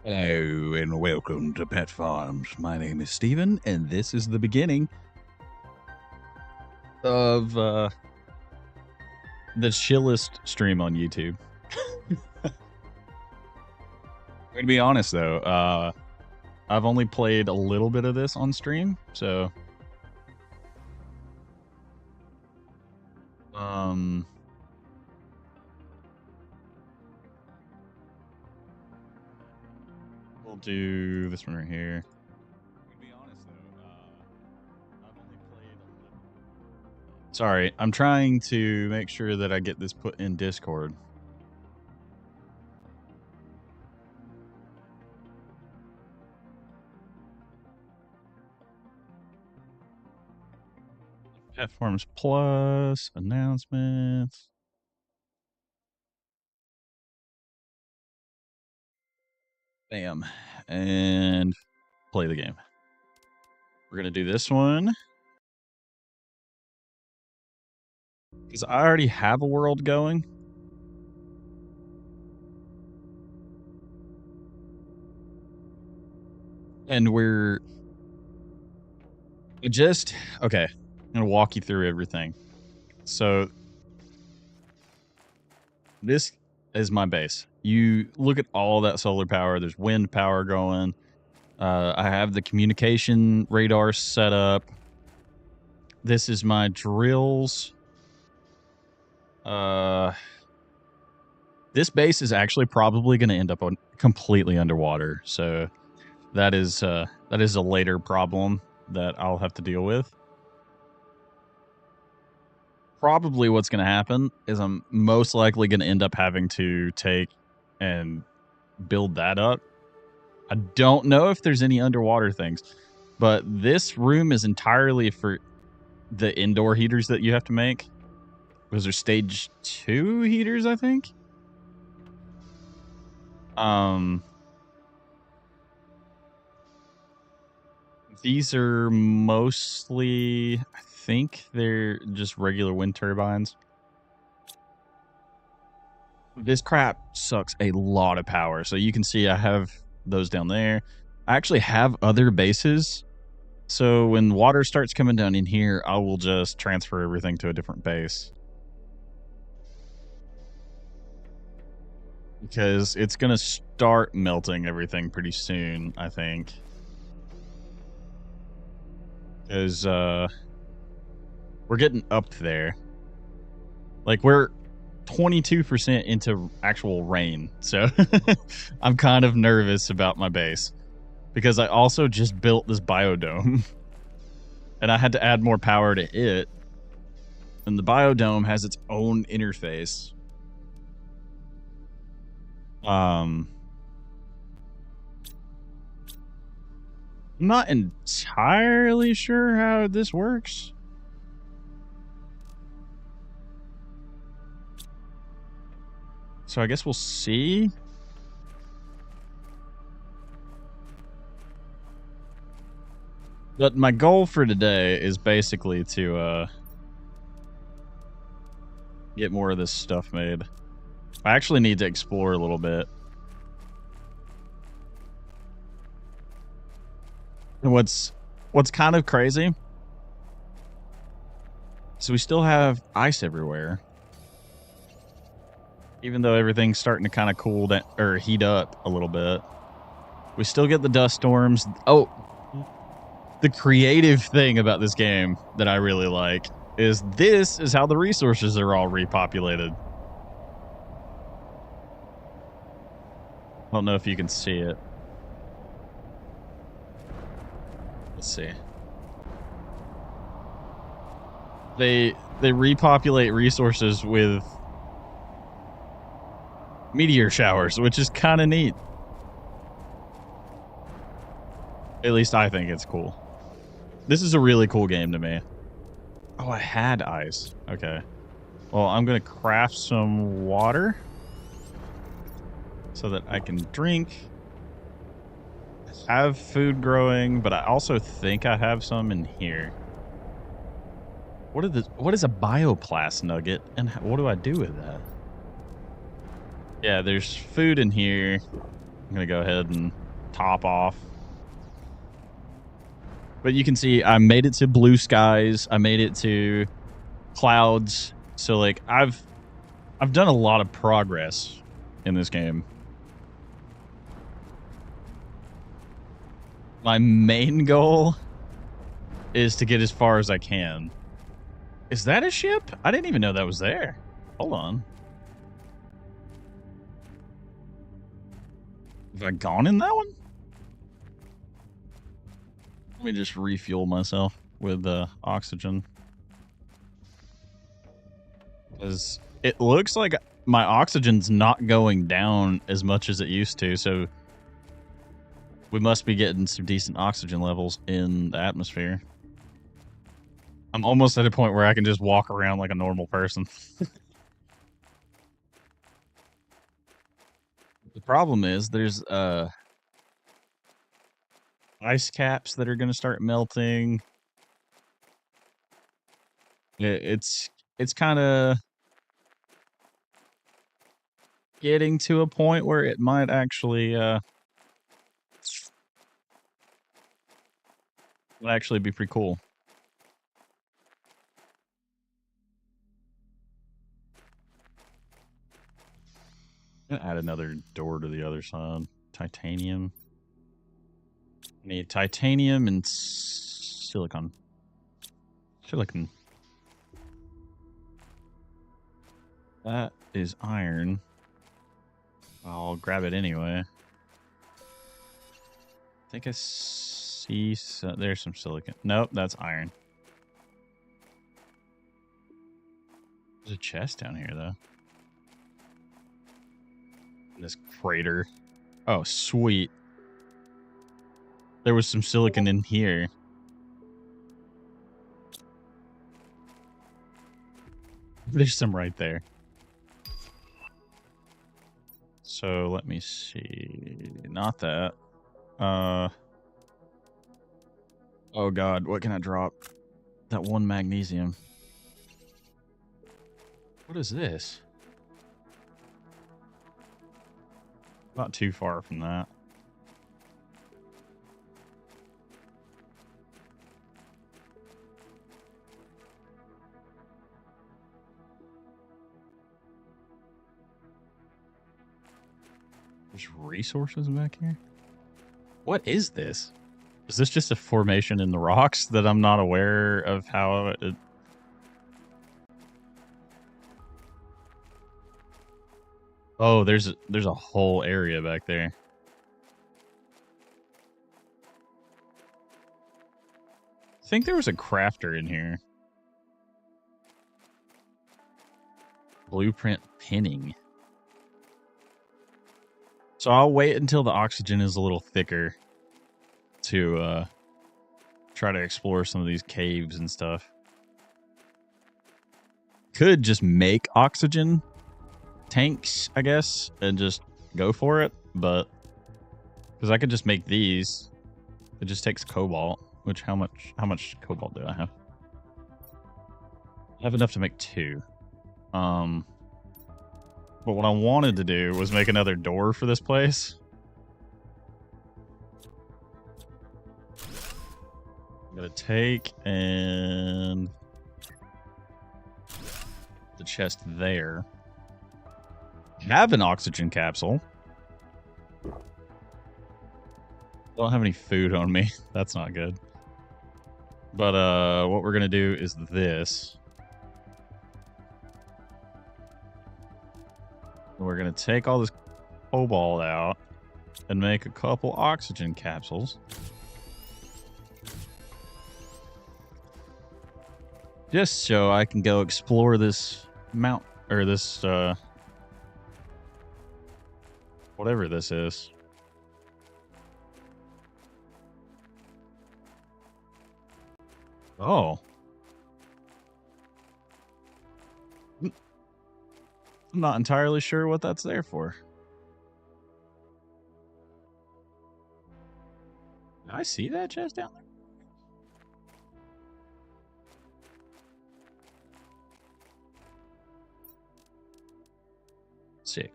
Hello and welcome to Pet Farms. My name is Steven, and this is the beginning of the chillest stream on YouTube. I'm going to be honest though, I've only played a little bit of this on stream, so we'll do this one right here. To be honest though, I've only played a little. Sorry, I'm trying to make sure that I get this put in Discord. Platforms Plus, announcements. Bam. And play the game. We're going to do this one. Because I already have a world going. And we're just... Okay. I'm going to walk you through everything. So this is my base. You look at all that solar power. There's wind power going. I have the communication radar set up. This is my drills. This base is actually probably going to end up completely underwater. So that is a later problem that I'll have to deal with. Probably what's going to happen is I'm most likely going to end up having to take and build that up. I don't know if there's any underwater things, but this room is entirely for the indoor heaters that you have to make. Those are stage 2 heaters, I think. These are mostly, I think they're just regular wind turbines. This crap sucks a lot of power. So you can see I have those down there. I actually have other bases. So when water starts coming down in here, I will just transfer everything to a different base. Because it's going to start melting everything pretty soon, I think. Because we're getting up there. Like, we're 22% into actual rain. So I'm kind of nervous about my base. Because I also just built this biodome. And I had to add more power to it. And the biodome has its own interface. I'm not entirely sure how this works. So I guess we'll see. But my goal for today is basically to get more of this stuff made. I actually need to explore a little bit. And what's kind of crazy, so we still have ice everywhere. Even though everything's starting to kind of cool down, or heat up a little bit. We still get the dust storms. Oh, the creative thing about this game that I really like is this is how the resources are all repopulated. I don't know if you can see it. Let's see. They repopulate resources with meteor showers, which is kind of neat. At least I think it's cool. This is a really cool game to me. Oh, I had ice. Okay. Well, I'm going to craft some water so that I can drink. I have food growing, but I also think I have some in here. What is a bioplast nugget, and what do I do with that? Yeah, there's food in here. I'm going to go ahead and top off. But you can see I made it to blue skies. I made it to clouds. So like I've done a lot of progress in this game. My main goal is to get as far as I can. Is that a ship? I didn't even know that was there. Hold on. Have I gone in that one? Let me just refuel myself with oxygen. Because it looks like my oxygen's not going down as much as it used to, so we must be getting some decent oxygen levels in the atmosphere. I'm almost at a point where I can just walk around like a normal person. The problem is there's ice caps that are going to start melting. It's kind of getting to a point where it might actually be pretty cool. I'm gonna add another door to the other side. Titanium. I need titanium and silicon. Silicon. That is iron. I'll grab it anyway. I think I see... there's some silicon. Nope, that's iron. There's a chest down here, though. This crater. Oh, sweet. There was some silicon in here. There's some right there. So let me see. Not that. Oh god, what can I drop? That one magnesium. What is this? Not too far from that. There's resources back here? What is this? Is this just a formation in the rocks that I'm not aware of how it... Oh, there's a whole area back there. I think there was a crafter in here. Blueprint pinning. So I'll wait until the oxygen is a little thicker to try to explore some of these caves and stuff. Could just make oxygen tanks, I guess, and just go for it, but because I could just make these. It just takes cobalt, which how much cobalt do I have? I have enough to make 2. But what I wanted to do was make another door for this place. I'm gonna take and the chest there. Have an oxygen capsule. Don't have any food on me. That's not good. But what we're gonna do is this. We're gonna take all this cobalt out and make a couple oxygen capsules. Just so I can go explore this mount or this whatever this is. Oh. I'm not entirely sure what that's there for. Did I see that chest down there? Sick.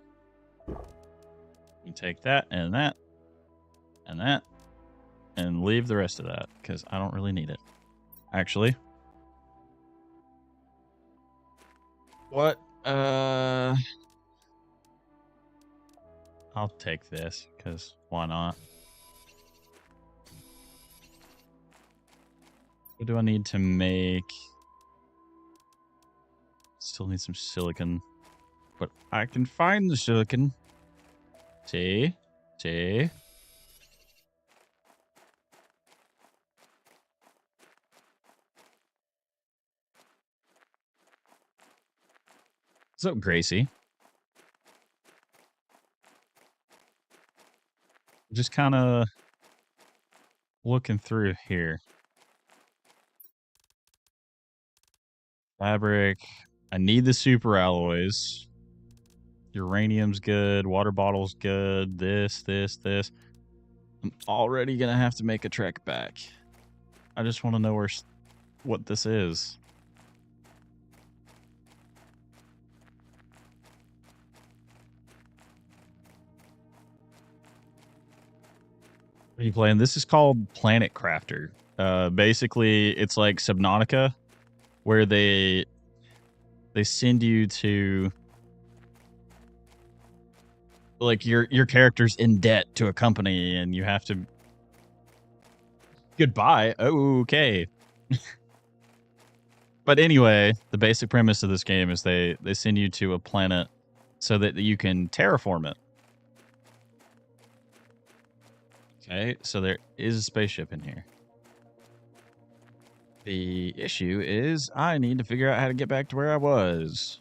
take that and that and that and leave the rest of that because I don't really need it. Actually. What? I'll take this because why not? What do I need to make? Still need some silicon, but I can find the silicon. See? See? What's up, Gracie? Just kind of looking through here. Fabric. I need the super alloys. Uranium's good. Water bottle's good. This. I'm already going to have to make a trek back. I just want to know what this is. What are you playing? This is called Planet Crafter. Basically, it's like Subnautica, where they send you to, like, your character's in debt to a company and you have to goodbye. Okay. But anyway, the basic premise of this game is they send you to a planet so that you can terraform it. Okay, so there is a spaceship in here. The issue is I need to figure out how to get back to where I was.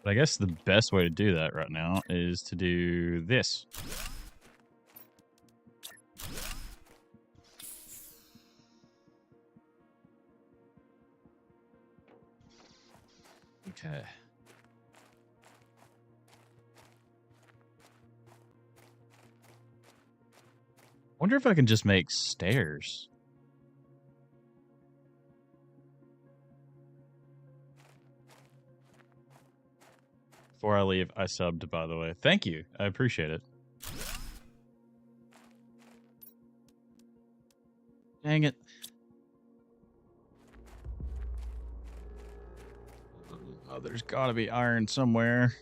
But I guess the best way to do that right now is to do this. Okay. Wonder if I can just make stairs. Before I leave, I subbed, by the way. Thank you. I appreciate it. Dang it. Oh, there's got to be iron somewhere.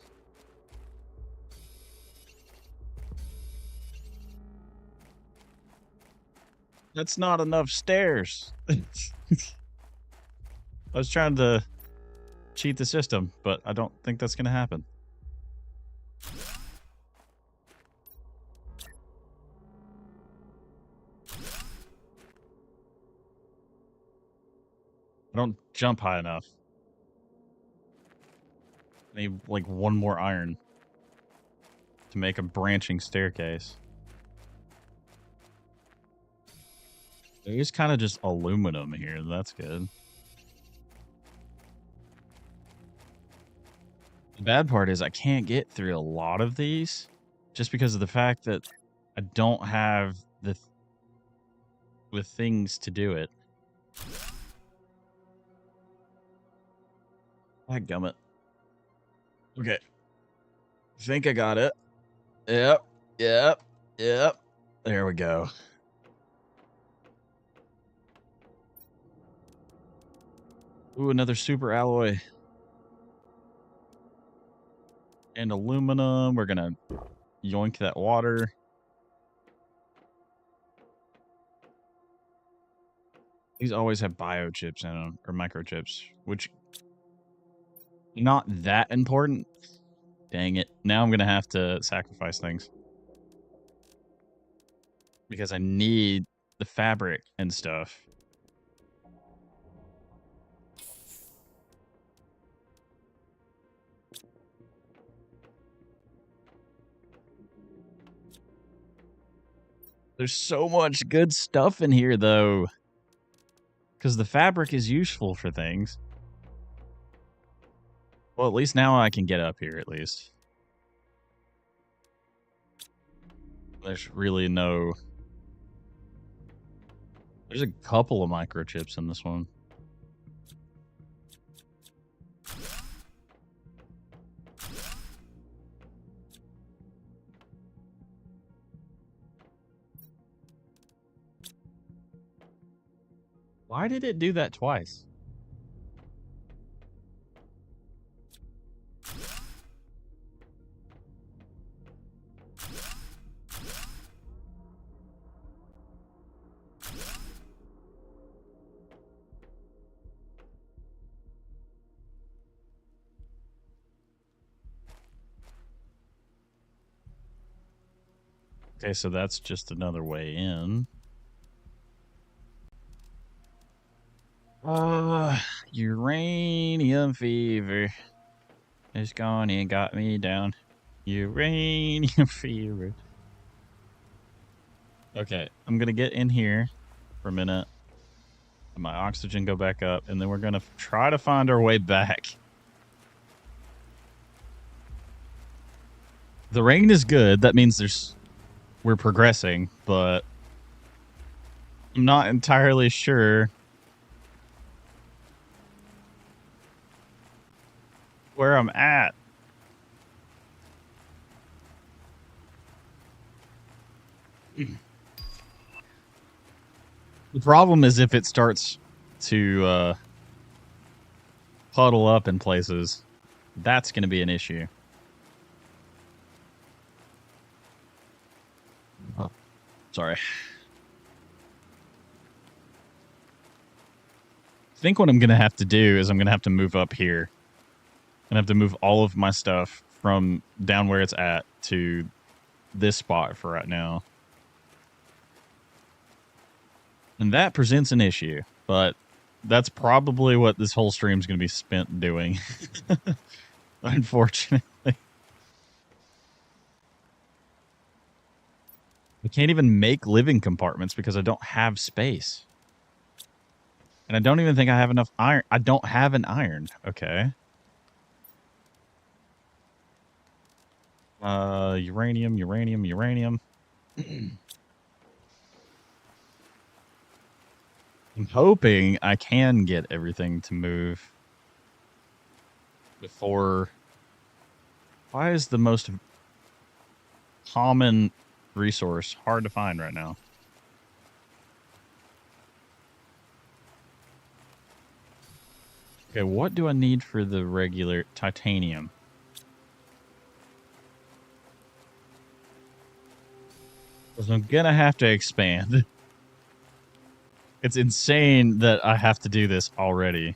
That's not enough stairs. I was trying to cheat the system, but I don't think that's going to happen. I don't jump high enough. I need like one more iron to make a branching staircase. There's kind of just aluminum here. That's good. The bad part is I can't get through a lot of these just because of the fact that I don't have the things to do it. Gummit. Okay. I think I got it. Yep. There we go. Ooh, another super alloy. And aluminum. We're going to yoink that water. These always have biochips in them, or microchips, which not that important. Dang it. Now I'm going to have to sacrifice things. Because I need the fabric and stuff. There's so much good stuff in here, though. Because the fabric is useful for things. Well, at least now I can get up here, at least. There's really no... There's a couple of microchips in this one. Why did it do that twice? Okay, so that's just another way in. Uranium fever is gone and got me down. Uranium fever. Okay, I'm gonna get in here for a minute. Let my oxygen go back up, and then we're gonna try to find our way back. The rain is good. That means we're progressing, but I'm not entirely sure where I'm at. The problem is if it starts to puddle up in places, that's going to be an issue. Oh, sorry. I think what I'm going to have to do is I'm going to have to move up here. I'm going to have to move all of my stuff from down where it's at to this spot for right now. And that presents an issue, but that's probably what this whole stream is going to be spent doing. Unfortunately. I can't even make living compartments because I don't have space. And I don't even think I have enough iron. I don't have an iron. Okay. Uranium, uranium, uranium. I'm hoping I can get everything to move before. Why is the most common resource hard to find right now? Okay, what do I need for the regular titanium? Because I'm gonna have to expand. It's insane that I have to do this already.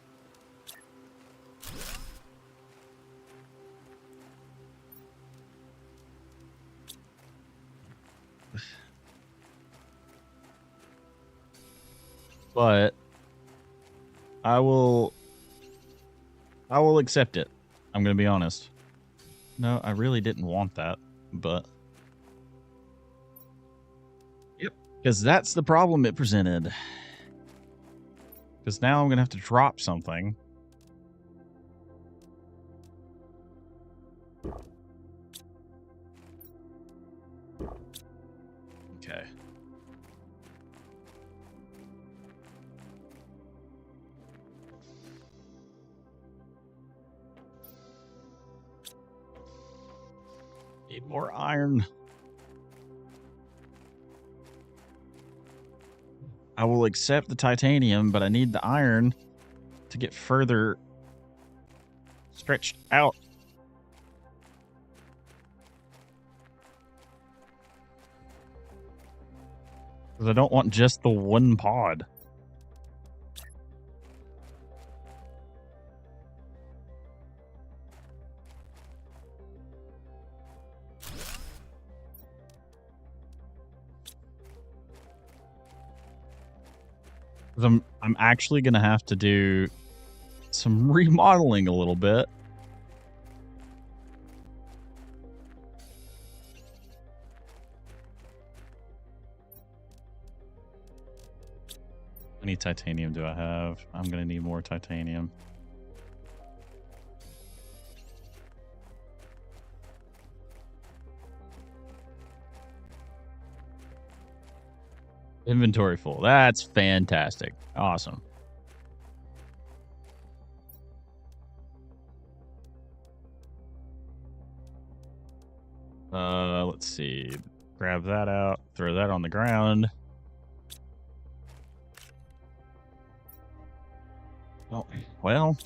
But I will accept it. I'm going to be honest. No, I really didn't want that, but yep, because that's the problem it presented. Because now I'm going to have to drop something. Okay. Need more iron. I will accept the titanium, but I need the iron to get further stretched out. Because I don't want just the one pod. I'm actually going to have to do some remodeling a little bit. How many titanium do I have? I'm going to need more titanium. Inventory full. That's fantastic. Awesome. Let's see. Grab that out. Throw that on the ground. well,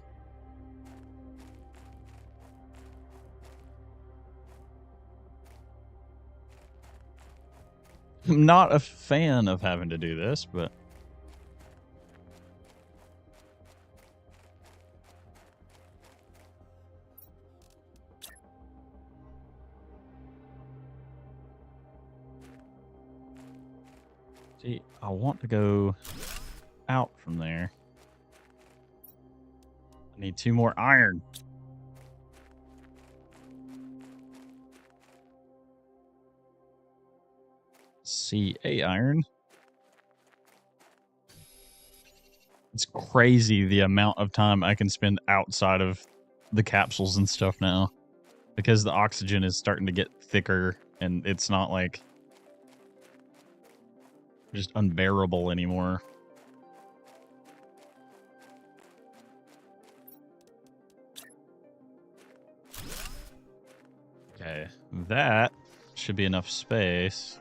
I'm not a fan of having to do this, but see, I want to go out from there. I need 2 more iron. CA iron. It's crazy the amount of time I can spend outside of the capsules and stuff now, because the oxygen is starting to get thicker and it's not like just unbearable anymore. Okay, that should be enough space.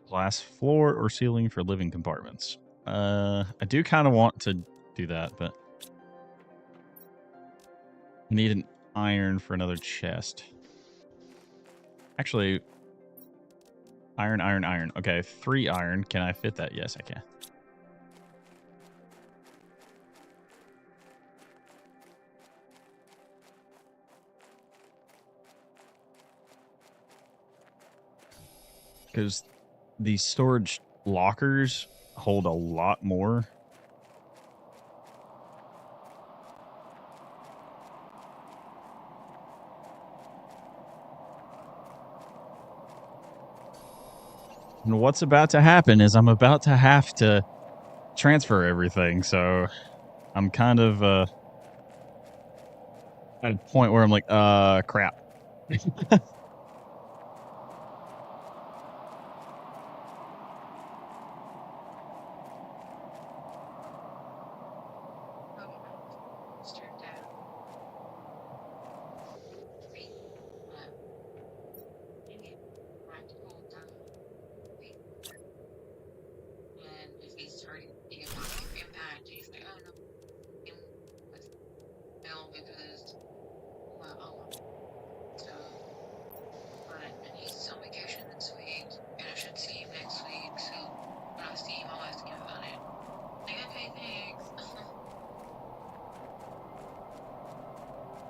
Glass floor or ceiling for living compartments. I do kind of want to do that, but I need an iron for another chest. Actually, iron, iron, iron. Okay, 3 iron. Can I fit that? Yes, I can. Because these storage lockers hold a lot more. And what's about to happen is I'm about to have to transfer everything, so I'm kind of at a point where I'm like, crap.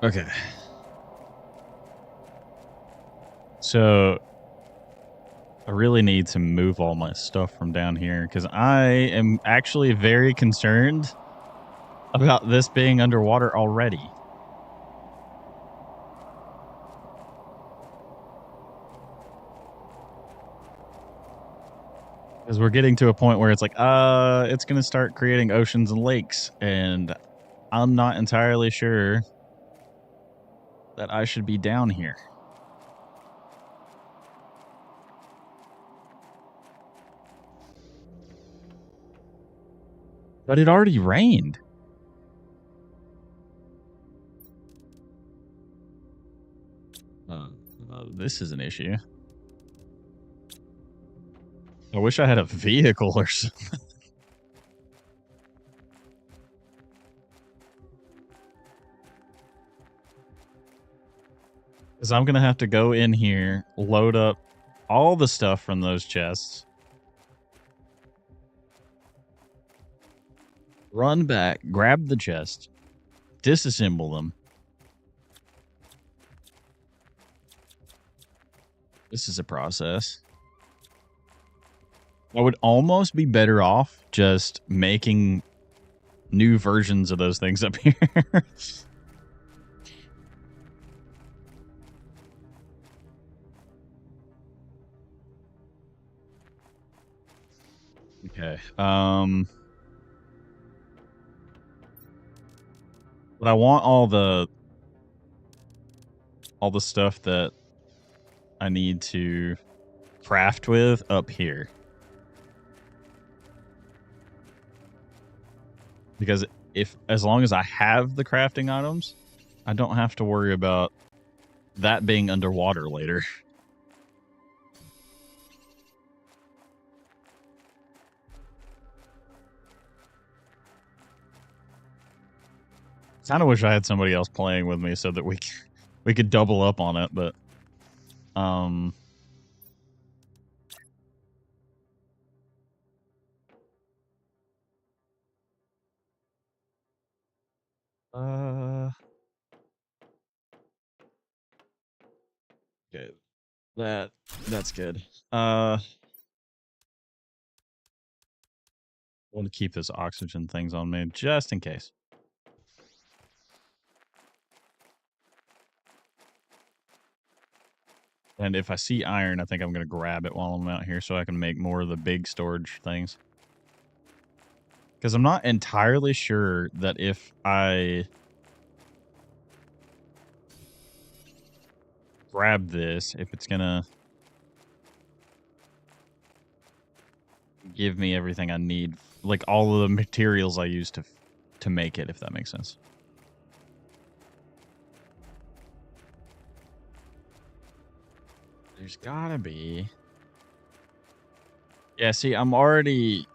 Okay. So I really need to move all my stuff from down here because I am actually very concerned about this being underwater already. Because we're getting to a point where it's like, it's going to start creating oceans and lakes. And I'm not entirely sure that I should be down here. But it already rained. This is an issue. I wish I had a vehicle or something. Because I'm going to have to go in here, load up all the stuff from those chests, run back, grab the chest, disassemble them. This is a process. I would almost be better off just making new versions of those things up here. Okay. But I want all the stuff that I need to craft with up here. Because as long as I have the crafting items, I don't have to worry about that being underwater later. Kind of wish I had somebody else playing with me so that we could double up on it, but um uh okay. That's good. I want to keep this oxygen things on me just in case. And if I see iron, I think I'm going to grab it while I'm out here so I can make more of the big storage things. Because I'm not entirely sure that if I grab this, if it's going to give me everything I need, like all of the materials I use to make it, if that makes sense. There's gotta be. Yeah, see, I'm already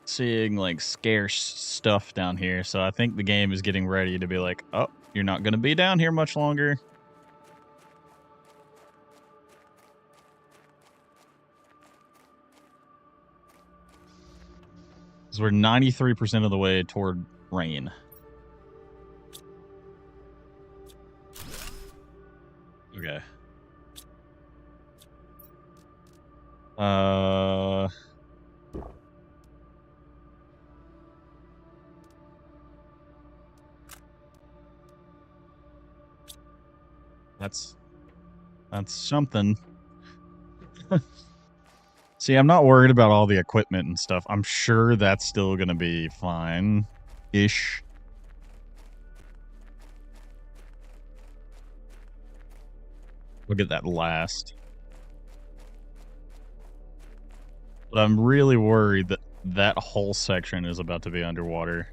seeing like scarce stuff down here, so I think the game is getting ready to be like, oh, you're not gonna be down here much longer. Because we're 93% of the way toward rain. Okay. That's something. See, I'm not worried about all the equipment and stuff. I'm sure that's still gonna be fine-ish. We'll get that last. But I'm really worried that that whole section is about to be underwater.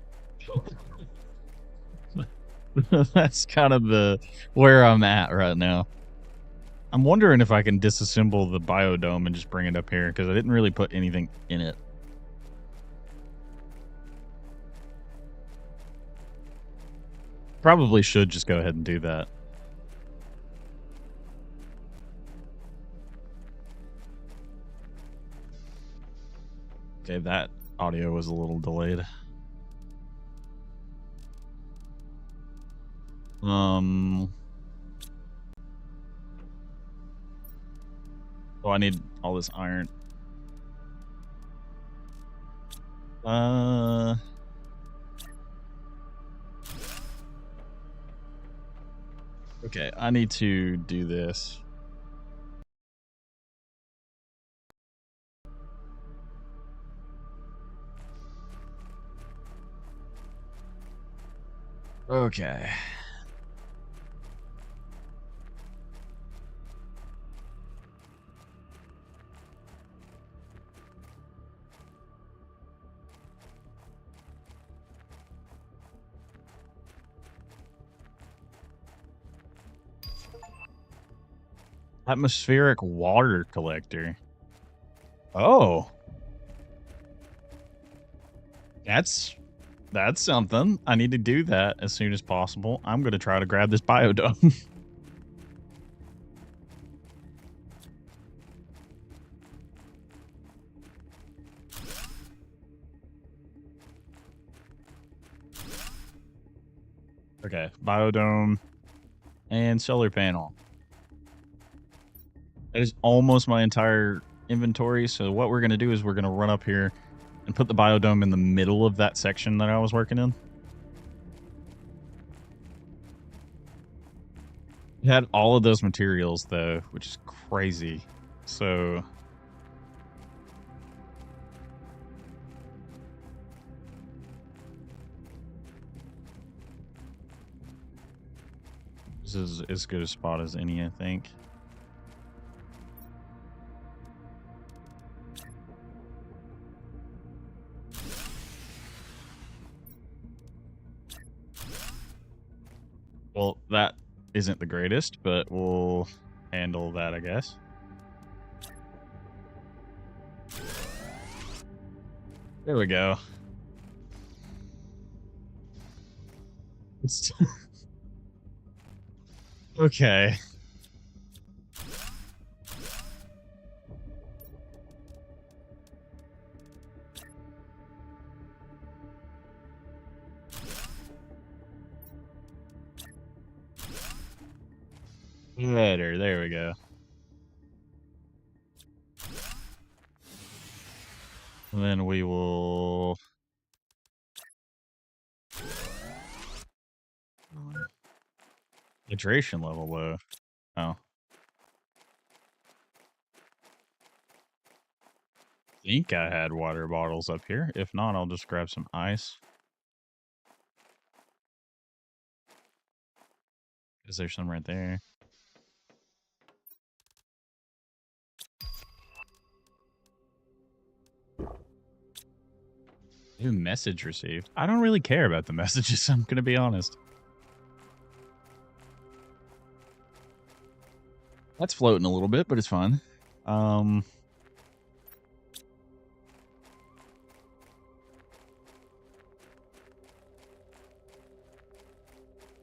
That's kind of where I'm at right now. I'm wondering if I can disassemble the biodome and just bring it up here, because I didn't really put anything in it. Probably should just go ahead and do that. Okay, that audio was a little delayed. Oh, I need all this iron. Okay, I need to do this. Okay. Atmospheric water collector. Oh. That's something. I need to do that as soon as possible. I'm going to try to grab this biodome. Okay, biodome and solar panel. That is almost my entire inventory. So what we're going to do is we're going to run up here and put the biodome in the middle of that section that I was working in. It had all of those materials, though, which is crazy. So this is as good a spot as any, I think. Well, that isn't the greatest, but we'll handle that, I guess. There we go. Okay. Better. There we go. And then we will hydration level low. Oh. I think I had water bottles up here. If not, I'll just grab some ice. Is there some right there? New message received. I don't really care about the messages, I'm gonna be honest. That's floating a little bit, but it's fine. We're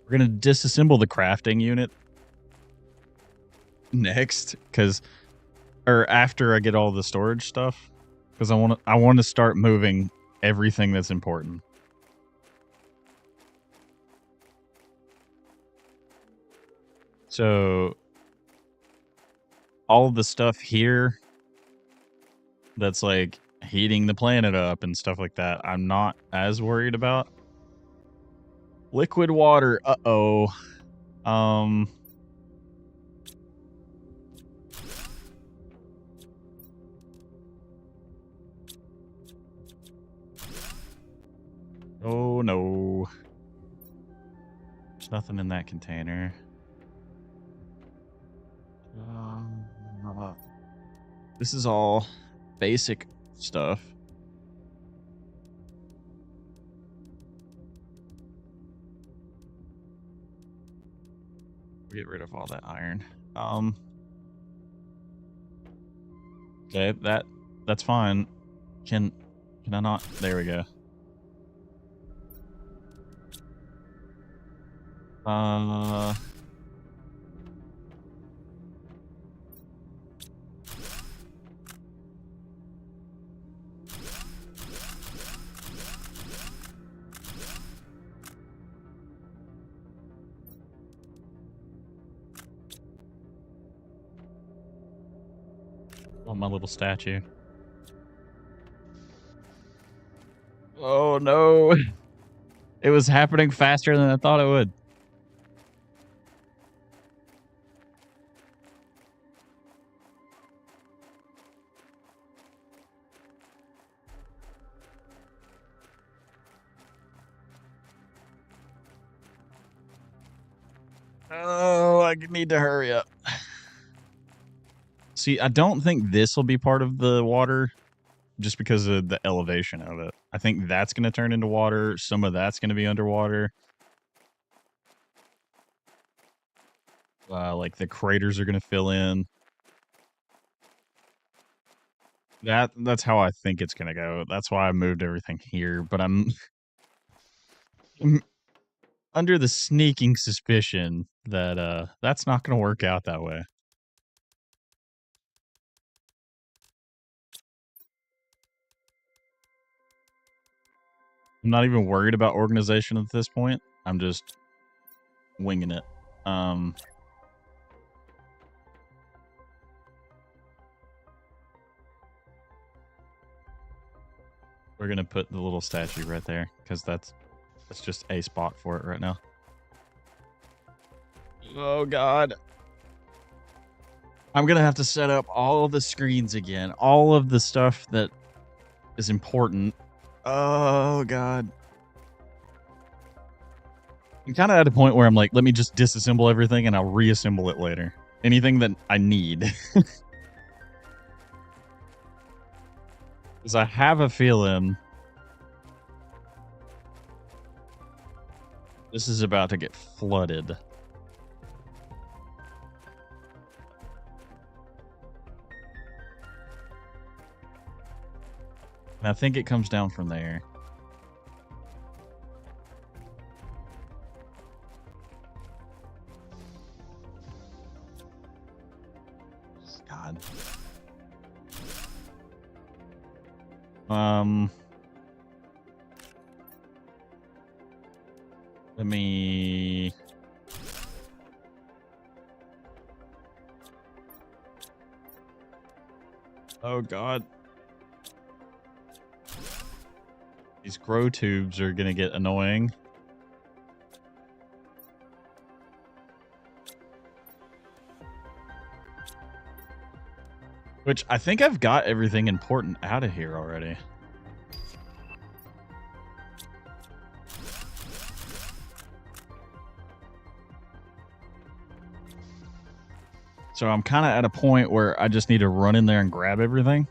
gonna disassemble the crafting unit next, or after I get all the storage stuff, because I want to start moving everything that's important. So all of the stuff here that's like heating the planet up and stuff like that, I'm not as worried about. Liquid water, uh-oh. Oh no. There's nothing in that container. This is all basic stuff. Get rid of all that iron. Okay, that's fine. Can I not? There we go. Oh, my little statue. Oh no. It was happening faster than I thought it would. Oh, I need to hurry up. See, I don't think this will be part of the water just because of the elevation of it. I think that's going to turn into water. Some of that's going to be underwater. Like the craters are going to fill in. That's how I think it's going to go. That's why I moved everything here. But I'm under the sneaking suspicion that that's not going to work out that way. I'm not even worried about organization at this point. I'm just winging it. We're gonna put the little statue right there because that's just a spot for it right now. Oh god. I'm gonna have to set up all the screens again. All of the stuff that is important. Oh god. I'm kind of at a point where I'm like, let me just disassemble everything and I'll reassemble it later. Anything that I need. Because I have a feeling this is about to get flooded. And I think it comes down from there. God. Um, let me. Oh God. These grow tubes are gonna get annoying. Which I think I've got everything important out of here already. So I'm kind of at a point where I just need to run in there and grab everything.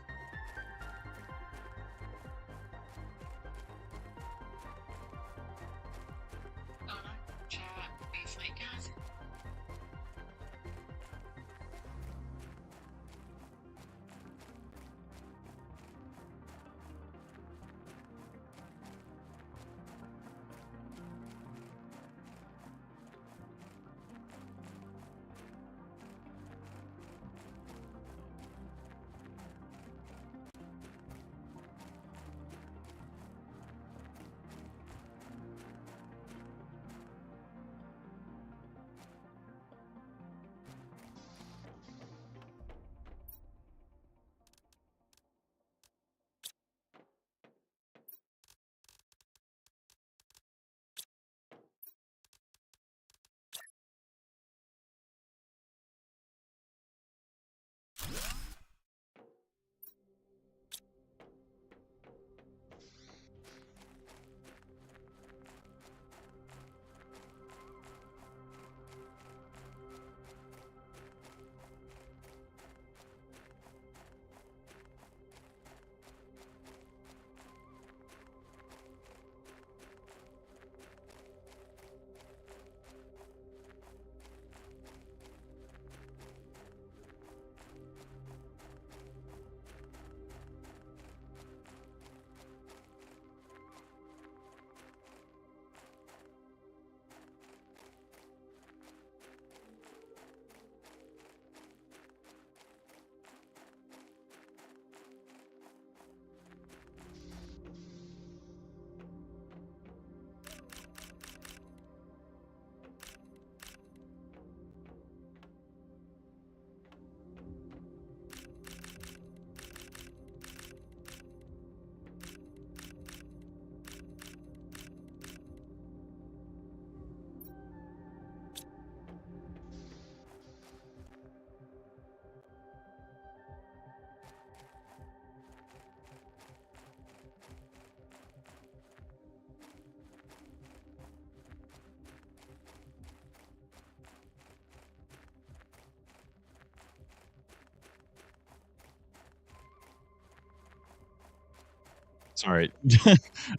Sorry.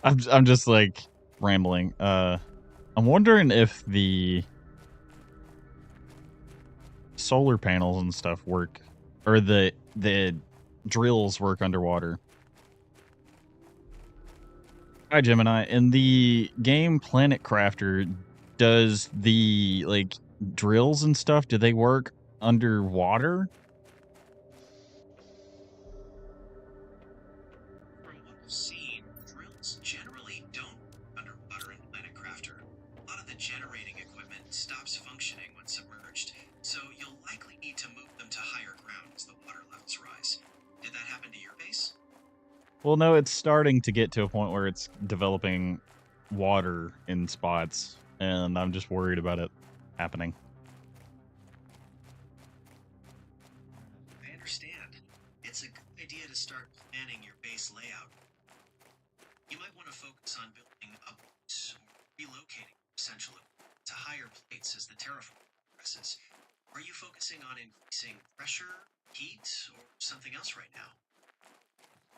I'm just like rambling. I'm wondering if the solar panels and stuff work, or the drills work underwater. Hi, Gemini. In the game Planet Crafter, does the like drills and stuff, do they work underwater? From what I've seen, drills generally don't underwater in Planet Crafter. A lot of the generating equipment stops functioning when submerged, so you'll likely need to move them to higher ground as the water levels rise. Did that happen to your base? Well, no, it's starting to get to a point where it's developing water in spots, and I'm just worried about it happening. I understand. It's a good idea to start planning your base layout. You might want to focus on building upwards or relocating essentially to higher plates as the terraforming progresses. Are you focusing on increasing pressure, heat, or something else right now?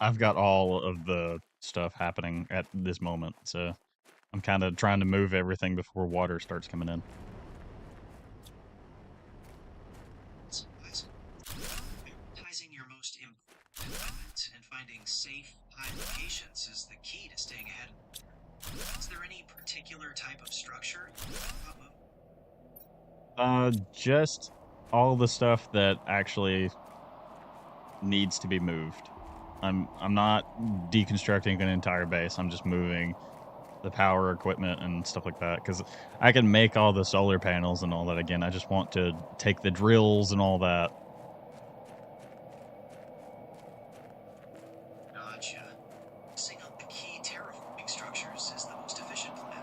I've got all of the stuff happening at this moment, so I'm kind of trying to move everything before water starts coming in. Prioritizing your most important equipment and finding safe, high locations is the key to staying ahead. Is there any particular type of structure you think about moving? Just all the stuff that actually needs to be moved. I'm not deconstructing an entire base. I'm just moving the power equipment and stuff like that, because I can make all the solar panels and all that again. I just want to take the drills and all that. Gotcha. Focusing on the key terraforming structures is the most efficient plan.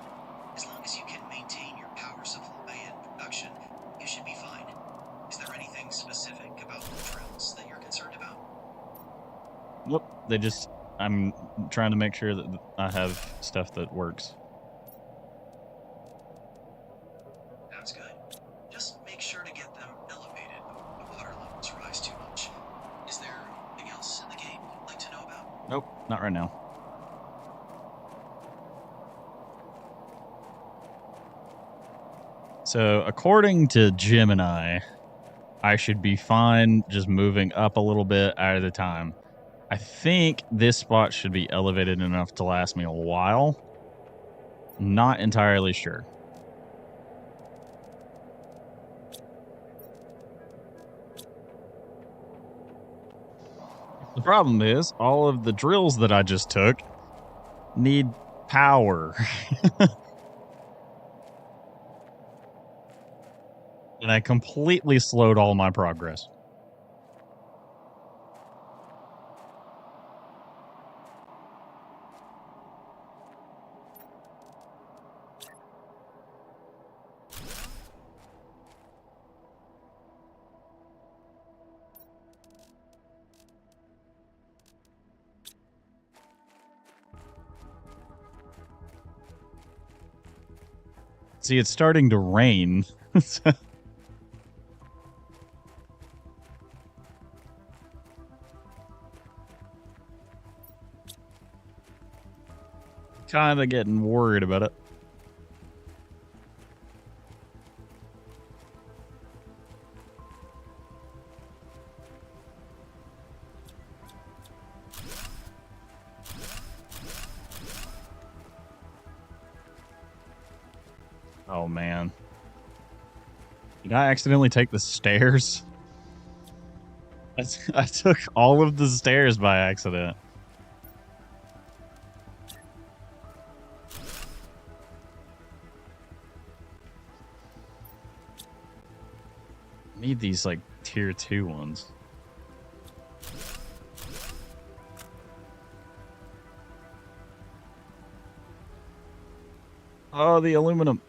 As long as you can maintain your power supply and production, you should be fine. Is there anything specific about the drills that you're concerned about? Nope. I'm trying to make sure that I have stuff that works. Sounds good. Just make sure to get them elevated before the water levels rise too much. Is there anything else in the game you'd like to know about? Nope, not right now. So, according to Gemini, I should be fine just moving up a little bit at a time. I think this spot should be elevated enough to last me a while. Not entirely sure. The problem is, all of the drills that I just took need power. And I completely slowed all my progress. See, it's starting to rain. Kind of getting worried about it. Oh, man. Did I accidentally take the stairs? I took all of the stairs by accident. I need these, like, tier 2 ones. Oh, the aluminum.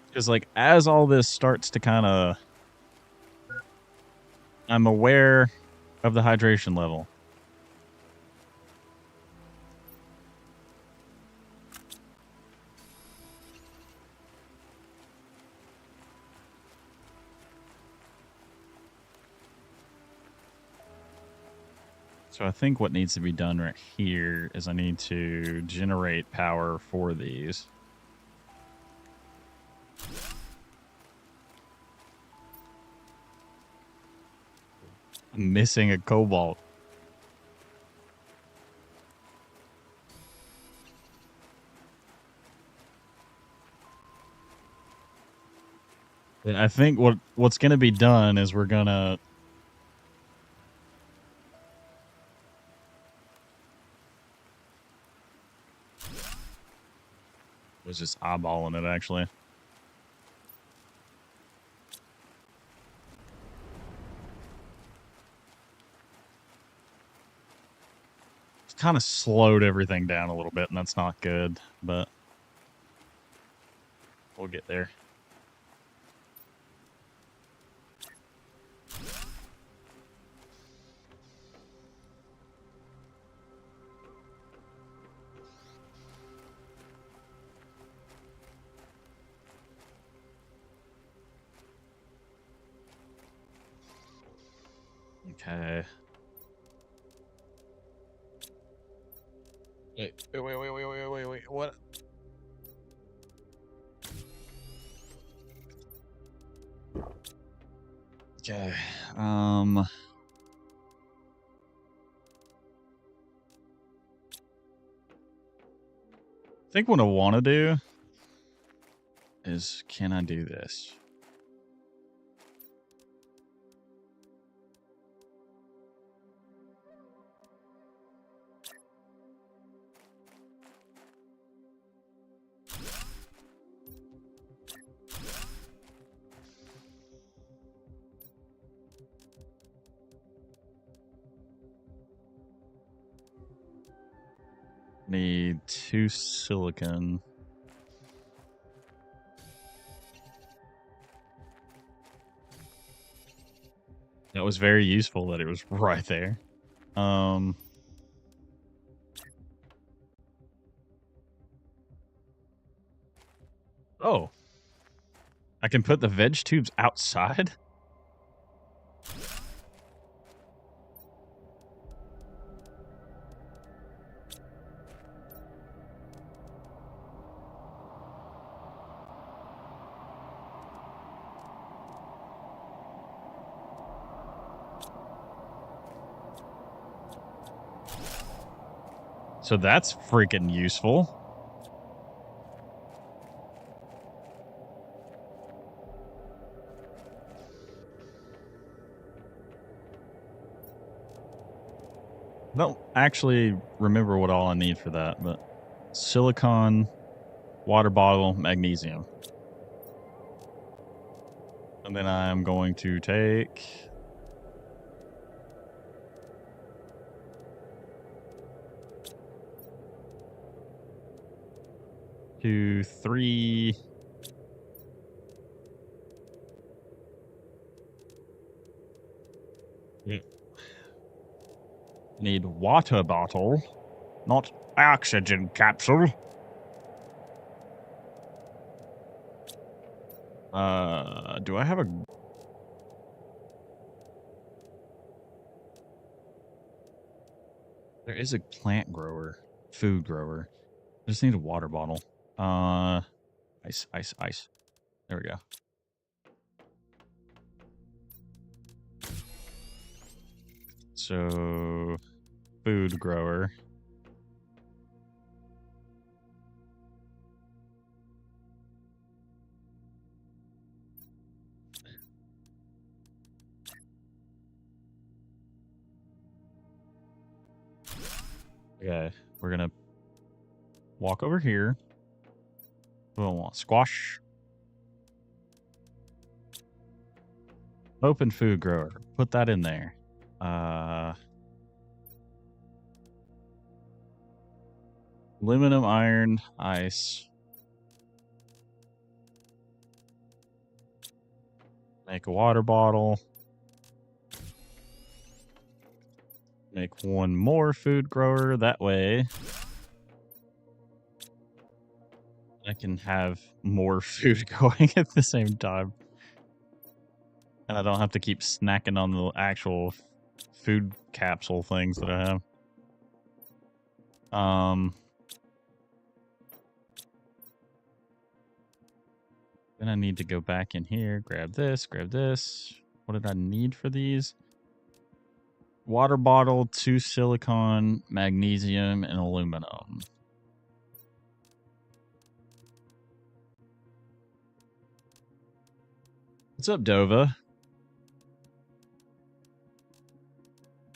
Because, like, as all this starts to kind of... I'm aware of the hydration level. So I think what needs to be done right here is I need to generate power for these. I'm missing a cobalt. And I think what's going to be done is we're going to... was just eyeballing it, actually. It's kind of slowed everything down a little bit, and that's not good, but we'll get there. Okay. Wait. What? Okay. I think what I want to do is, can I do this? Need 2 silicon. That was very useful that it was right there. Oh. I can put the veg tubes outside? So that's freaking useful. I don't actually remember what all I need for that, but silicon, water bottle, magnesium. And then I'm going to take 2, 3. Need water bottle, not oxygen capsule. Do I have a... There is a plant grower, food grower. I just need a water bottle. Ice, ice, ice. There we go. So, food grower. Okay, we're gonna walk over here. We'll want squash. Open food grower. Put that in there. Aluminum, iron, ice. Make a water bottle. Make one more food grower. That way I can have more food going at the same time. And I don't have to keep snacking on the actual food capsule things that I have. Then I need to go back in here, grab this, grab this. What did I need for these? Water bottle, 2 silicon, magnesium, and aluminum. What's up, Dova?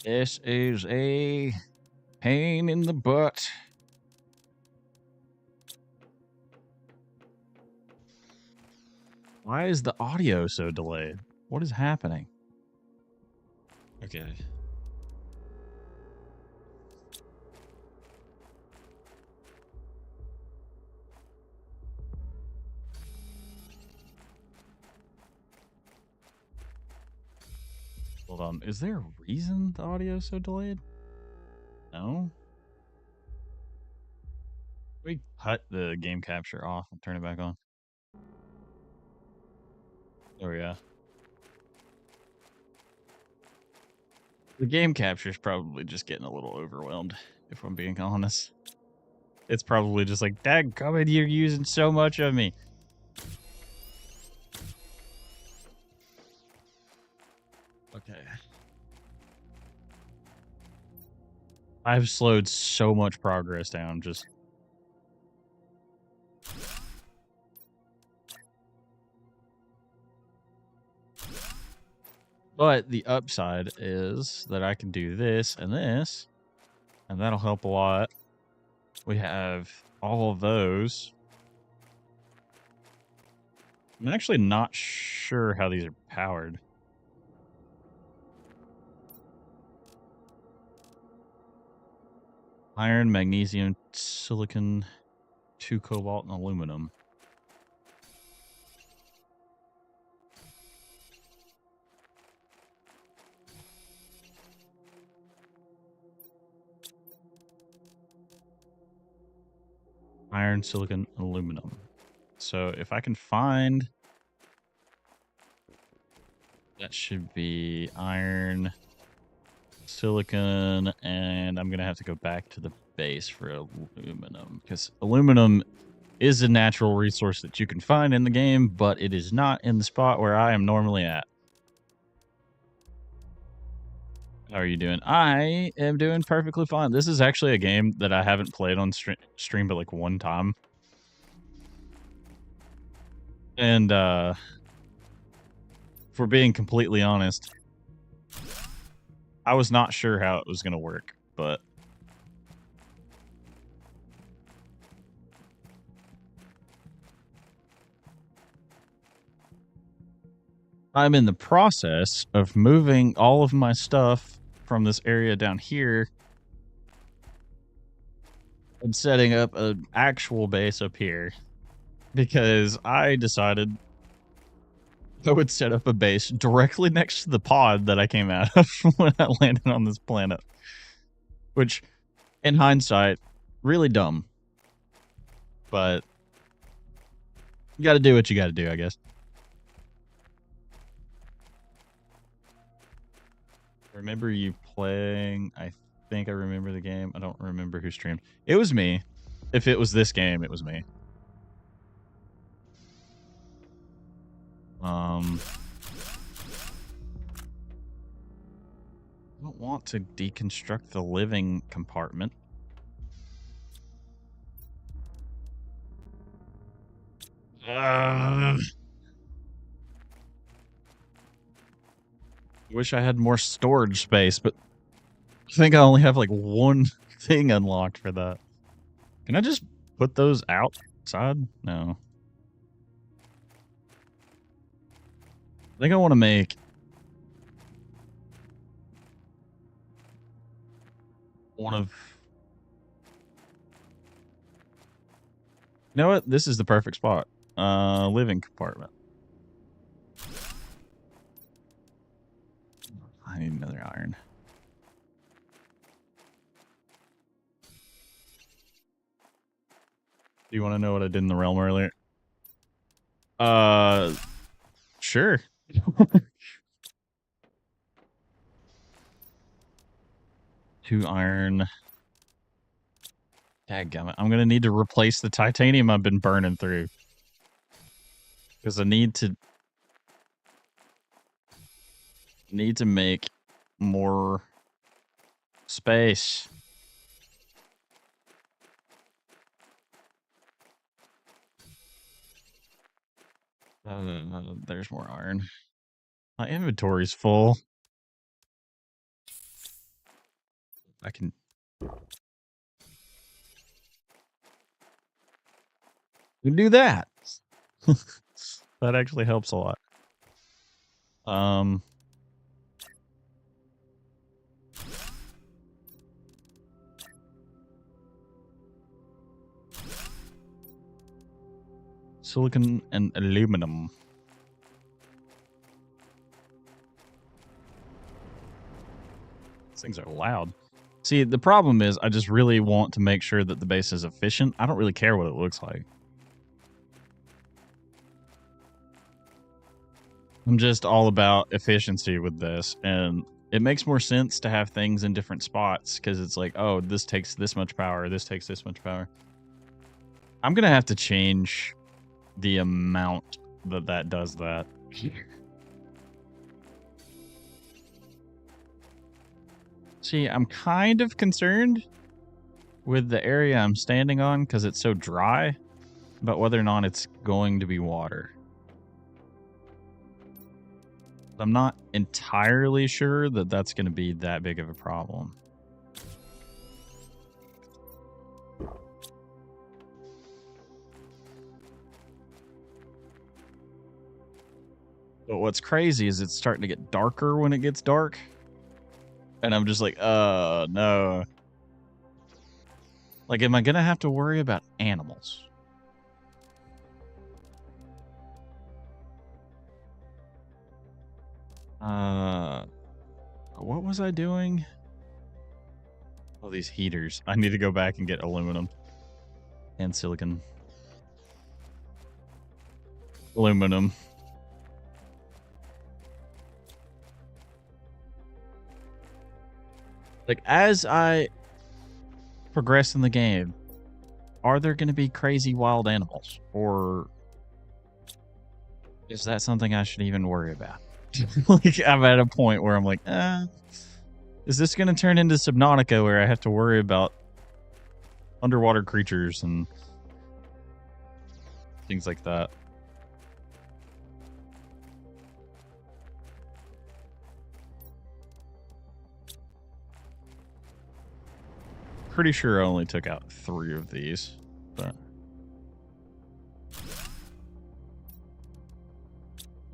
This is a pain in the butt. Why is the audio so delayed? What is happening? Okay. Hold on. Is there a reason the audio is so delayed? No? We cut the game capture off and turn it back on. There we go. The game capture is probably just getting a little overwhelmed, if I'm being honest. It's probably just like, dadgummit, you're using so much of me. Okay. I've slowed so much progress down, just... But the upside is that I can do this, and that'll help a lot. We have all of those. I'm actually not sure how these are powered. Iron, magnesium, silicon, 2 cobalt, and aluminum. Iron, silicon, aluminum. So if I can find... That should be iron, silicon, and I'm going to have to go back to the base for aluminum, because aluminum is a natural resource that you can find in the game, but it is not in the spot where I am normally at. How are you doing? I am doing perfectly fine. This is actually a game that I haven't played on stream but like one time. And for being completely honest, I was not sure how it was going to work, but I'm in the process of moving all of my stuff from this area down here and setting up an actual base up here, because I decided I would set up a base directly next to the pod that I came out of when I landed on this planet. Which, in hindsight, really dumb. But you gotta do what you gotta do, I guess. Remember you playing? I think I remember the game. I don't remember who streamed. It was me. If it was this game, it was me. I don't want to deconstruct the living compartment. Wish I had more storage space, but I think I only have like one thing unlocked for that. Can I just put those outside? No. I think I want to make one of... You know what? This is the perfect spot. Living compartment. I need another iron. Do you want to know what I did in the realm earlier? Sure. 2 iron. Dadgummit. I'm gonna need to replace the titanium I've been burning through, because I need to make more space. There's more iron. My inventory's full. I can... You can do that. That actually helps a lot. Silicon and aluminum. These things are loud. See, the problem is I just really want to make sure that the base is efficient. I don't really care what it looks like. I'm just all about efficiency with this, and it makes more sense to have things in different spots, because it's like, oh, this takes this much power, this takes this much power. I'm going to have to change the amount that does that. See, I'm kind of concerned with the area I'm standing on, because it's so dry, but whether or not it's going to be water. I'm not entirely sure that that's going to be that big of a problem. But what's crazy is it's starting to get darker when it gets dark. And I'm just like, no. Like, am I going to have to worry about animals? What was I doing? Oh, these heaters. I need to go back and get aluminum and silicon. Aluminum. Like, as I progress in the game, are there going to be crazy wild animals? Or is that something I should even worry about? Like, I'm at a point where I'm like, is this going to turn into Subnautica where I have to worry about underwater creatures and things like that? Pretty sure I only took out 3 of these, but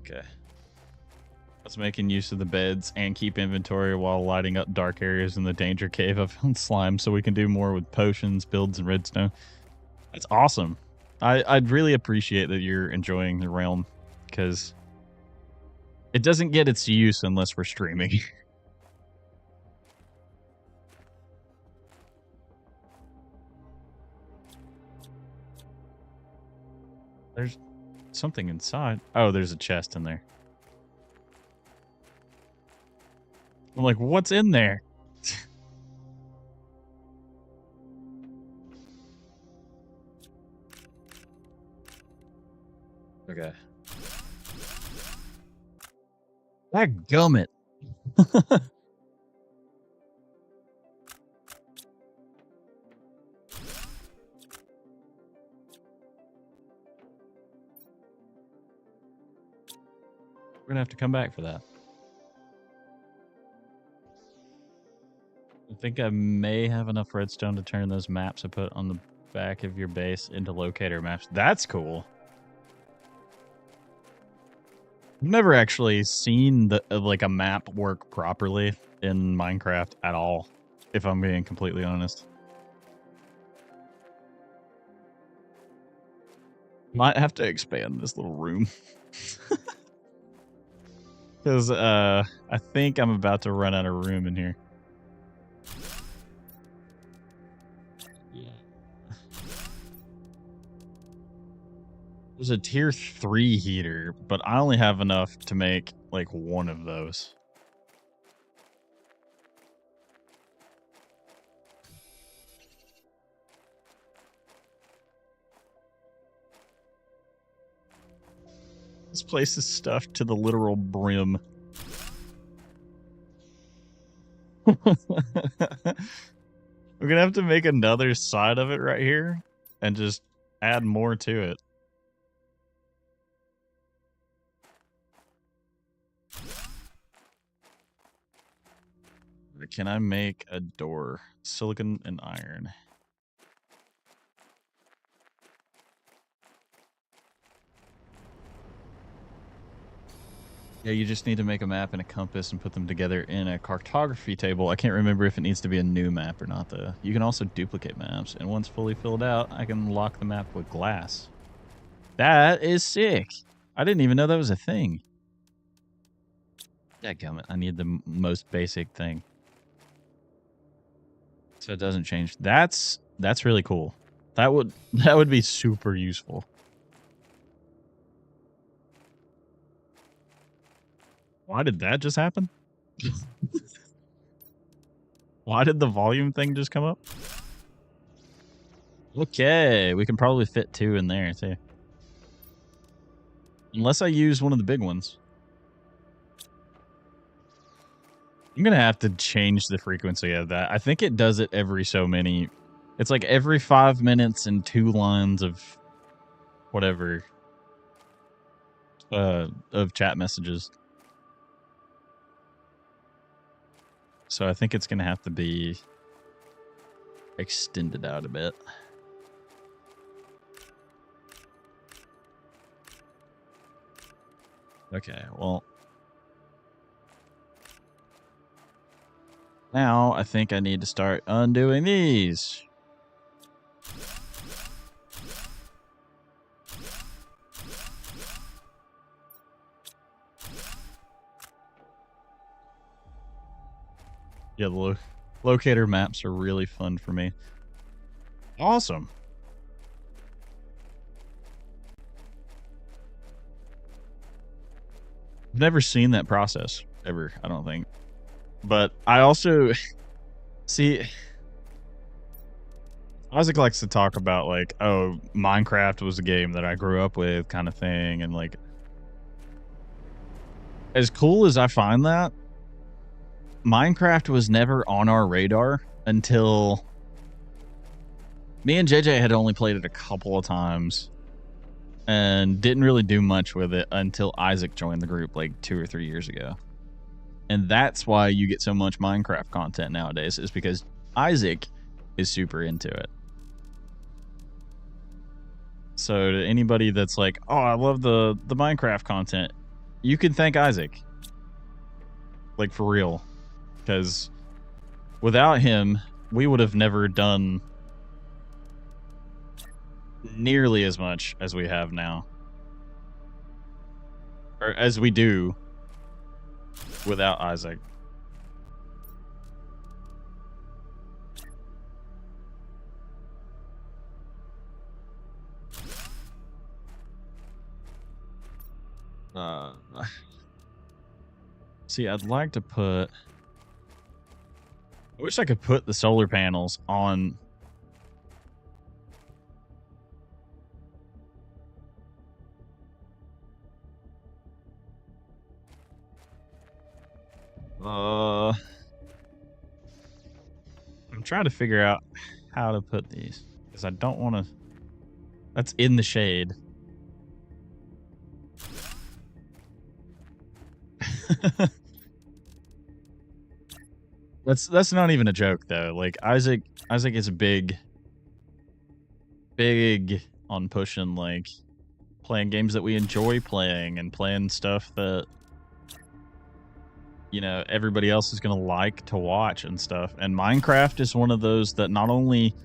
okay. That's making use of the beds and keep inventory while lighting up dark areas in the danger cave. I found slime so we can do more with potions, builds, and redstone. That's awesome. I'd really appreciate that you're enjoying the realm, because it doesn't get its use unless we're streaming. There's something inside. Oh, there's a chest in there. I'm like, what's in there? Okay. That gummit. We're gonna have to come back for that. I think I may have enough redstone to turn those maps I put on the back of your base into locator maps. That's cool. I've never actually seen the like a map work properly in Minecraft at all, if I'm being completely honest. Might have to expand this little room. Because I think I'm about to run out of room in here. Yeah. There's a tier 3 heater, but I only have enough to make like 1 of those. This place is stuffed to the literal brim. We're gonna have to make another side of it right here and just add more to it. Can I make a door? Silicon and iron. Yeah, you just need to make a map and a compass and put them together in a cartography table. I can't remember if it needs to be a new map or not, though. You can also duplicate maps, and once fully filled out, I can lock the map with glass. That is sick. I didn't even know that was a thing. Dadgummit, I need the most basic thing. So it doesn't change. That's really cool. That would be super useful. Why did that just happen? Why did the volume thing just come up? Okay, we can probably fit 2 in there too. Unless I use one of the big ones. I'm going to have to change the frequency of that. I think it does it every so many. It's like every 5 minutes and 2 lines of whatever of chat messages. So I think it's going to have to be extended out a bit. Okay, well, now I think I need to start undoing these. Yeah, the locator maps are really fun for me. Awesome. I've never seen that process ever, I don't think. But I also see Isaac likes to talk about like, oh, Minecraft was a game that I grew up with kind of thing. And like, as cool as I find that, Minecraft was never on our radar until me and JJ had only played it a couple of times and didn't really do much with it until Isaac joined the group like 2 or 3 years ago. And that's why you get so much Minecraft content nowadays, is because Isaac is super into it. So to anybody that's like, oh, I love the Minecraft content, you can thank Isaac. Like, for real. Because without him, we would have never done nearly as much as we have now. Or as we do without Isaac. See, I'd like to put... I wish I could put the solar panels on... I'm trying to figure out how to put these, because I don't want to... That's in the shade. That's not even a joke though. Like Isaac is big on pushing like playing games that we enjoy playing and playing stuff that, you know, everybody else is gonna like to watch and stuff. And Minecraft is one of those that not only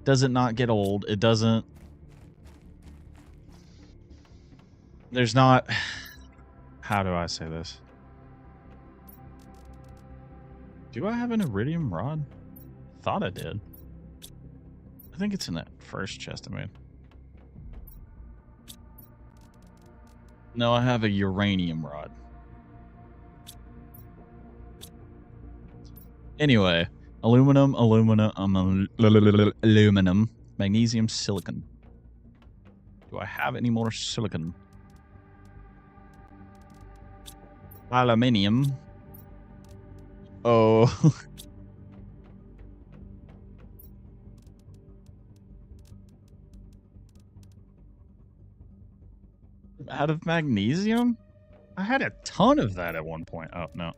does it not get old, it doesn't... There's not... How do I say this? Do I have an iridium rod? Thought I did. I think it's in that first chest I made. No, I have a uranium rod. Anyway, aluminum, magnesium, silicon. Do I have any more silicon? Aluminium. Oh. Out of magnesium? I had a ton of that at one point. Oh, no.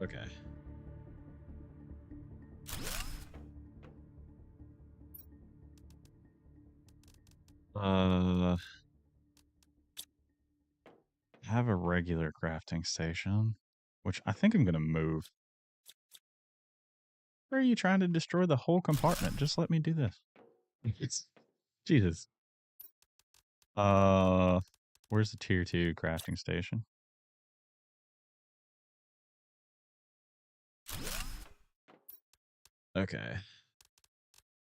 Okay. Have a regular crafting station, which I think I'm going to move. Where are you trying to destroy the whole compartment? Just let me do this. Jesus. Where's the tier 2 crafting station? Okay.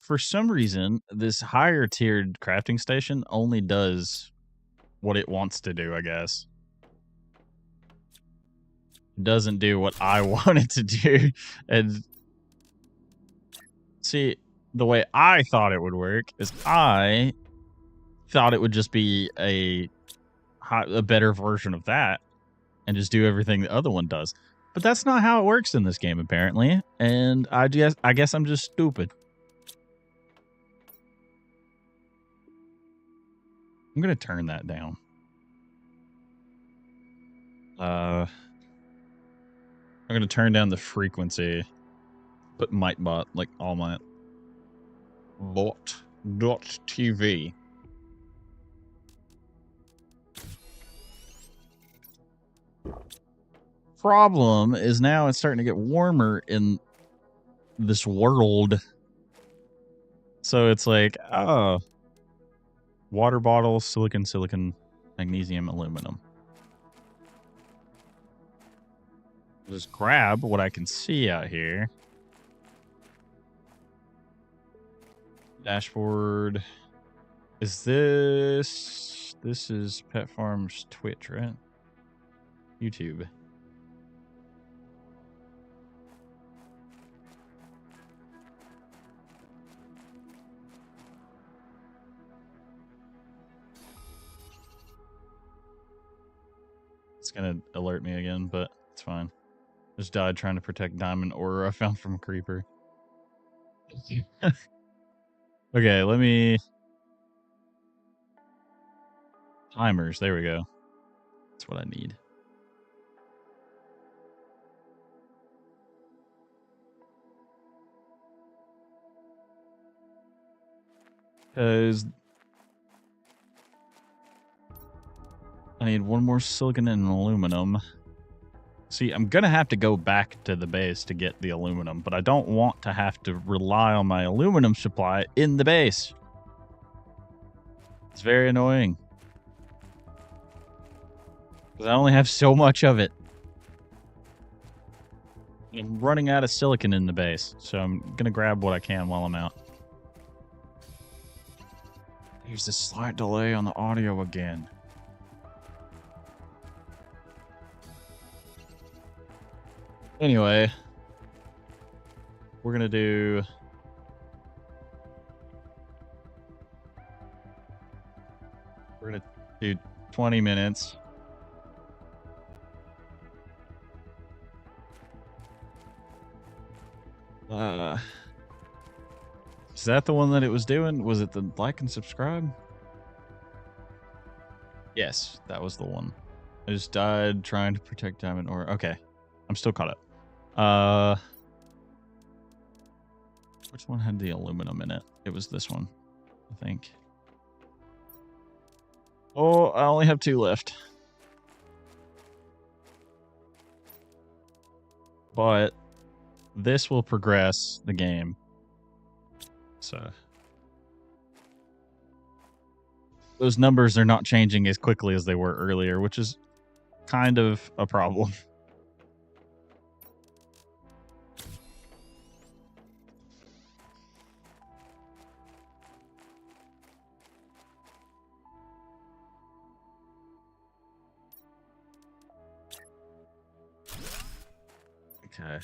For some reason, this higher tiered crafting station only does what it wants to do, I guess. Doesn't do what I want it to do. And see, the way I thought it would work is I thought it would just be a better version of that and just do everything the other one does. But that's not how it works in this game, apparently. And I guess I'm just stupid. I'm going to turn that down. I'm gonna turn down the frequency. Put Mightbot like all my bot.tv. Problem is now it's starting to get warmer in this world. So it's like, oh, water bottles, silicon, magnesium, aluminum. Just grab what I can see out here. Dashboard. Is this is Pet Farm's Twitch, right? YouTube. It's gonna alert me again, but it's fine. Just died trying to protect diamond ore I found from a creeper. Okay, let me... Timers, there we go. That's what I need. Because I need one more silicon and aluminum. See, I'm going to have to go back to the base to get the aluminum, but I don't want to have to rely on my aluminum supply in the base. It's very annoying. Because I only have so much of it. I'm running out of silicon in the base, so I'm going to grab what I can while I'm out. There's a slight delay on the audio again. Anyway, we're going to do... We're going to do 20 minutes. Is that the one that it was doing? Was it the like and subscribe? Yes, that was the one. I just died trying to protect diamond ore. Okay, I'm still caught up. Which one had the aluminum in it? It was this one, I think. Oh, I only have 2 left. But this will progress the game. So those numbers are not changing as quickly as they were earlier, which is kind of a problem. Okay.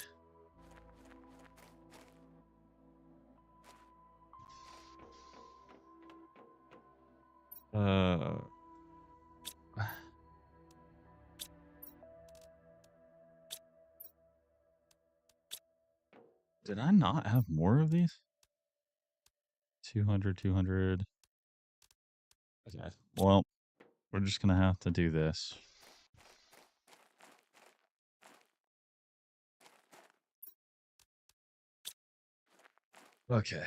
Did I not have more of these? 200, 200. Okay. Well, we're just going to have to do this. Okay.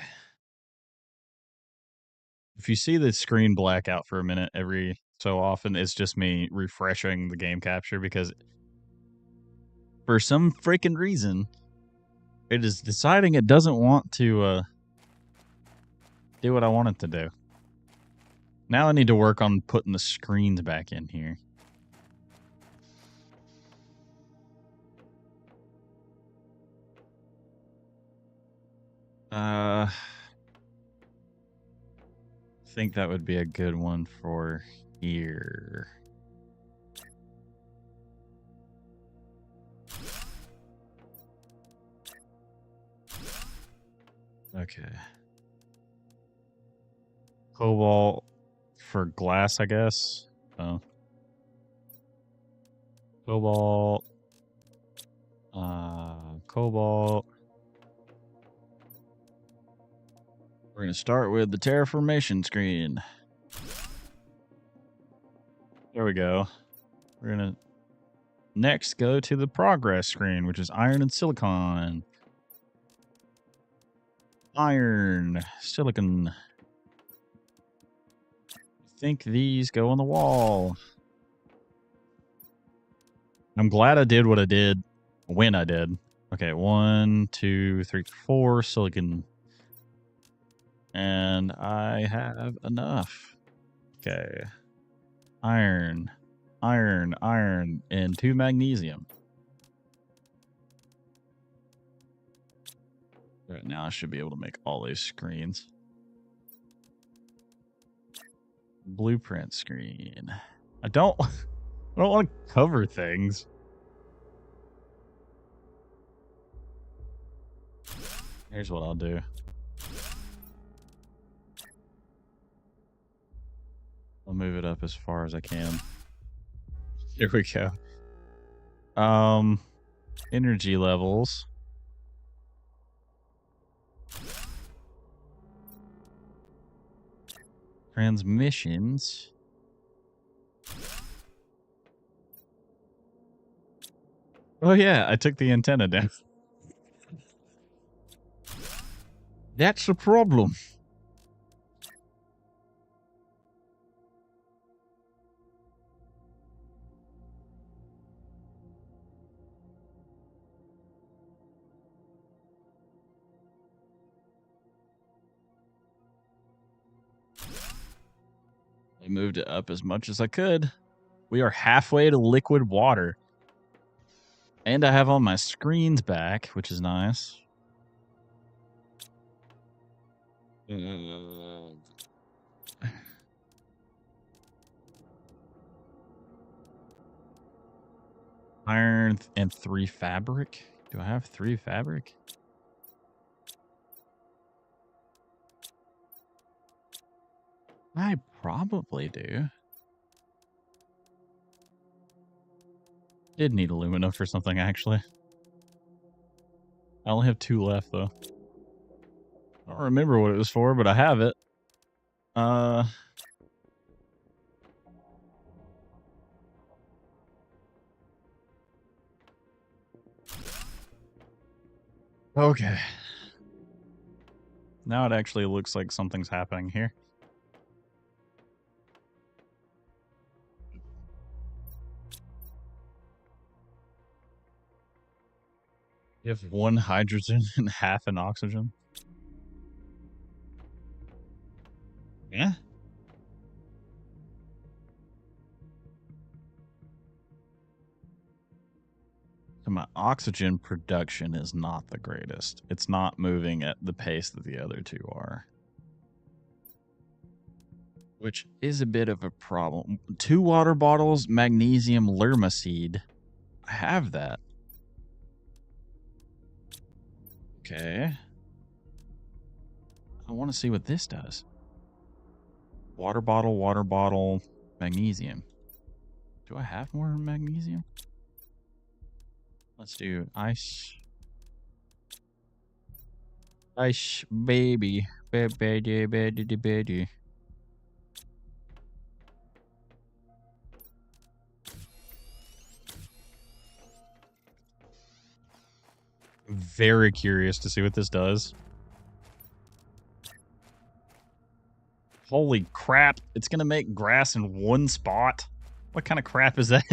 If you see the screen black out for a minute every so often, it's just me refreshing the game capture because for some freaking reason, it is deciding it doesn't want to do what I want it to do. Now I need to work on putting the screens back in here. I think that would be a good one for here. Okay. Cobalt for glass, I guess. Oh. Cobalt. Cobalt. We're going to start with the terraformation screen. There we go. We're going to next go to the progress screen, which is iron and silicon. Iron, silicon. I think these go on the wall. I'm glad I did what I did when I did. Okay, 1, 2, 3, 4 silicon. And I have enough. Okay. Iron, iron, iron, and 2 magnesium. Right now I should be able to make all these screens. Blueprint screen. I don't want to cover things. Here's what I'll do. I'll move it up as far as I can. Here we go. Energy levels. Transmissions. Oh yeah, I took the antenna down. That's a problem. I moved it up as much as I could. We are halfway to liquid water. And I have all my screens back, which is nice. Iron and 3 fabric. Do I have 3 fabric? I probably do. Did need alumina for something, actually. I only have 2 left, though. I don't remember what it was for, but I have it. Okay. Now it actually looks like something's happening here. You have 1 hydrogen and half an oxygen? Yeah. So my oxygen production is not the greatest. It's not moving at the pace that the other 2 are. Which is a bit of a problem. 2 water bottles, magnesium lermaseed. I have that. Okay. I want to see what this does. Water bottle, magnesium. Do I have more magnesium? Let's do ice. Ice, baby. Baby. Very curious to see what this does. Holy crap. It's going to make grass in 1 spot. What kind of crap is that?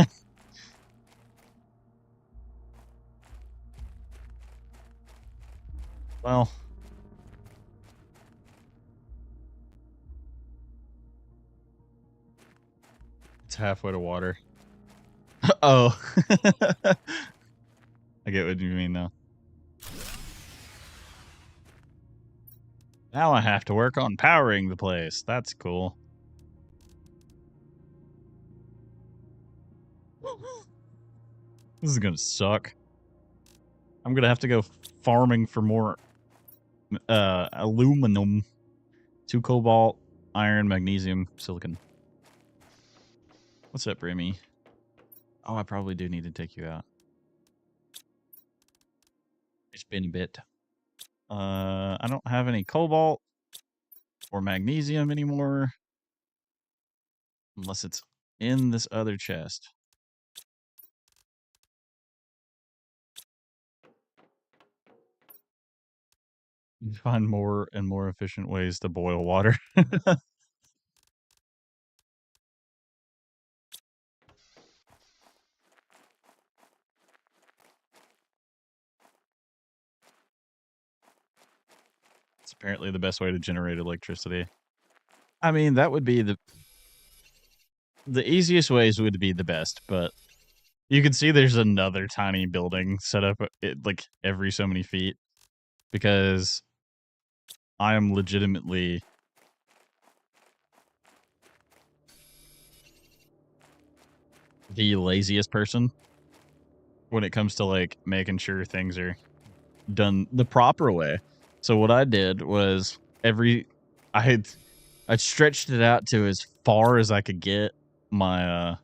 Well. It's halfway to water. Oh. I get what you mean, though. Now I have to work on powering the place. That's cool. This is gonna suck. I'm gonna have to go farming for more aluminum. 2 cobalt, iron, magnesium, silicon. What's up, Remy? Oh, I probably do need to take you out. It's been a bit. I don't have any cobalt or magnesium anymore. Unless it's in this other chest. Find more and more efficient ways to boil water. It's apparently the best way to generate electricity. I mean, that would be the easiest ways would be the best, but you can see there's another tiny building set up like every so many feet because I am legitimately the laziest person when it comes to like making sure things are done the proper way. So what I did was I had I stretched it out to as far as I could get my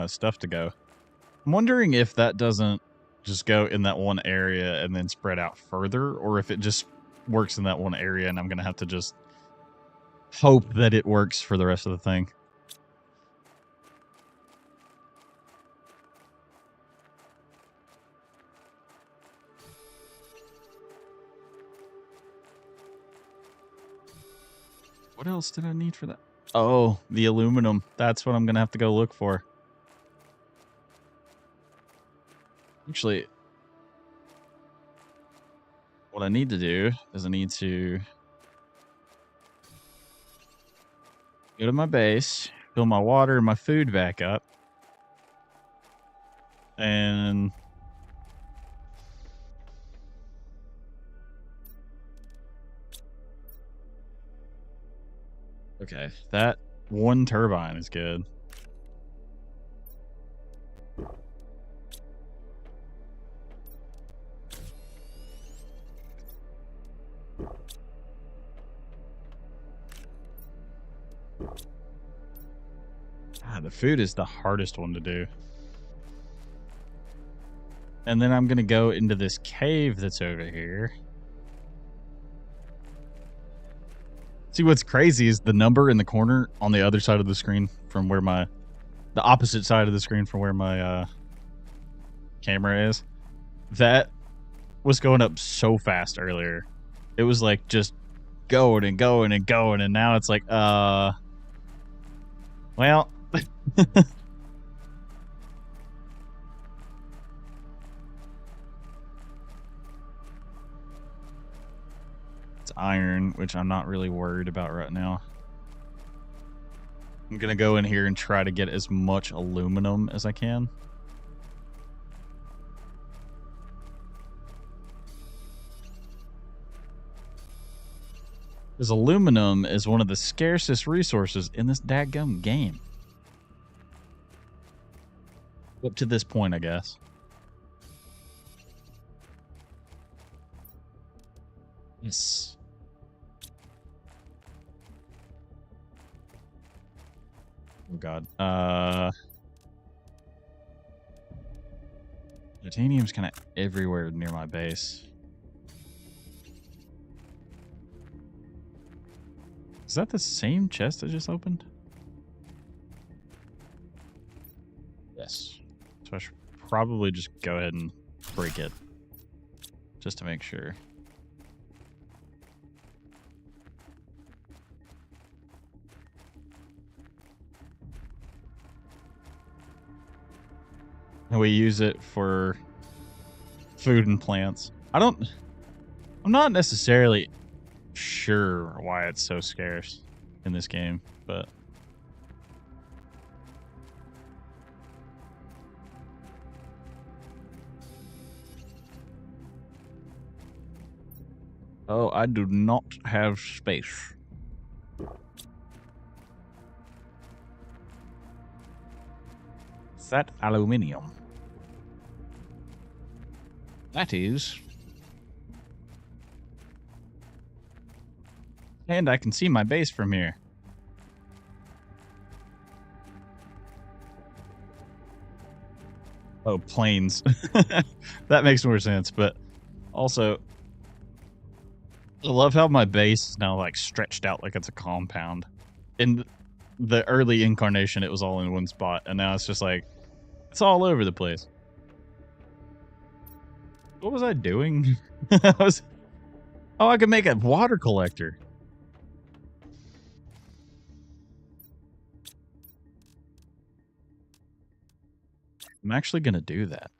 stuff to go. I'm wondering if that doesn't just go in that one area and then spread out further, or if it just works in that one area and I'm gonna have to just hope that it works for the rest of the thing. What else did I need for that? Oh, the aluminum. That's what I'm gonna have to go look for. Actually, what I need to do is I need to go to my base, fill my water and my food back up, and okay, that one turbine is good. The food is the hardest one to do. And then I'm going to go into this cave that's over here. See, what's crazy is the number in the corner on the other side of the screen from where the opposite side of the screen from where my camera is. That was going up so fast earlier. It was like just going and going and going. And now it's like, well, it's iron, which I'm not really worried about right now. I'm going to go in here and try to get as much aluminum as I can. Because aluminum is one of the scarcest resources in this dadgum game. Up to this point, I guess. Yes. Oh god. Titanium's kind of everywhere near my base. Is that the same chest I just opened? Yes. So I should probably just go ahead and break it. Just to make sure. And we use it for food and plants. I'm not necessarily sure why it's so scarce in this game, but oh, I do not have space. Is that aluminium? That is. And I can see my base from here. Oh, planes. That makes more sense, but also I love how my base is now like stretched out like it's a compound. In the early incarnation, it was all in one spot, and now it's just like it's all over the place. What was I doing? Oh, I could make a water collector. I'm actually gonna do that.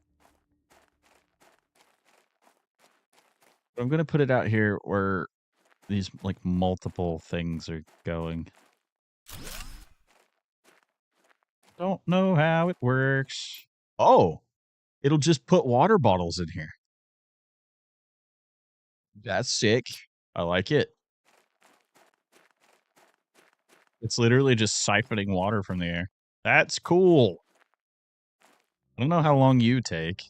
I'm gonna put it out here where these like multiple things are going. Don't know how it works. Oh, it'll just put water bottles in here. That's sick. I like it. It's literally just siphoning water from the air. That's cool. I don't know how long you take,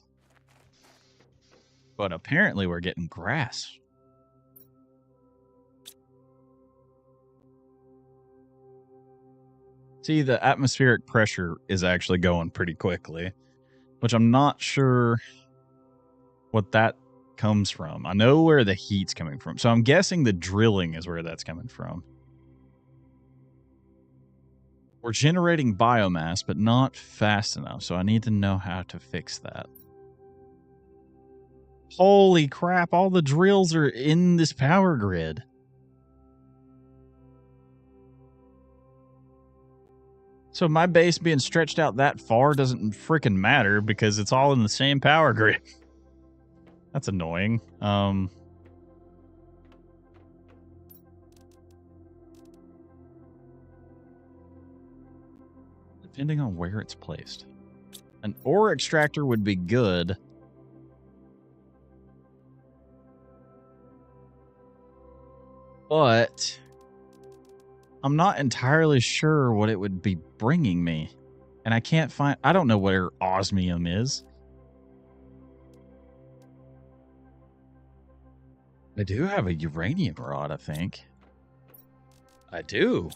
but apparently we're getting grass. See, the atmospheric pressure is actually going pretty quickly, which I'm not sure what that comes from. I know where the heat's coming from, so I'm guessing the drilling is where that's coming from. We're generating biomass, but not fast enough, so I need to know how to fix that. Holy crap, all the drills are in this power grid. So my base being stretched out that far doesn't freaking matter because it's all in the same power grid. That's annoying. Depending on where it's placed. An ore extractor would be good. But I'm not entirely sure what it would be bringing me. And I can't find... I don't know where osmium is. I do have a uranium rod, I think. I do.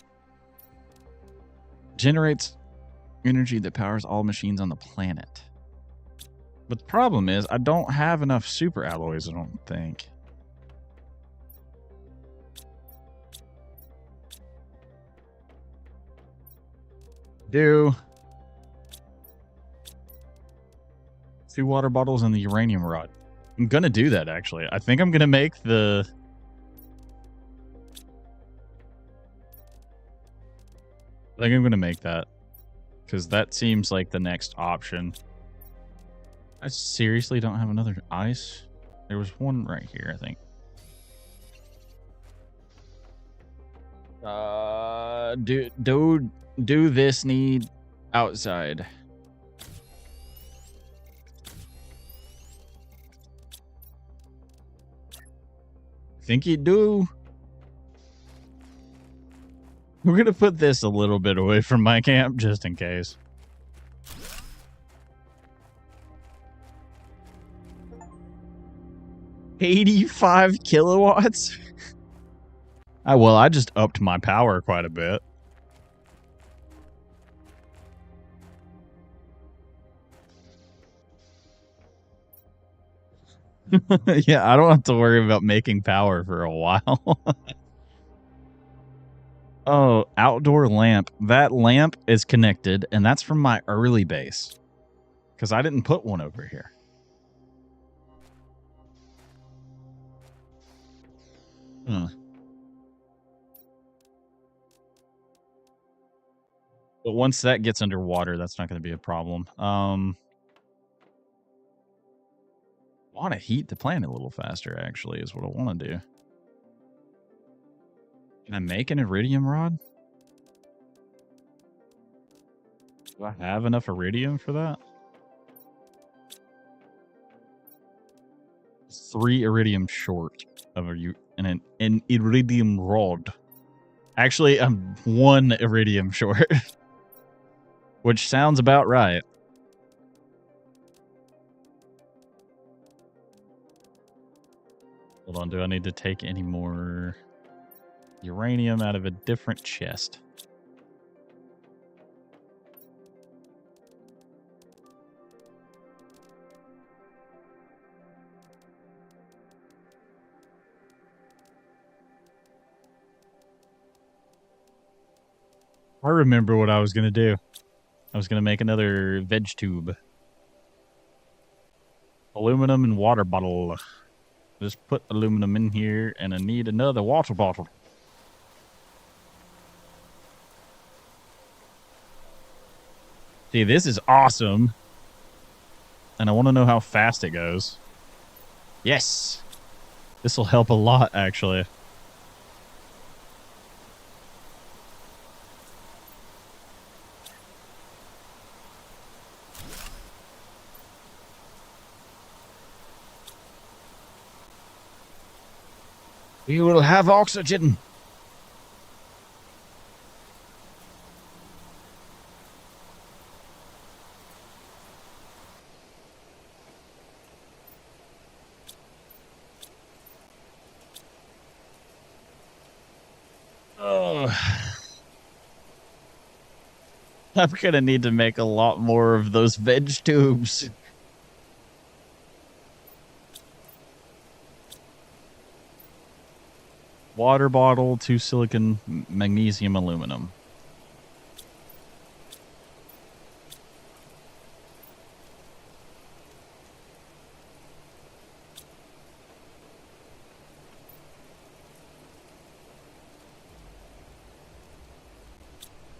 Generates energy that powers all machines on the planet. But the problem is, I don't have enough super alloys, I don't think. Do 2 water bottles and the uranium rod. I'm gonna do that, actually. I think I'm gonna make the... I think I'm gonna make that. Because that seems like the next option. I seriously don't have another ice. There was one right here, I think. Do this need outside? Think you do? We're gonna put this a little bit away from my camp just in case. 85 kilowatts? Well, I just upped my power quite a bit. Yeah, I don't have to worry about making power for a while. Oh, outdoor lamp. That lamp is connected, and that's from my early base. Because I didn't put one over here. Huh. But once that gets underwater, that's not going to be a problem. I want to heat the planet a little faster, actually, is what I want to do. Can I make an iridium rod? Do I have enough iridium for that? 3 iridium short of an iridium rod. Actually, I'm 1 iridium short, which sounds about right. Hold on, do I need to take any more uranium out of a different chest? I remember what I was going to do. I was going to make another veg tube. Aluminum and water bottle. Just put aluminum in here, and I need another water bottle. See, this is awesome. And I want to know how fast it goes. Yes! This will help a lot, actually. We will have oxygen. Oh. I'm gonna need to make a lot more of those veg tubes. Water bottle, 2 silicon, magnesium, aluminum.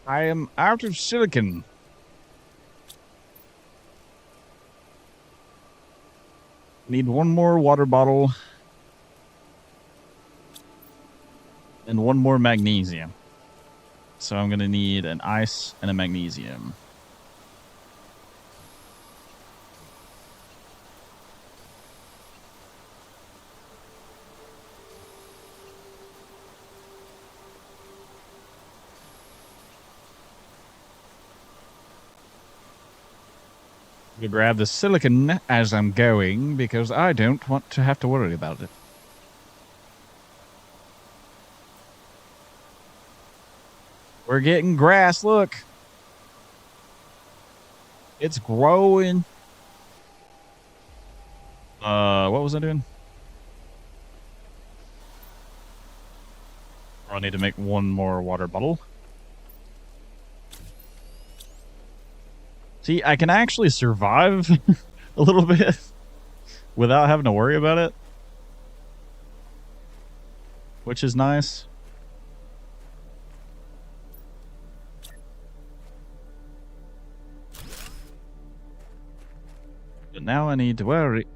I am out of silicon. Need one more water bottle. And one more magnesium. So I'm going to need an ice and a magnesium. I'm going to grab the silicon as I'm going because I don't want to have to worry about it. We're getting grass, look. It's growing. What was I doing? I need to make one more water bottle. See, I can actually survive a little bit without having to worry about it, which is nice. But now I need to worry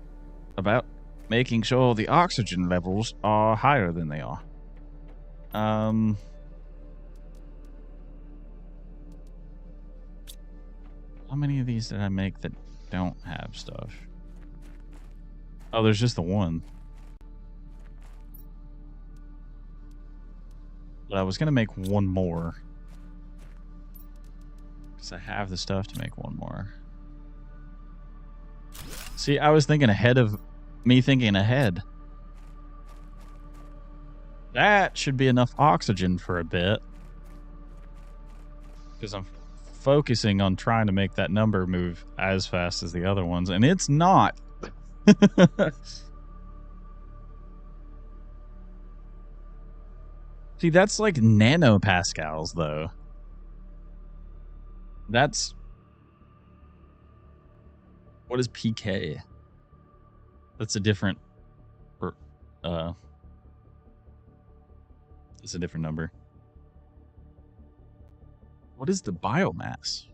about making sure the oxygen levels are higher than they are. How many of these did I make that don't have stuff? Oh, there's just the one. But I was going to make one more. Because I have the stuff to make one more. See, I was thinking ahead of me thinking ahead. That should be enough oxygen for a bit. Because I'm focusing on trying to make that number move as fast as the other ones, and it's not. See, that's like nanopascals, though. That's... What is PK? That's a different... It's a different number. What is the biomass?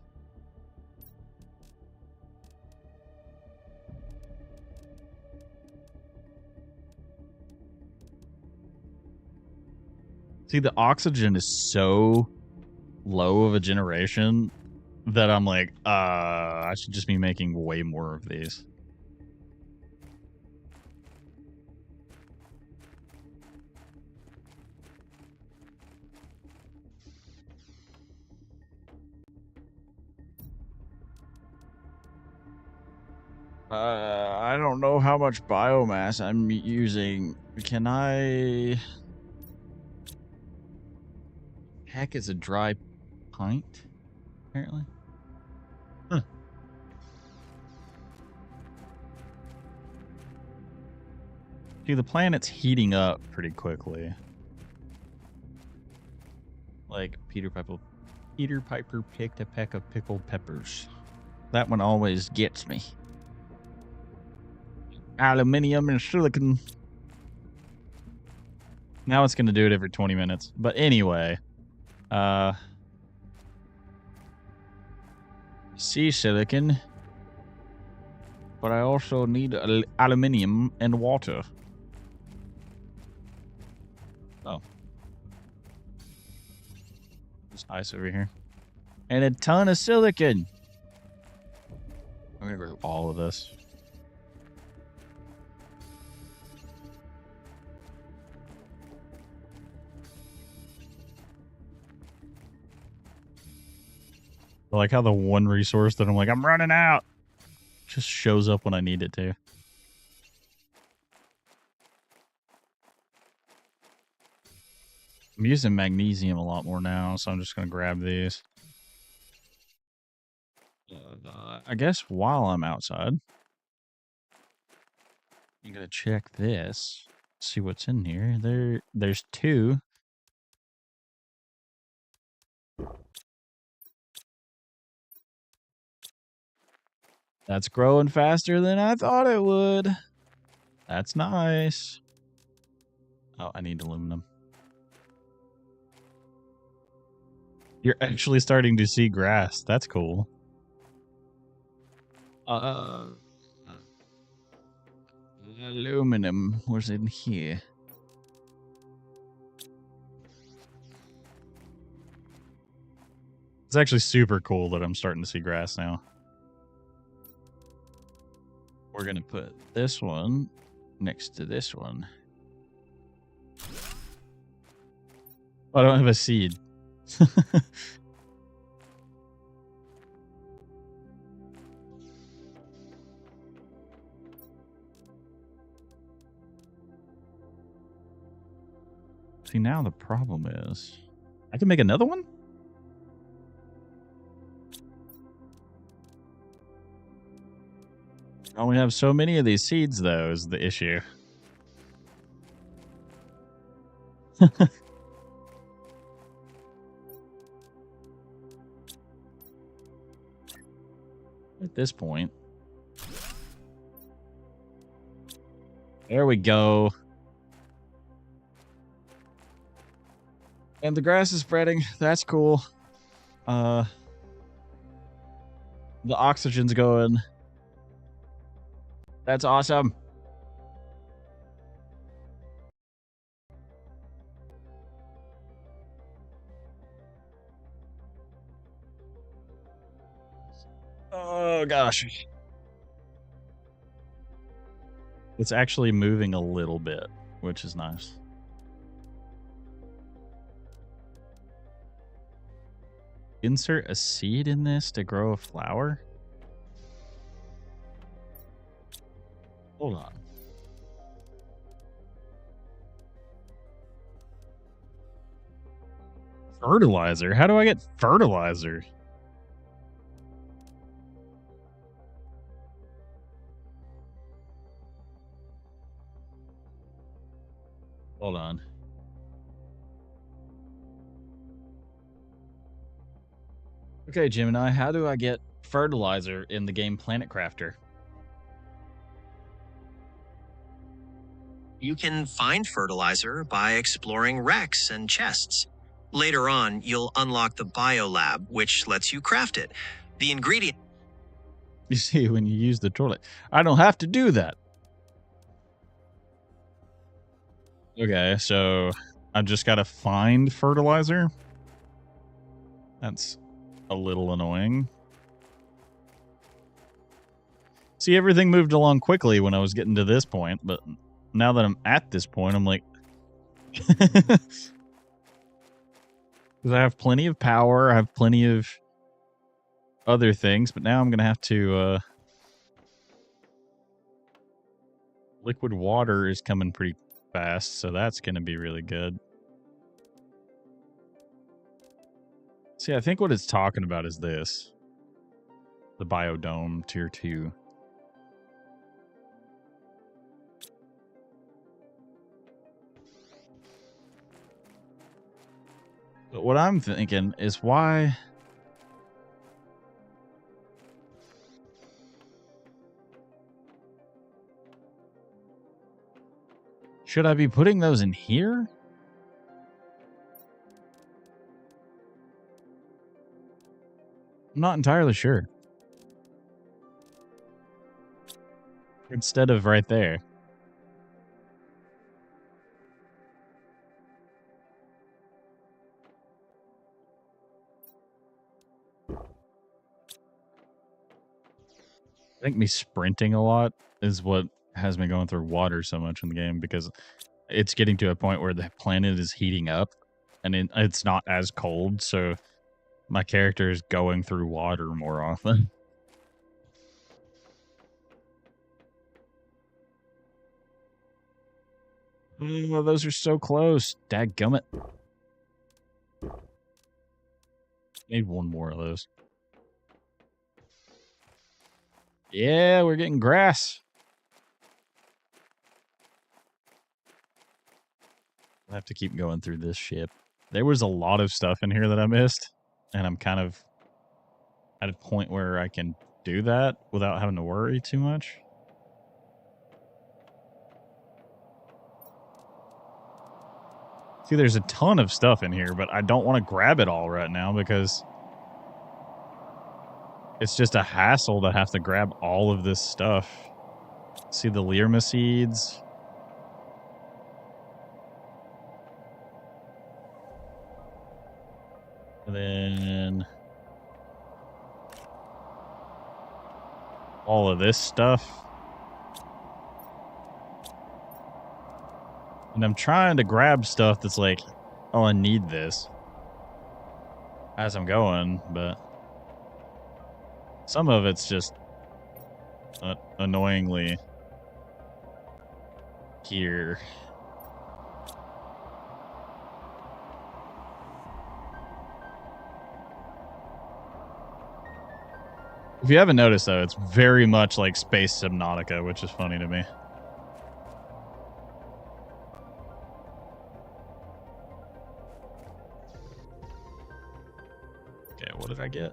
See, the oxygen is so low of a generation that I'm like, I should just be making way more of these. I don't know how much biomass I'm using. Can I... Heck is a dry pint, apparently. Huh. See, the planet's heating up pretty quickly. Like Peter Piper Peter Piper picked a peck of pickled peppers. That one always gets me. Aluminium and silicon. Now it's going to do it every 20 minutes. But anyway, sea silicon. But I also need aluminium and water. Oh. There's ice over here. And a ton of silicon. I'm going to grab all of this. I like how the one resource that I'm like, I'm running out, just shows up when I need it to. I'm using magnesium a lot more now, so I'm just going to grab these. I guess while I'm outside, I'm going to check this, see what's in here. There's 2. That's growing faster than I thought it would. That's nice. Oh, I need aluminum. You're actually starting to see grass. That's cool. Aluminum was in here. It's actually super cool that I'm starting to see grass now. We're going to put this one next to this one. I don't have a seed. See, now the problem is I can make another one? I only have so many of these seeds, though, is the issue. At this point. There we go. And the grass is spreading. That's cool. The oxygen's going. That's awesome. Oh, gosh. It's actually moving a little bit, which is nice. Insert a seed in this to grow a flower? Hold on. Fertilizer? How do I get fertilizer? Hold on. Okay, Gemini, how do I get fertilizer in the game Planet Crafter? You can find fertilizer by exploring wrecks and chests. Later on, you'll unlock the biolab, which lets you craft it. The ingredient... You see, when you use the toilet, I don't have to do that. Okay, so I just got to find fertilizer. That's a little annoying. See, everything moved along quickly when I was getting to this point, but now that I'm at this point, I'm like... Because I have plenty of power, I have plenty of other things, but now I'm going to have to... Liquid water is coming pretty fast, so that's going to be really good. See, I think what it's talking about is this. The biodome tier 2. But what I'm thinking is why Should I be putting those in here? I'm not entirely sure. Instead of right there. I think me sprinting a lot is what has me going through water so much in the game, because it's getting to a point where the planet is heating up and it's not as cold, so my character is going through water more often. Oh, those are so close. Dadgummit. Need one more of those. Yeah, we're getting grass. I have to keep going through this ship. There was a lot of stuff in here that I missed, and I'm kind of at a point where I can do that without having to worry too much. See, there's a ton of stuff in here, but I don't want to grab it all right now because it's just a hassle to have to grab all of this stuff. See the Lirma seeds? And then all of this stuff. And I'm trying to grab stuff that's like, oh, I need this as I'm going, but some of it's just annoyingly here. If you haven't noticed, though, it's very much like Space Subnautica, which is funny to me. Okay, what did I get?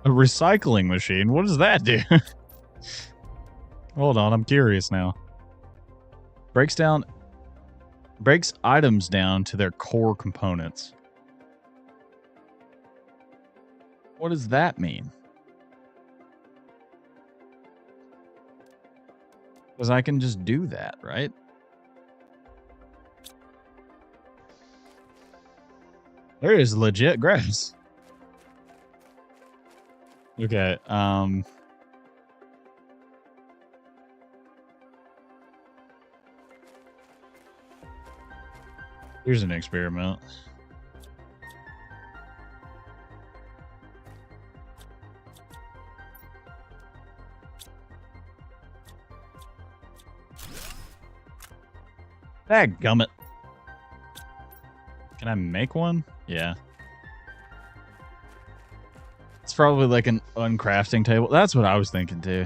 A recycling machine? What does that do? Hold on, I'm curious now. Breaks items down to their core components. What does that mean? Because I can just do that, right? There is legit grass. Okay, here's an experiment. Dadgummit. Can I make one? Yeah. It's probably like an uncrafting table. That's what I was thinking too.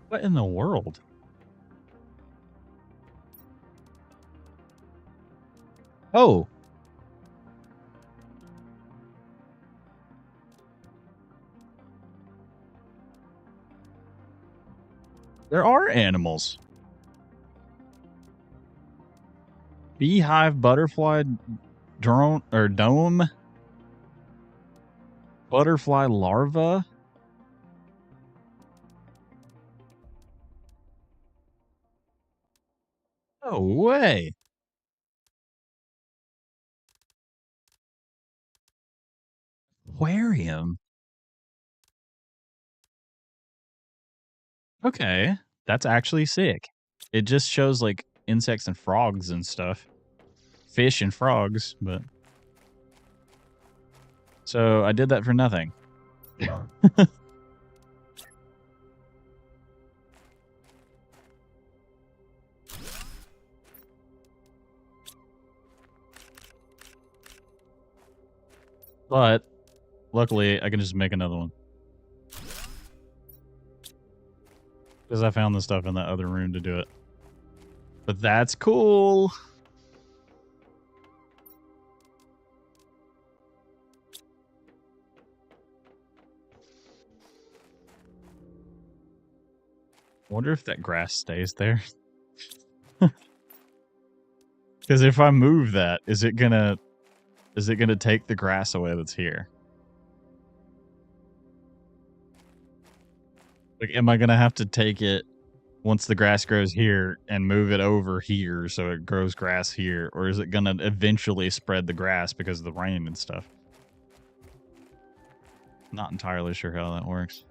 What in the world? Oh. There are animals. Beehive, butterfly, drone or dome, butterfly larva. No way. Aquarium. Okay, that's actually sick. It just shows like insects and frogs and stuff. Fish and frogs, but so I did that for nothing. But luckily I can just make another one. Because I found the stuff in that other room to do it. But that's cool. wonder if that grass stays there. Because if I move that, is it gonna take the grass away that's here? Like, am I gonna have to take it once the grass grows here and move it over here so it grows grass here, or is it gonna eventually spread the grass because of the rain and stuff? Not entirely sure how that works.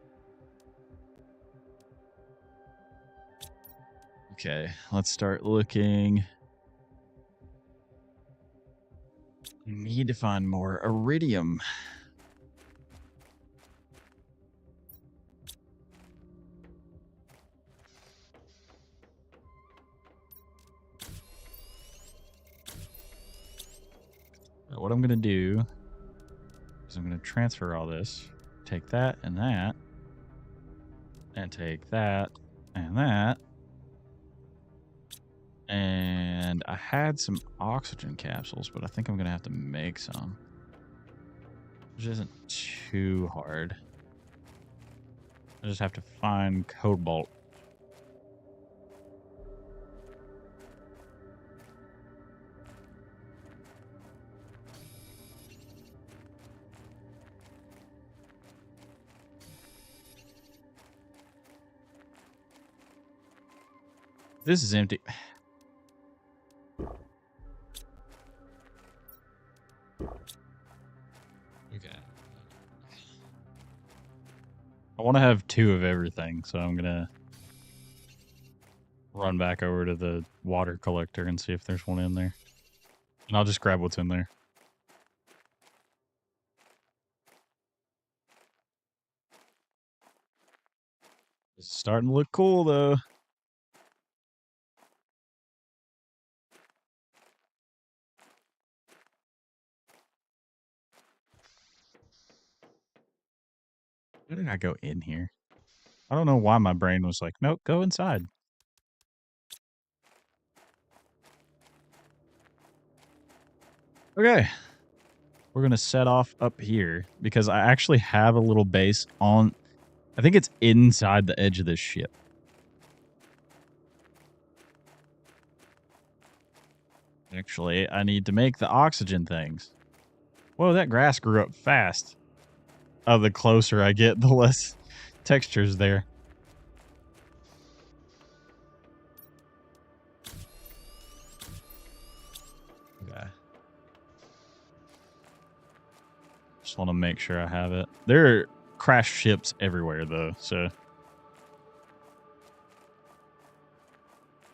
Okay, let's start looking. We need to find more iridium. What I'm going to do is I'm going to transfer all this. Take that and that. And take that and that. And I had some oxygen capsules, but I think I'm going to have to make some. Which isn't too hard. I just have to find cobalt. This is empty. Okay. I want to have 2 of everything, so I'm gonna run back over to the water collector and see if there's one in there. And I'll just grab what's in there. It's starting to look cool, though. Why did I go in here? I don't know why my brain was like, nope, go inside. Okay. We're going to set off up here because I actually have a little base on... I think it's inside the edge of this ship. Actually, I need to make the oxygen things. Whoa, that grass grew up fast. Oh, the closer I get, the less texture's there. Okay. Just want to make sure I have it. There are crashed ships everywhere, though, so...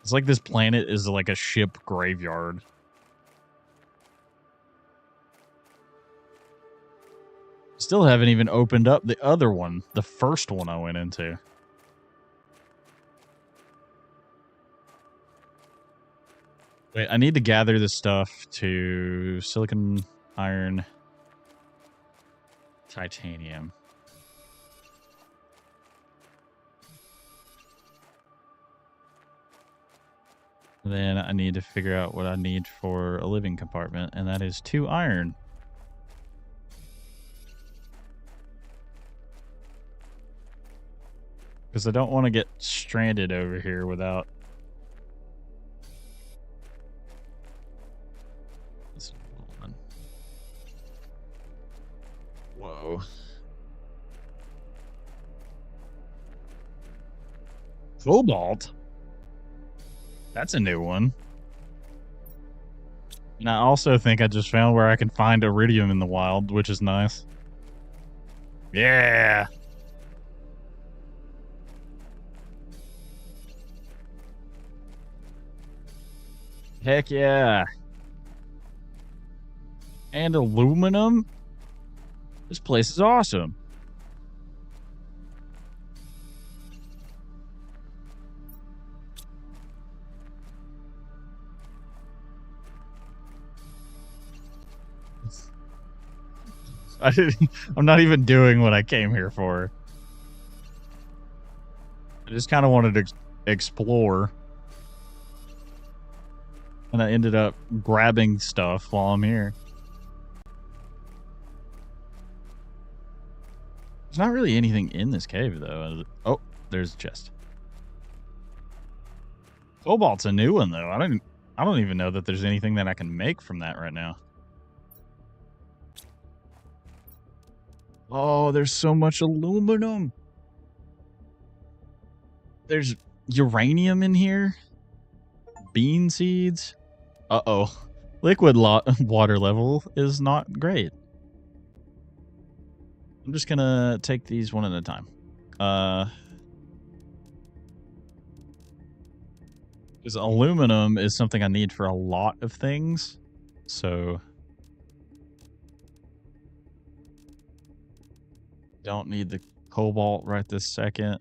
It's like this planet is like a ship graveyard. Still haven't even opened up the other one, the first one I went into. Wait, I need to gather this stuff to silicon, iron, titanium. Then I need to figure out what I need for a living compartment, and that is 2 iron. Because I don't want to get stranded over here without... Whoa. Cobalt? That's a new one. And I also think I just found where I can find iridium in the wild, which is nice. Yeah! Heck yeah! And aluminum? This place is awesome. I'm not even doing what I came here for. I just kind of wanted to explore. And I ended up grabbing stuff while I'm here. There's not really anything in this cave, though. Oh, there's a chest. Cobalt's a new one though. I don't even know that there's anything that I can make from that right now. Oh, there's so much aluminum. There's uranium in here. Bean seeds. Uh-oh. Liquid water level is not great. I'm just gonna take these one at a time. Because aluminum is something I need for a lot of things. So don't need the cobalt right this second.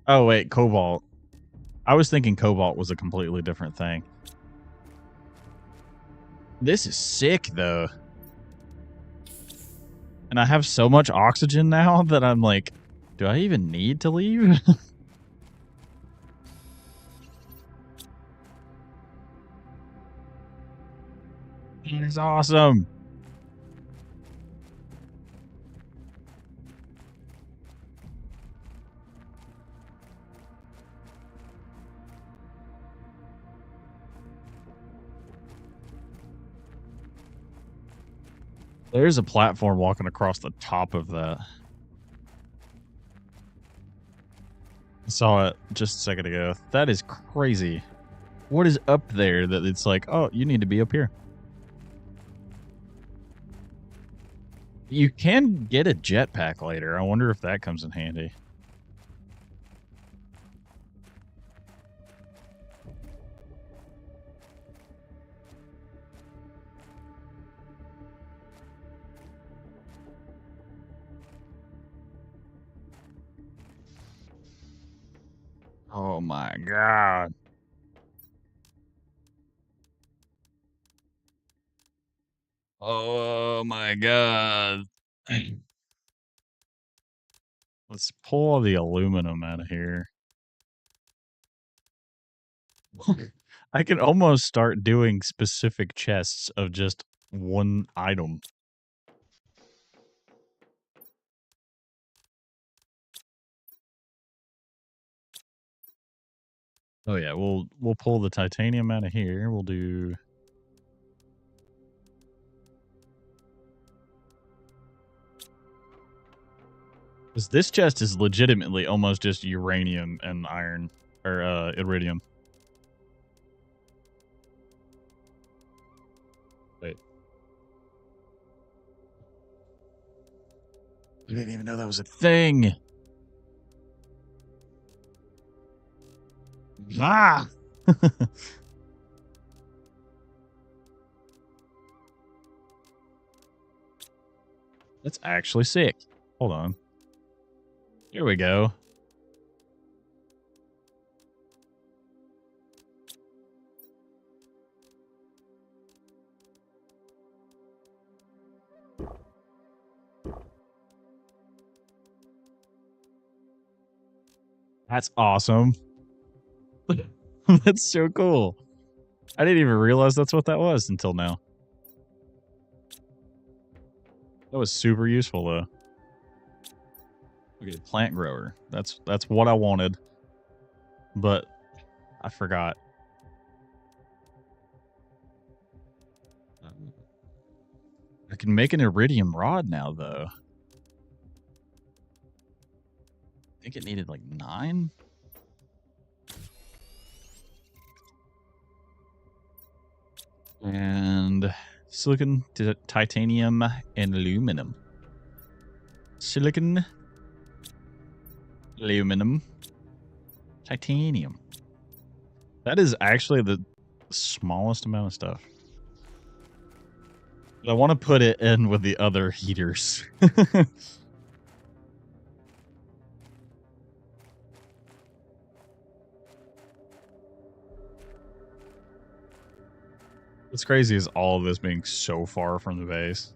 Oh wait, cobalt. I was thinking cobalt was a completely different thing. This is sick though. And I have so much oxygen now that I'm like, do I even need to leave? It's awesome. There's a platform walking across the top of that. I saw it just a second ago. That is crazy. What is up there that it's like, oh, you need to be up here? You can get a jetpack later. I wonder if that comes in handy. Oh my god. Oh my god. Let's pull all the aluminum out of here. I can almost start doing specific chests of just one item. Oh yeah, we'll pull the titanium out of here. We'll do this chest is legitimately almost just uranium and iron or iridium. Wait. I didn't even know that was a thing. Ah. That's actually sick. Hold on. Here we go. That's awesome. That's so cool. I didn't even realize that's what that was until now. That was super useful though. Okay, plant grower. That's what I wanted. But I forgot. I can make an iridium rod now though. I think it needed like 9. And silicon, titanium, and aluminum. Silicon, aluminum, titanium. That is actually the smallest amount of stuff. But I want to put it in with the other heaters. What's crazy is all of this being so far from the base.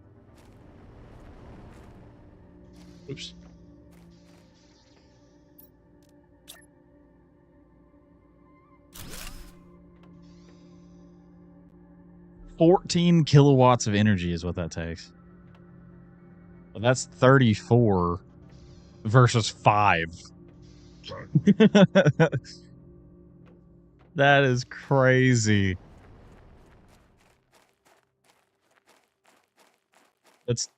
Oops. $14 kilowatts of energy is what that takes. Well, that's 34 versus 5. That is crazy. That's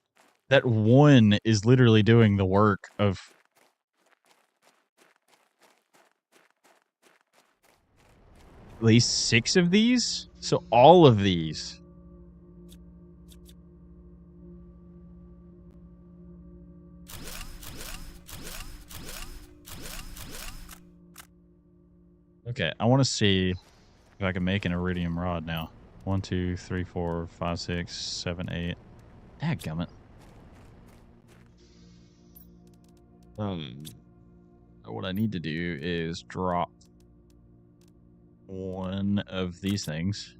that one is literally doing the work of at least 6 of these. So all of these. Okay, I want to see if I can make an iridium rod now. 1, 2, 3, 4, 5, 6, 7, 8. Dadgummit. What I need to do is drop one of these things.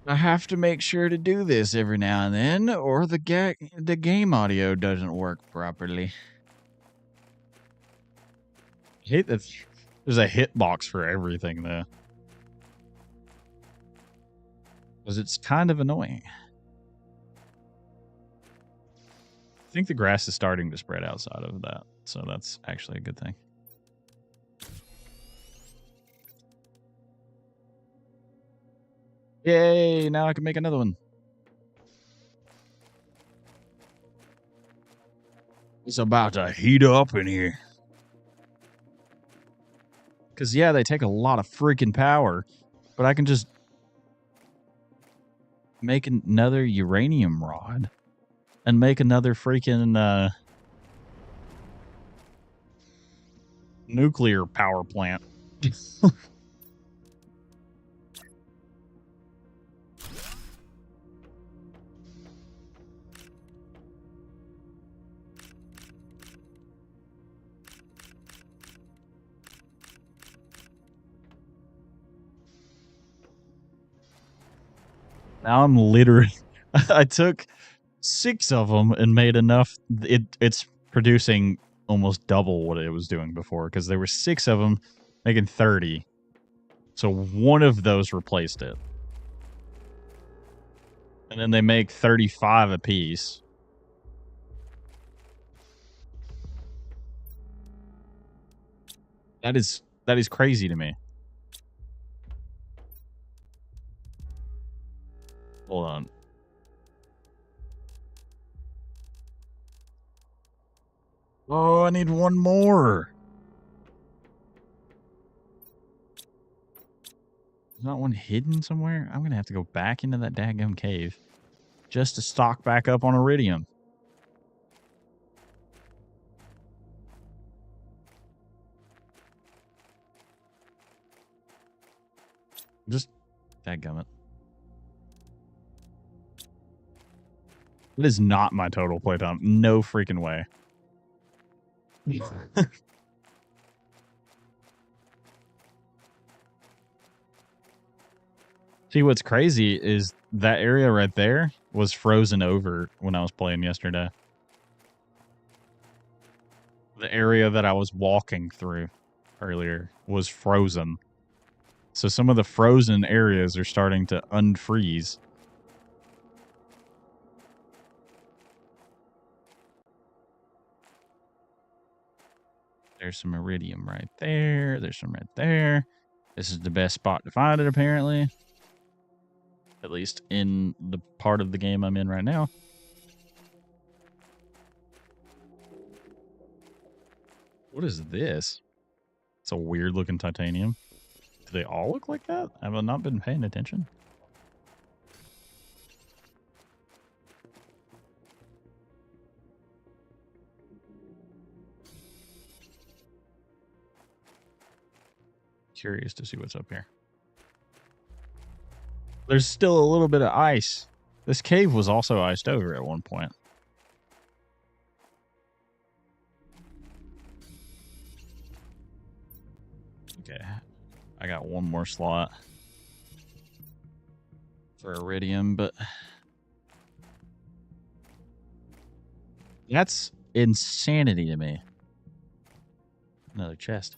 I have to make sure to do this every now and then, or the game audio doesn't work properly. I hate that there's a hitbox for everything, though. Because it's kind of annoying. I think the grass is starting to spread outside of that, so that's actually a good thing. Yay, now I can make another one. It's about to heat up in here. Because, yeah, they take a lot of freaking power, but I can just make another uranium rod and make another freaking nuclear power plant. Now I'm literally... I took 6 of them and made enough. It's producing almost double what it was doing before because there were 6 of them making 30. So one of those replaced it. And then they make 35 apiece. That is crazy to me. Hold on. Oh, I need one more. There's not one hidden somewhere? I'm going to have to go back into that daggum cave just to stock back up on iridium. Just dadgummit. It is not my total playtime. No freaking way. See, what's crazy is that area right there was frozen over when I was playing yesterday. The area that I was walking through earlier was frozen. So some of the frozen areas are starting to unfreeze. There's some iridium right there. There's some right there. This is the best spot to find it, apparently. At least in the part of the game I'm in right now. What is this? It's a weird looking titanium. Do they all look like that? Have I not been paying attention? Curious to see what's up here. There's still a little bit of ice. This cave was also iced over at one point. Okay. I got one more slot for iridium, but that's insanity to me. Another chest.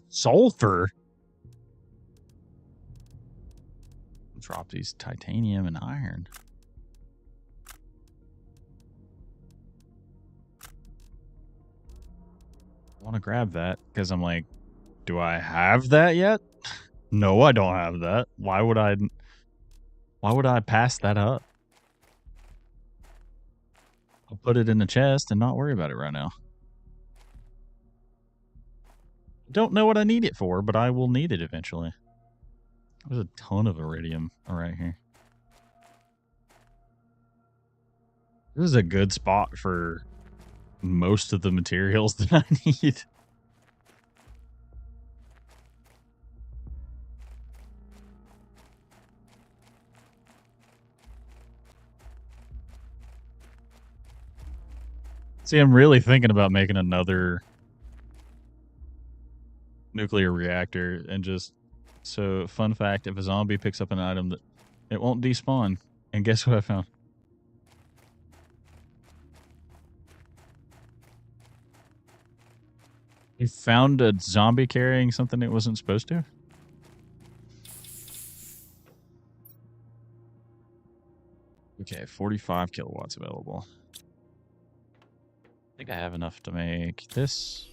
Sulfur? Drop these titanium and iron. want to grab that because I'm like, do I have that yet? No, I don't have that. Why would I? Why would I pass that up? I'll put it in the chest and not worry about it right now. Don't know what I need it for, but I will need it eventually. There's a ton of iridium right here. This is a good spot for most of the materials that I need. See, I'm really thinking about making another nuclear reactor and just... So, fun fact, if a zombie picks up an item, that it won't despawn. And guess what I found? You found a zombie carrying something it wasn't supposed to? Okay, 45 kilowatts available. I think I have enough to make this.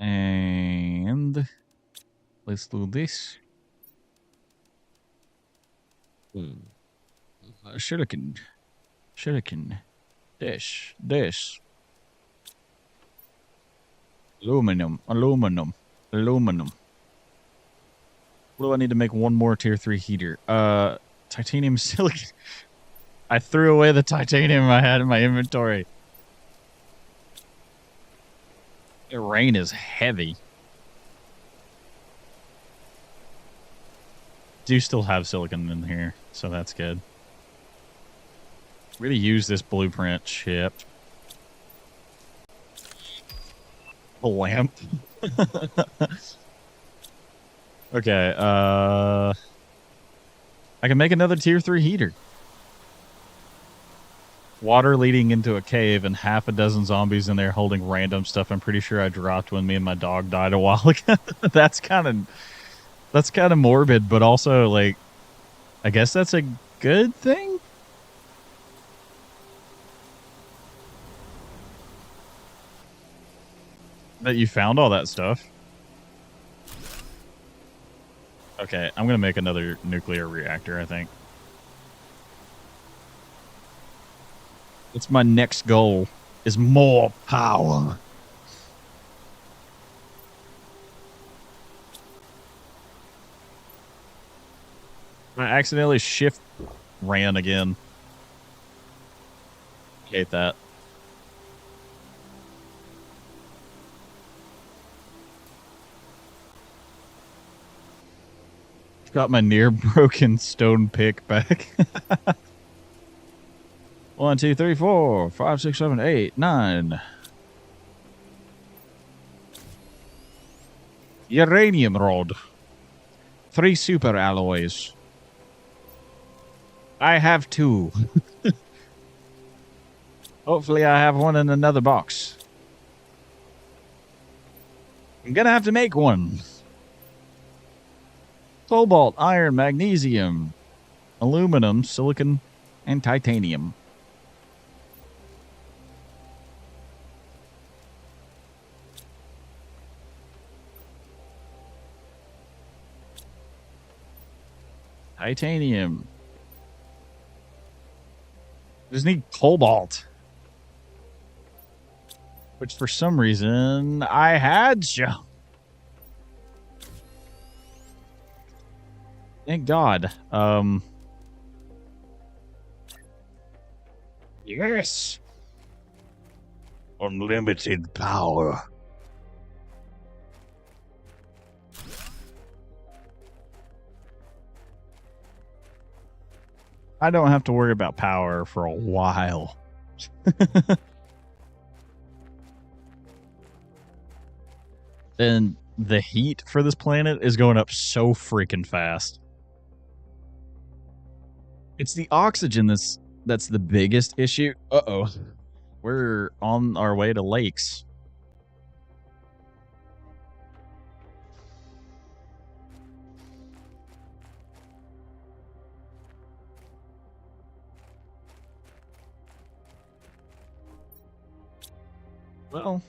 And let's do this. Shuriken. This. Aluminum. What do I need to make one more tier 3 heater? Titanium silicon. I threw away the titanium I had in my inventory. The rain is heavy. Do still have silicon in here, so that's good. Really use this blueprint chip. A lamp. Okay, I can make another tier 3 heater. Water leading into a cave and half a dozen zombies in there holding random stuff. I'm pretty sure I dropped when me and my dog died a while ago. That's kind of morbid, but also, like, I guess that's a good thing? That you found all that stuff. Okay, I'm going to make another nuclear reactor, I think. It's my next goal, is more power. I accidentally shift ran again. Hate that. Got my near broken stone pick back. 1, 2, 3, 4, 5, 6, 7, 8, 9. Uranium rod. 3 super alloys. I have 2. Hopefully I have one in another box. I'm gonna have to make one. Cobalt, iron, magnesium, aluminum, silicon, and titanium. Titanium. Just need cobalt. Which for some reason I had. Thank God. Yes. Unlimited power. I don't have to worry about power for a while. And the heat for this planet is going up so freaking fast. It's the oxygen that's the biggest issue. Uh-oh. We're on our way to lakes. Well,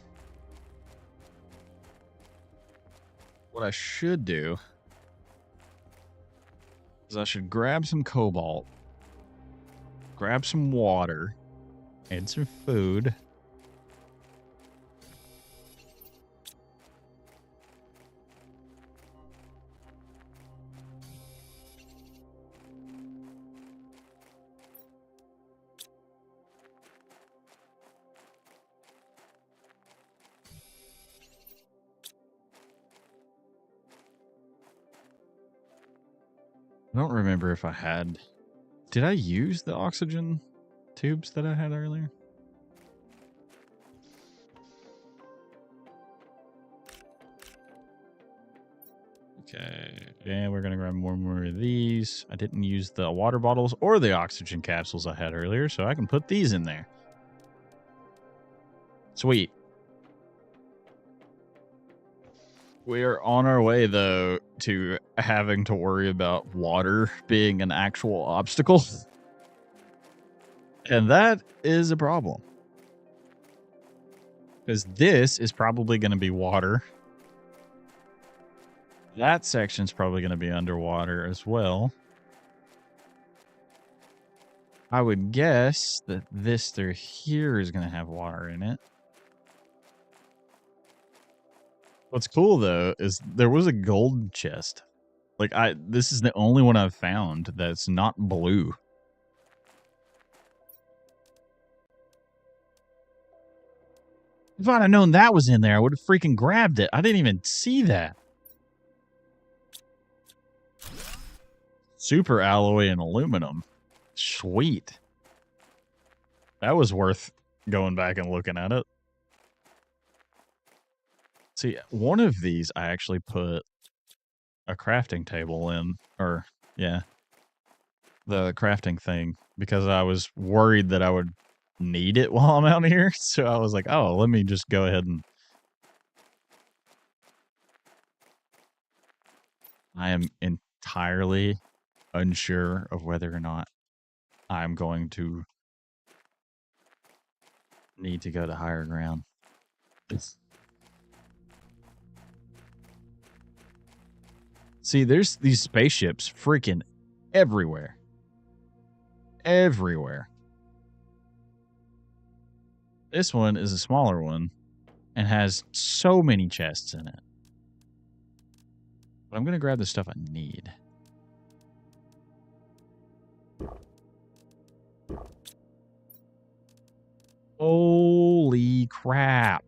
what I should do is I should grab some cobalt, grab some water, and some food. I don't remember if I had... Did I use the oxygen tubes that I had earlier? Okay, and we're going to grab more of these. I didn't use the water bottles or the oxygen capsules I had earlier, so I can put these in there. Sweet. We are on our way, though, to having to worry about water being an actual obstacle. And that is a problem. Because this is probably going to be water. That section's probably going to be underwater as well. I would guess that this through here is going to have water in it. What's cool, though, is there was a gold chest. Like, this is the only one I've found that's not blue. If I'd have known that was in there, I would have freaking grabbed it. I didn't even see that. Super alloy and aluminum. Sweet. That was worth going back and looking at it. See, one of these I actually put a crafting table in, or yeah, the crafting thing, because I was worried that I would need it while I'm out here. So I was like, oh, let me just go ahead and... I am entirely unsure of whether or not I'm going to need to go to higher ground. See, there's these spaceships freaking everywhere. Everywhere. This one is a smaller one and has so many chests in it. But I'm going to grab the stuff I need. Holy crap.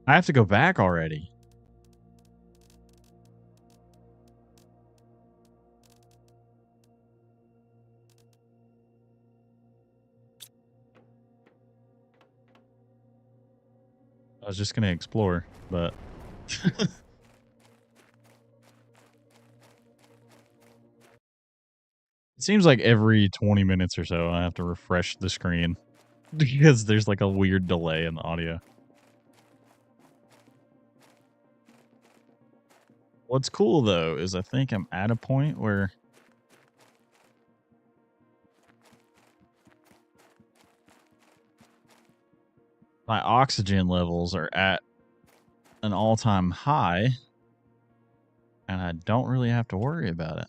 I have to go back already. I was just going to explore, but... It seems like every 20 minutes or so I have to refresh the screen because there's like a weird delay in the audio. What's cool, though, is I think I'm at a point where my oxygen levels are at an all-time high, and I don't really have to worry about it.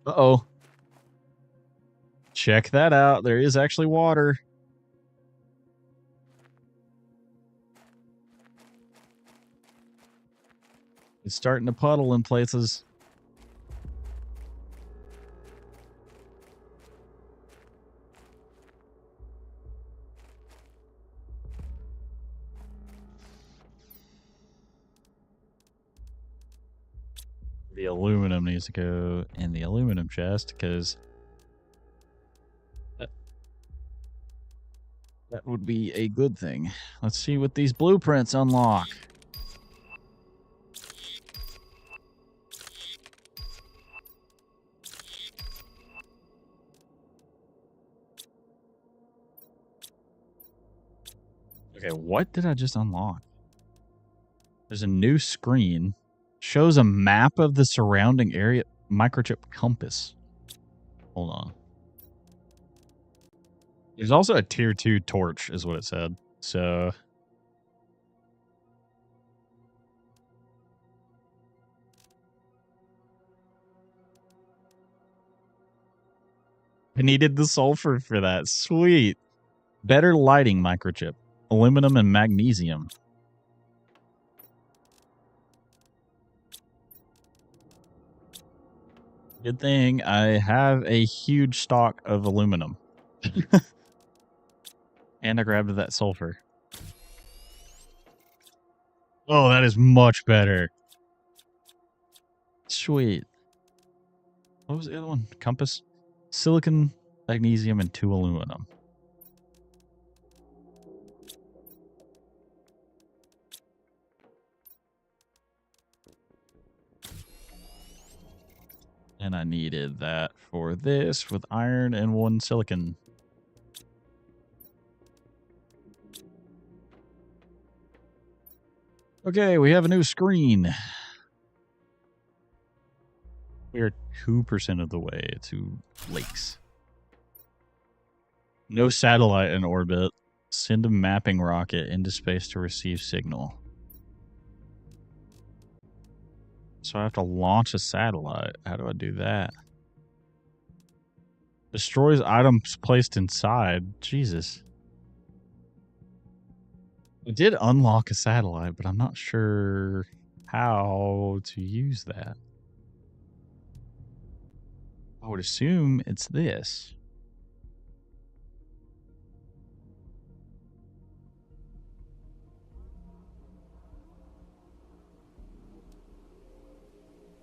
Uh-oh. Check that out. There is actually water. It's starting to puddle in places. The aluminum needs to go in the aluminum chest because that would be a good thing. Let's see what these blueprints unlock. Okay, what did I just unlock? There's a new screen. Shows a map of the surrounding area. Microchip compass. Hold on. There's also a tier 2 torch, is what it said. So I needed the sulfur for that. Sweet. Better lighting microchip. Aluminum and magnesium. Good thing I have a huge stock of aluminum. And I grabbed that sulfur. Oh, that is much better. Sweet. What was the other one? Compass? Silicon, magnesium, and 2 aluminum. And I needed that for this with iron and 1 silicon. Okay, we have a new screen. We are 2% of the way to lakes. No satellite in orbit. Send a mapping rocket into space to receive signal. So I have to launch a satellite. How do I do that? Destroys items placed inside. Jesus. I did unlock a satellite, but I'm not sure how to use that. I would assume it's this.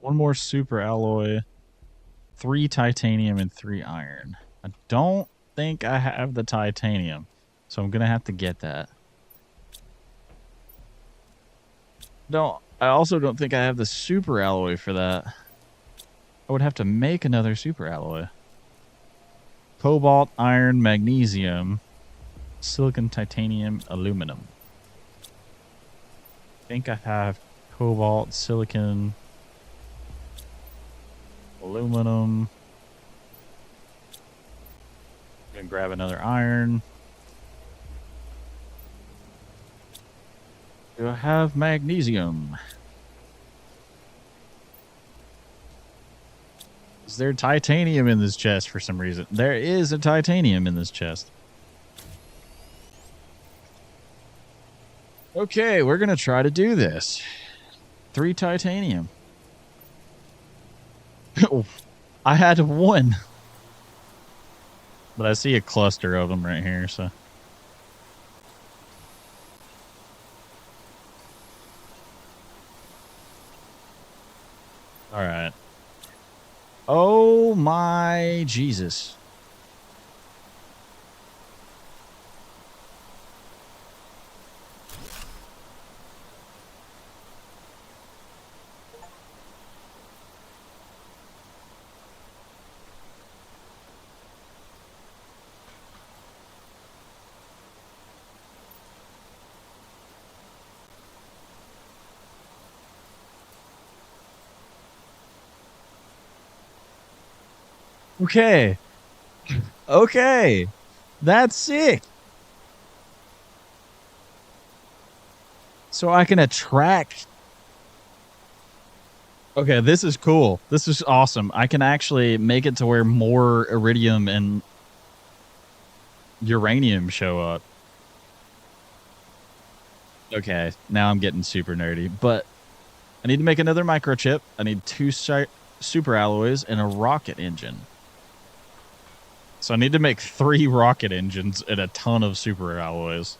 One more super alloy, 3 titanium, and 3 iron. I don't think I have the titanium, so I'm going to have to get that. I also don't think I have the super alloy for that. I would have to make another super alloy. Cobalt, iron, magnesium, silicon, titanium, aluminum. I think I have cobalt, silicon, aluminum. I'm going to grab another iron. Do I have magnesium? Is there titanium in this chest for some reason? There is a titanium in this chest. Okay, we're going to try to do this. 3 titanium. I had 1. But I see a cluster of them right here, so. All right. Oh my Jesus. Okay. Okay. That's sick. So I can attract. Okay, this is cool. This is awesome. I can actually make it to where more iridium and uranium show up. Okay, now I'm getting super nerdy. But I need to make another microchip. I need 2 super alloys and a rocket engine. So I need to make 3 rocket engines and a ton of super alloys.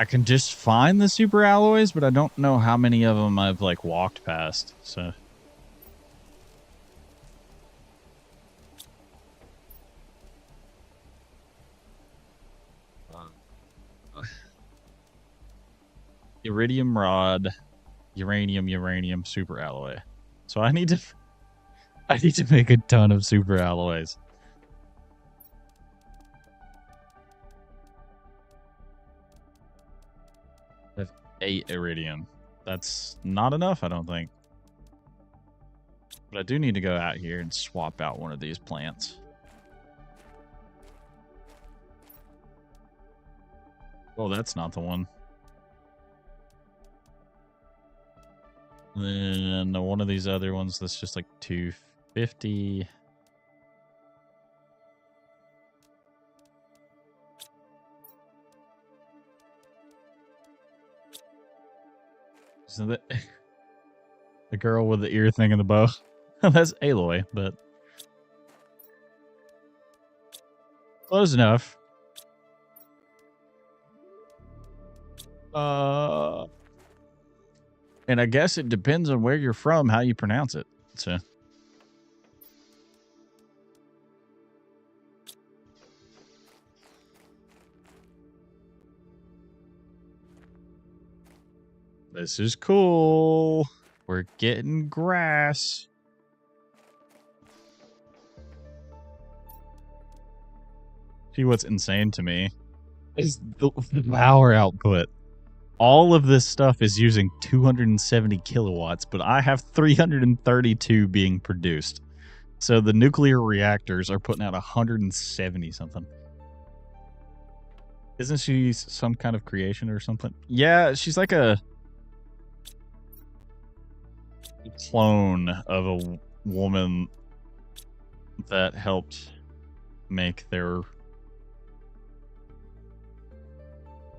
I can just find the super alloys, but I don't know how many of them I've like walked past. So iridium rod, uranium, super alloy. So I need to make a ton of super alloys. 8 iridium. That's not enough, I don't think. But I do need to go out here and swap out one of these plants. Oh, that's not the one. Then one of these other ones that's just like 250. So that the girl with the ear thing and the bow. That's Aloy, but close enough. And I guess it depends on where you're from, how you pronounce it. So this is cool. We're getting grass. See, what's insane to me is the power output. All of this stuff is using 270 kilowatts, but I have 332 being produced. So the nuclear reactors are putting out 170 something. Isn't she some kind of creation or something? Yeah, she's like a clone of a woman that helped make their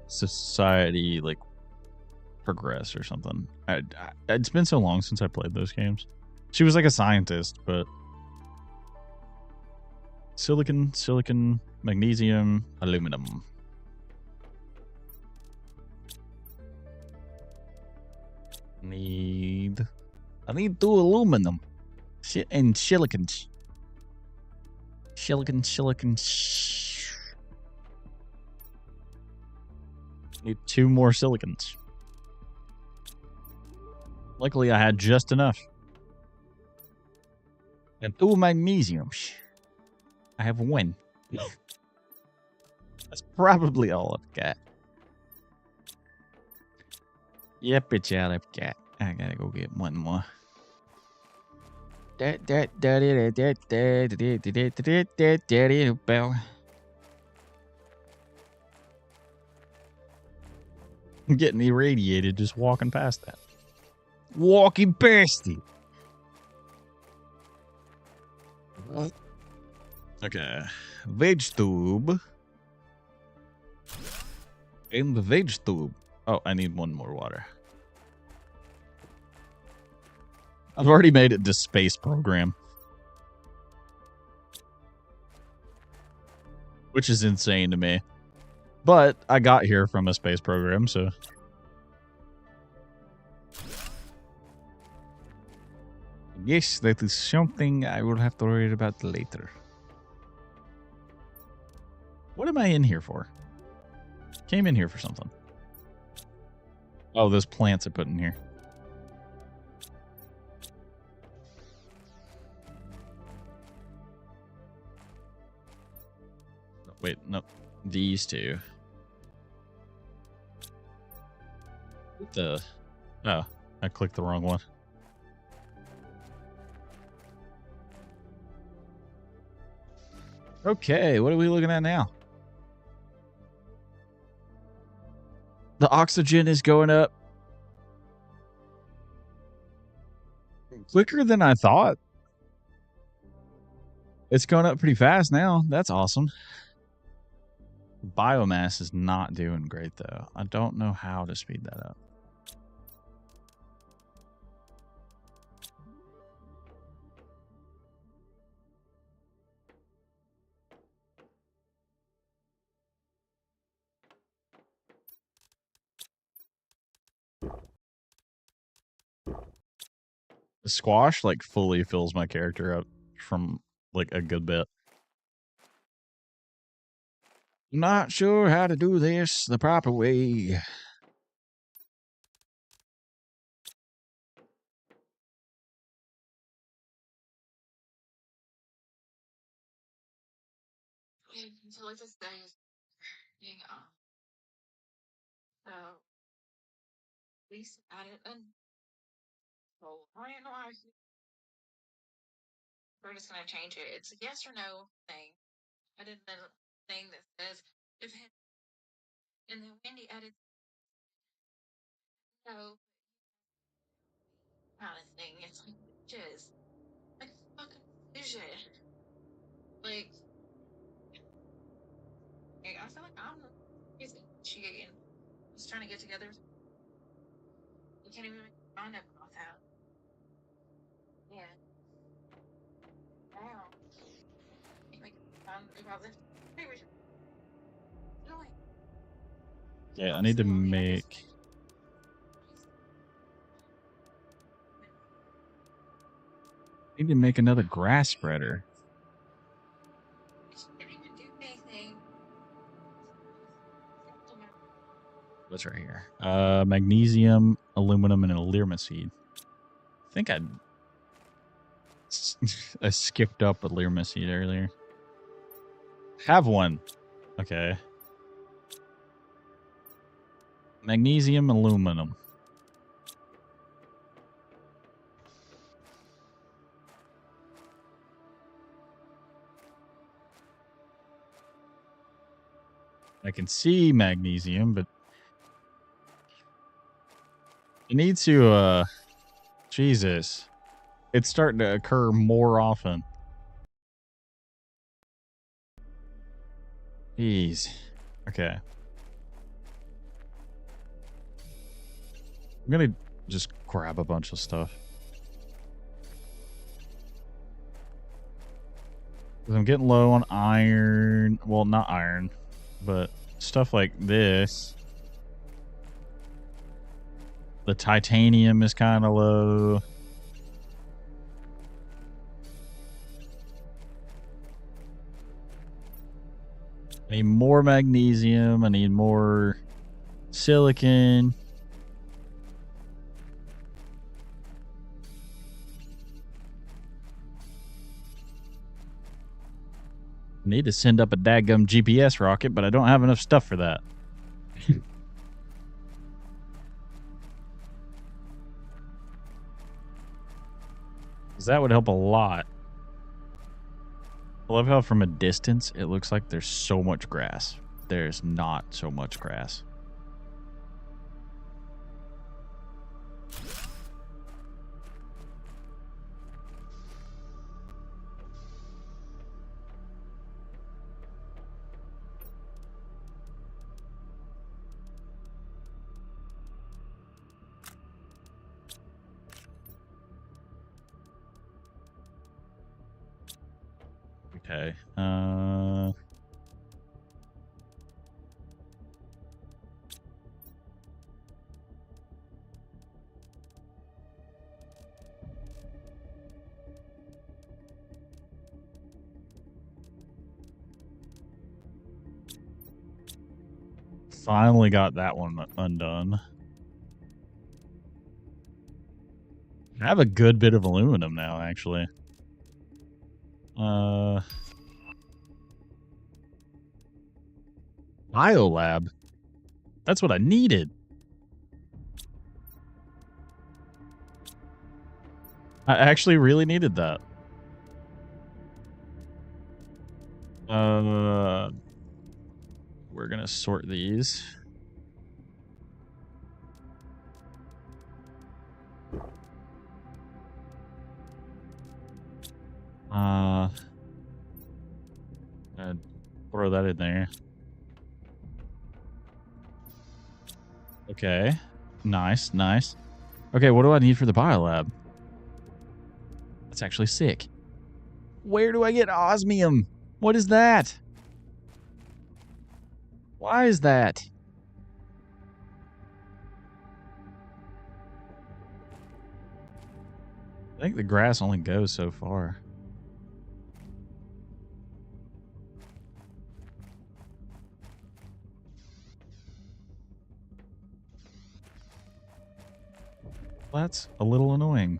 society like progress or something. It's been so long since I played those games. She was like a scientist, but silicon, magnesium, aluminum. I need 2 aluminum. And silicon. Silicon. Need 2 more silicons. Luckily, I had just enough. And 2 magnesiums. I have 1. That's probably all I've got. Yep, it's all I've got. I gotta go get 1 more. I'm getting irradiated just walking past that. Walking past it. Okay. Veg tube. In the veg tube. Oh, I need 1 more water. I've already made it to space program. Which is insane to me. But I got here from a space program, so. Yes, that is something I will have to worry about later. What am I in here for? Came in here for something. Oh, those plants I put in here. Wait, no. These 2. What the? Oh, I clicked the wrong one. Okay, what are we looking at now? The oxygen is going up quicker than I thought. It's going up pretty fast now. That's awesome. Biomass is not doing great, though. I don't know how to speed that up. The squash, like, fully fills my character up from, like, a good bit. Not sure how to do this the proper way. So like this thing is being so least added a poll. I don't know why we're just gonna change it. It's a yes or no thing. I did the thing that says if and then Wendy added no kind of thing. It's like bitches. Like fucking decision. Like I feel like I'm the is initiating. Just trying to get together. You can't even make your mind up about that. Yeah. Now can't make your mind up about this. Anyway, Yeah, I need to obviously, well, I guess make another grass spreader. didn't even do anything. What's right here? Magnesium, aluminum, and an allurement seed. I think I skipped up allurement seed earlier. Have one. Okay. Magnesium, aluminum. I can see magnesium, but you need to, Jesus. It's starting to occur more often. Jeez. Okay. I'm gonna just grab a bunch of stuff. Because I'm getting low on iron. Well, not iron, but stuff like this. The titanium is kind of low. I need more magnesium. I need more silicon. I need to send up a dadgum GPS rocket, but I don't have enough stuff for that. Because that would help a lot. I love how from a distance it looks like there's so much grass. There's not so much grass. Okay. Finally got that one undone. I have a good bit of aluminum now, actually. Biolab. That's what I needed. I actually really needed that. We're gonna sort these. Throw that in there. Okay. Nice, nice. Okay, what do I need for the biolab? That's actually sick. Where do I get osmium? What is that? Why is that? I think the grass only goes so far. That's a little annoying.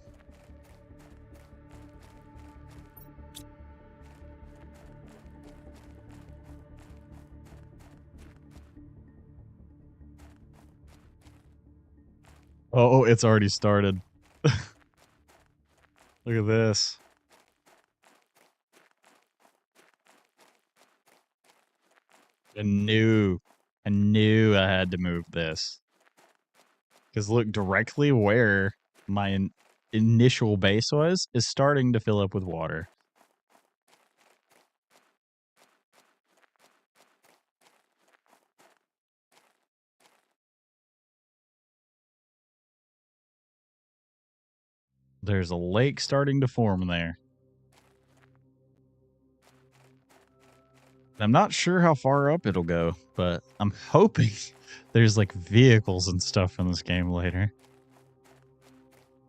Oh, it's already started. Look at this. I knew I had to move this. Because look, directly where my initial base was is starting to fill up with water. There's a lake starting to form there. I'm not sure how far up it'll go, but I'm hoping there's like vehicles and stuff in this game later.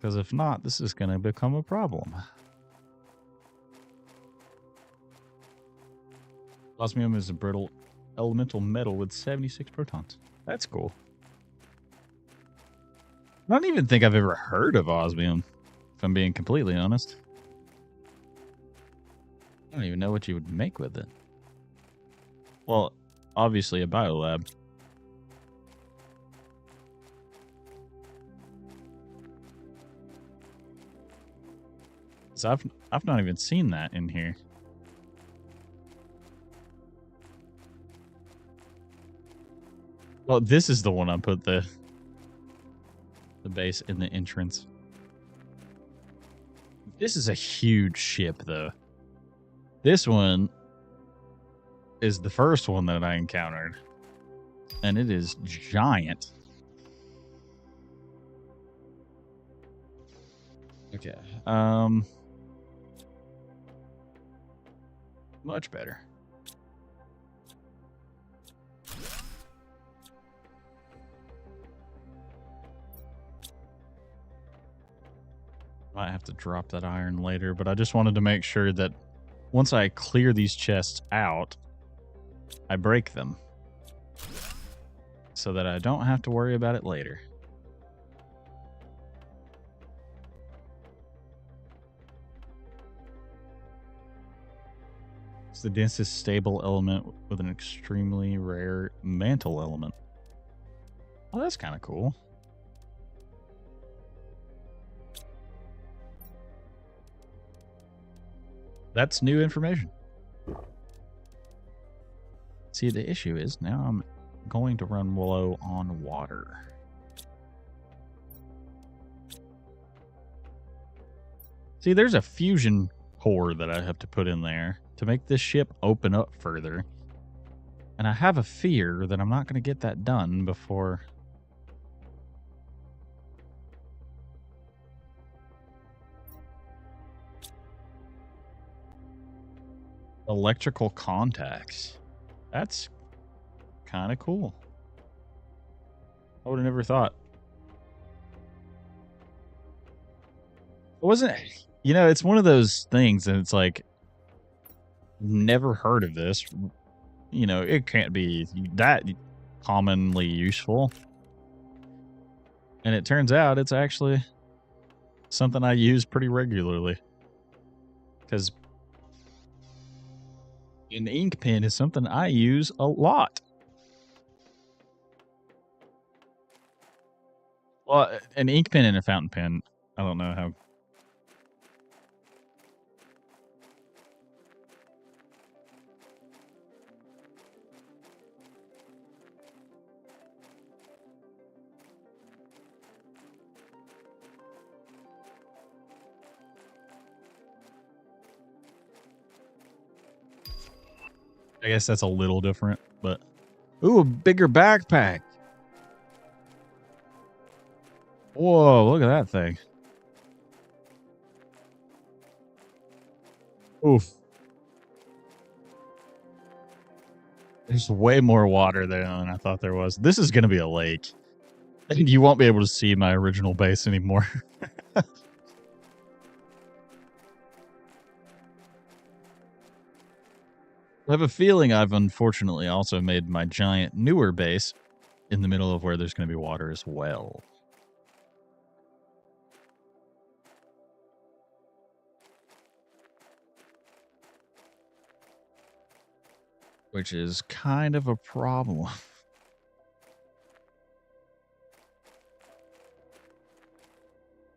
Because if not, this is going to become a problem. Osmium is a brittle elemental metal with 76 protons. That's cool. I don't even think I've ever heard of osmium, if I'm being completely honest. I don't even know what you would make with it. Well, obviously a biolab. So I've not even seen that in here. Well, this is the one I put the base in the entrance. This is a huge ship, though. This one is the first one that I encountered, and it is giant. Okay. Much better. Might have to drop that iron later, but I just wanted to make sure that once I clear these chests out, I break them so that I don't have to worry about it later. It's the densest stable element with an extremely rare mantle element. Oh, that's kind of cool. That's new information. See, the issue is now I'm going to run low on water. See, there's a fusion core that I have to put in there to make this ship open up further. And I have a fear that I'm not going to get that done before... Electrical contacts. That's kind of cool. I would have never thought. It wasn't... You know, it's one of those things, and it's like... Never heard of this. You know, it can't be that commonly useful. And it turns out it's actually something I use pretty regularly. Because an ink pen is something I use a lot. Well, an ink pen and a fountain pen, I don't know how. I guess that's a little different, but... Ooh, a bigger backpack. Whoa, look at that thing. Oof. There's way more water there than I thought there was. This is going to be a lake. You won't be able to see my original base anymore. I have a feeling I've unfortunately also made my giant newer base in the middle of where there's going to be water as well. Which is kind of a problem.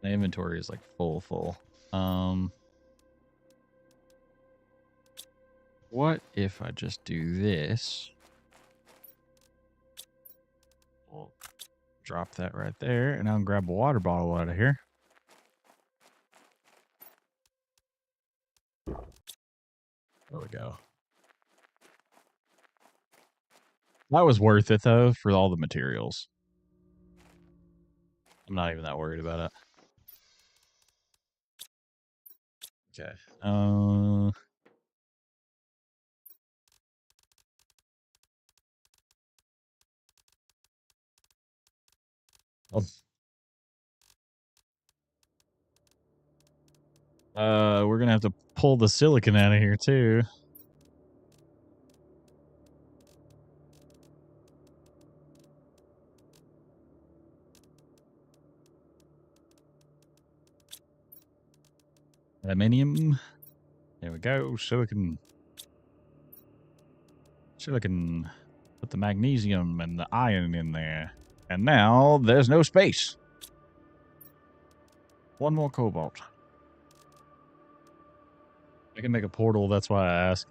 The inventory is like full. What if I just do this? We'll drop that right there, and I'll grab a water bottle out of here. There we go. That was worth it, though, for all the materials. I'm not even that worried about it. Okay. Oh. We're gonna have to pull the silicon out of here too. Aluminium. There we go. Silicon. Put the magnesium and the iron in there. And now there's no space. One more cobalt. I can make a portal. That's why I asked.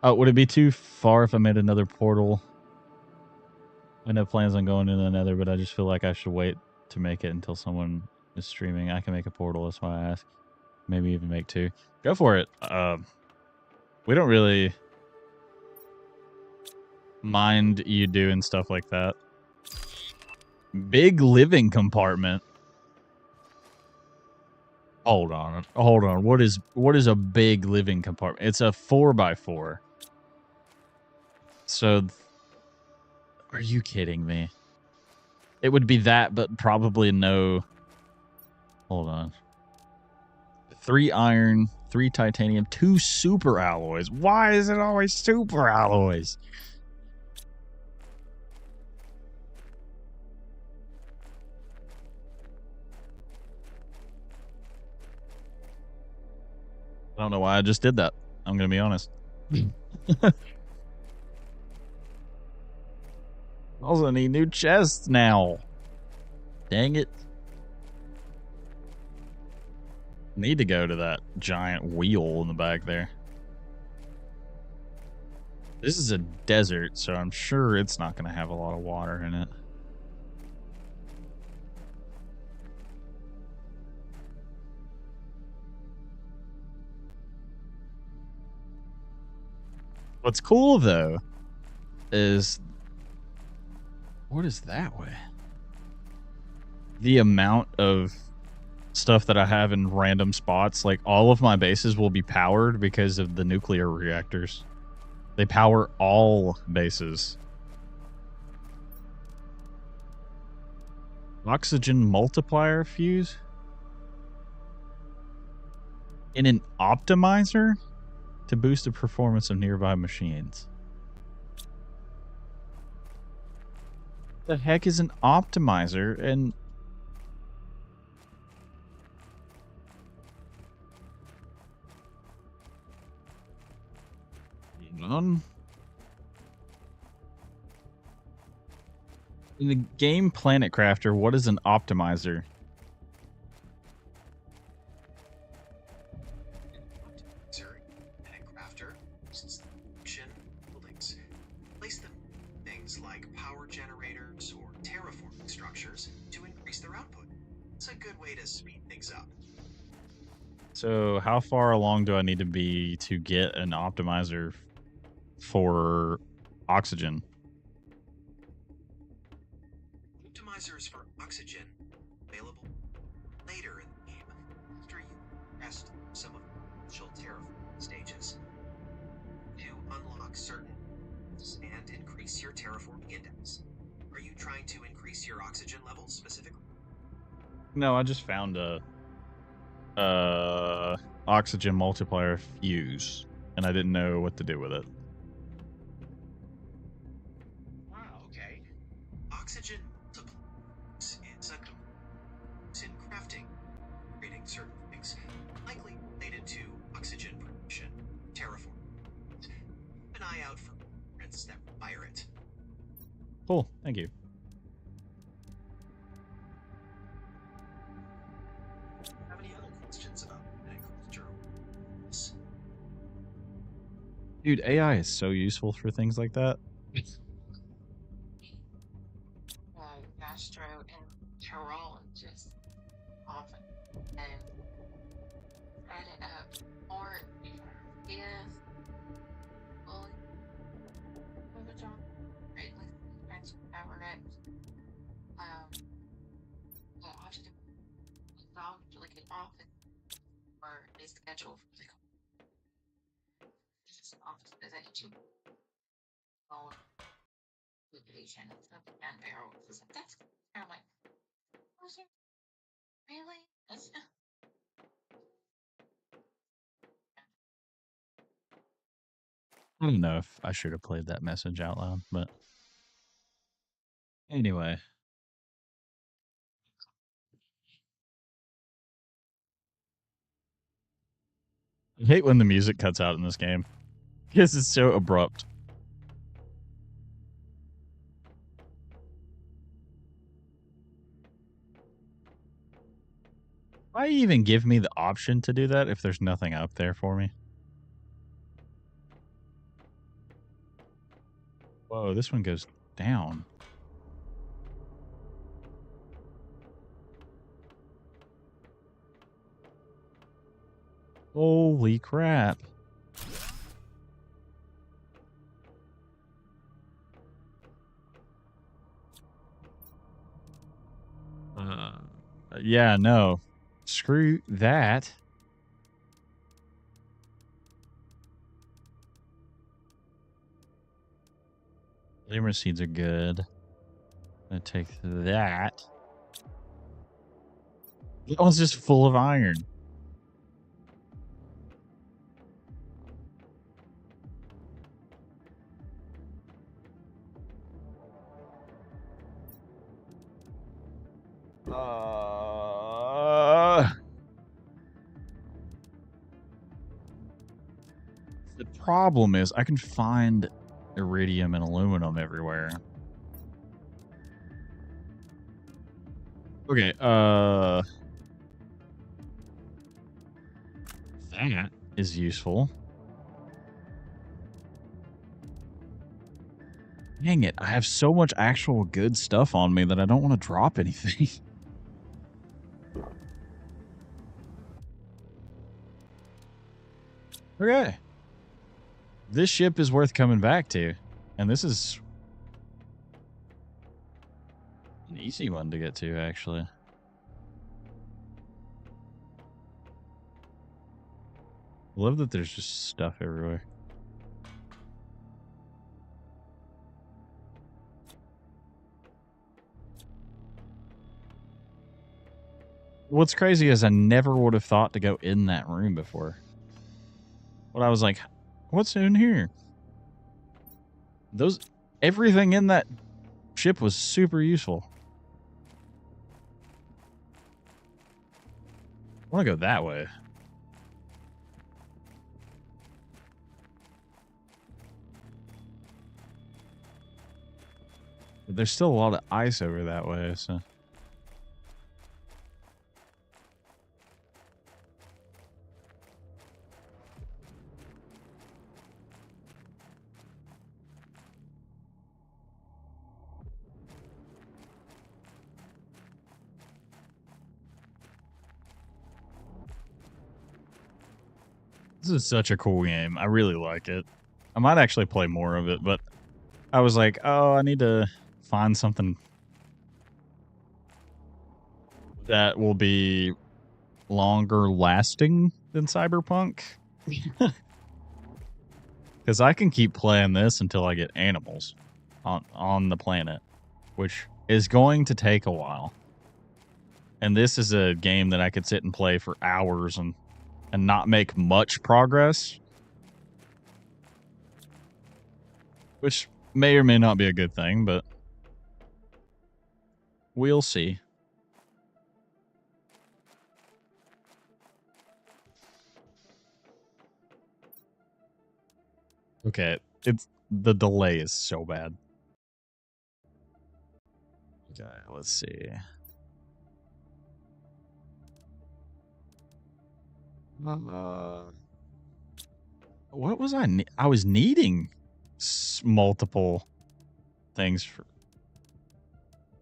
Oh, would it be too far if I made another portal? I have plans on going into the Nether, but I just feel like I should wait to make it until someone is streaming. I can make a portal. That's why I asked. Maybe even make two. Go for it. We don't really mind you doing stuff like that. Big living compartment. Hold on. What is a big living compartment? It's a 4x4. So, are you kidding me? It would be that, but probably no. Hold on. 3 iron, 3 titanium, 2 super alloys. Why is it always super alloys? I don't know why I just did that. I'm going to be honest. Also need new chests now. Dang it. Need to go to that giant wheel in the back there. This is a desert, so I'm sure it's not going to have a lot of water in it. What's cool, though, is... What is that way? The amount of stuff that I have in random spots, like all of my bases will be powered because of the nuclear reactors. They power all bases. Oxygen multiplier fuse? In an optimizer? To boost the performance of nearby machines. The heck is an optimizer? And none. In the game Planet Crafter, what is an optimizer? Place them things like power generators or terraforming structures to increase their output. It's a good way to speed things up. So how far along do I need to be to get an optimizer for oxygen? Optimizers for oxygen available later in the game after you rest some of the initial terraforming stages to unlock certain and increase your terraforming index. Are you trying to increase your oxygen levels specifically? No, I just found a oxygen multiplier fuse, and I didn't know what to do with it. Wow, okay. Oxygen multipliers is a in crafting, creating certain things, likely related to oxygen production, terraforming. Keep an eye out for blueprints that require it. Cool, thank you. Dude, AI is so useful for things like that. Gastroenterologist often and set it up for if fully of a job greatly depends however it will often dog like an office or a schedule for the just an office visit to own vacation and stuff and barrel. That's kind of like was it really? That's I don't know if I should have played that message out loud, but anyway. I hate when the music cuts out in this game because it's so abrupt. Why even give me the option to do that if there's nothing up there for me? Whoa, this one goes down. Holy crap. Yeah, no. Screw that. Lemur seeds are good. I'm gonna take that. That one's just full of iron. The problem is I can find iridium and aluminum everywhere. Okay, that is useful. Dang it, I have so much actual good stuff on me that I don't want to drop anything. Okay. This ship is worth coming back to. And this is an easy one to get to, actually. Love that there's just stuff everywhere. What's crazy is I never would have thought to go in that room before. But I was like, what's in here? Everything in that ship was super useful. I want to go that way. But there's still a lot of ice over that way, so. This is such a cool game. I really like it. I might actually play more of it, but I was like, oh, I need to find something that will be longer lasting than Cyberpunk. Because I can keep playing this until I get animals on the planet, which is going to take a while. And this is a game that I could sit and play for hours and not make much progress, which may or may not be a good thing, but we'll see. Okay, the delay is so bad. Okay, let's see. What was I? I was needing multiple things for.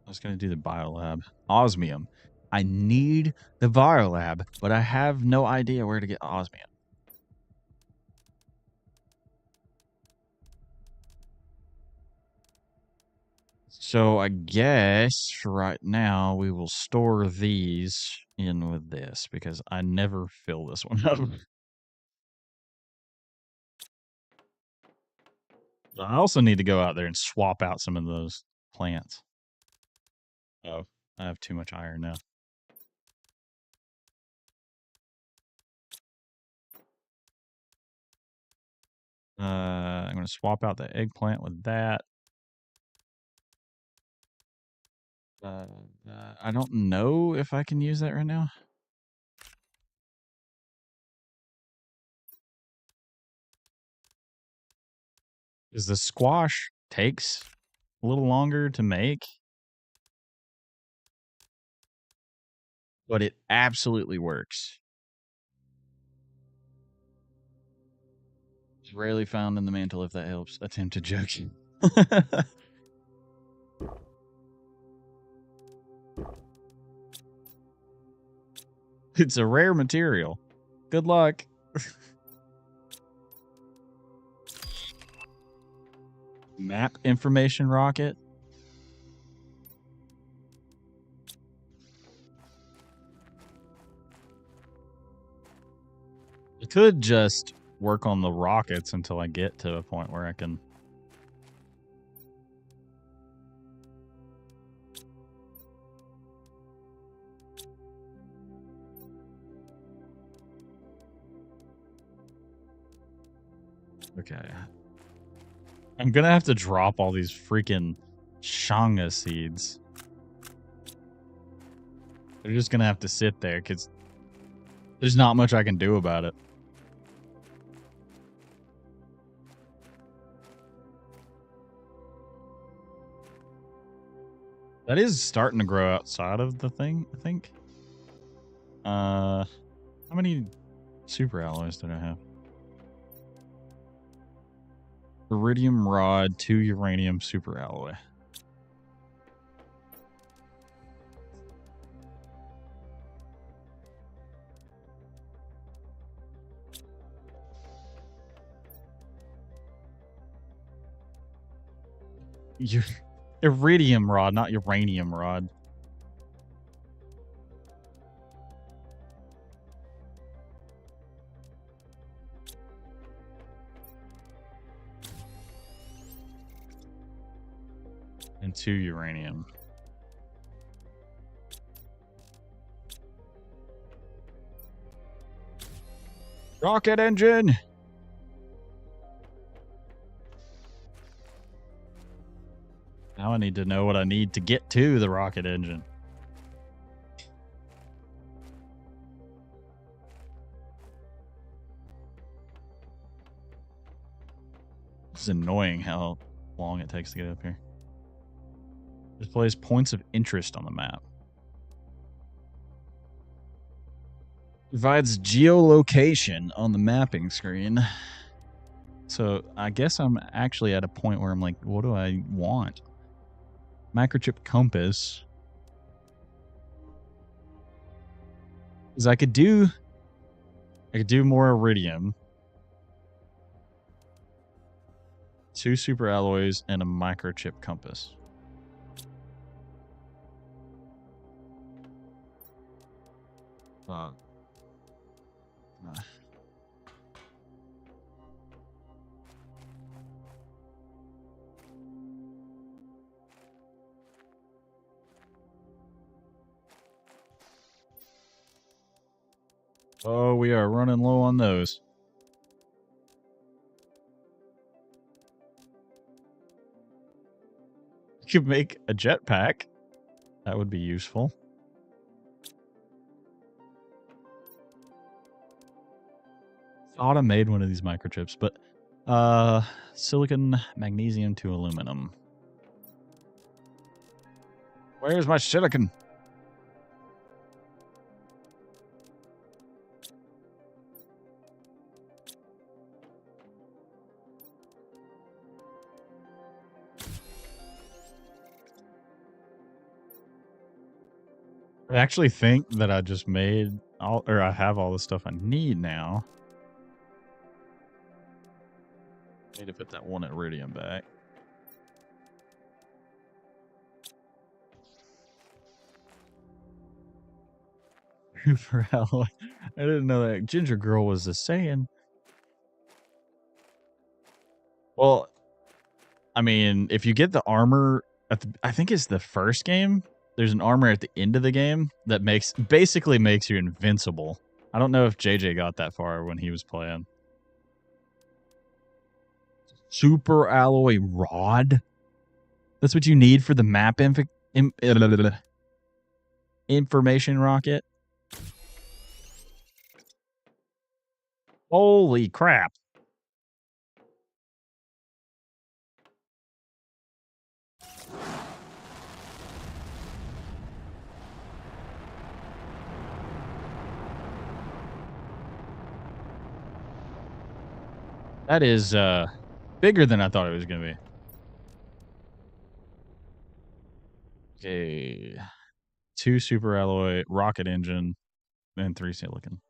I was going to do the biolab. Osmium. I need the biolab, but I have no idea where to get osmium. So I guess right now we will store these in with this because I never fill this one up. I also need to go out there and swap out some of those plants. Oh, I have too much iron now. I'm going to swap out the eggplant with that. I don't know if I can use that right now. Is the squash takes a little longer to make, but it absolutely works. It's rarely found in the mantle if that helps. Attempted joking. It's a rare material. Good luck. Map information rocket. I could just work on the rockets until I get to a point where I can. Okay. I'm gonna have to drop all these freaking shanga seeds. They're just gonna have to sit there because there's not much I can do about it. That is starting to grow outside of the thing, I think. How many super alloys did I have? Iridium rod, 2 uranium super alloy. Iridium rod, not uranium rod. And 2 uranium. Rocket engine! Now I need to know what I need to get to the rocket engine. It's annoying how long it takes to get up here. Displays points of interest on the map. Provides geolocation on the mapping screen. So I guess I'm actually at a point where I'm like, what do I want? Microchip compass. Because I could do more iridium. 2 super alloys and a microchip compass. Oh, we are running low on those. You could make a jetpack. That would be useful. Thought I made one of these microchips, but silicon, magnesium to aluminum. Where's my silicon? I actually think that I just made all, or I have all the stuff I need now. Need to put that one iridium back. For alloy. I didn't know that Ginger Girl was a saying. Well, I mean, if you get the armor at the, I think it's the first game. There's an armor at the end of the game that basically makes you invincible. I don't know if JJ got that far when he was playing. Super alloy rod. That's what you need for the map information rocket. Holy crap. That is bigger than I thought it was going to be. Okay. 2 super alloy, rocket engine, and 3 silicon.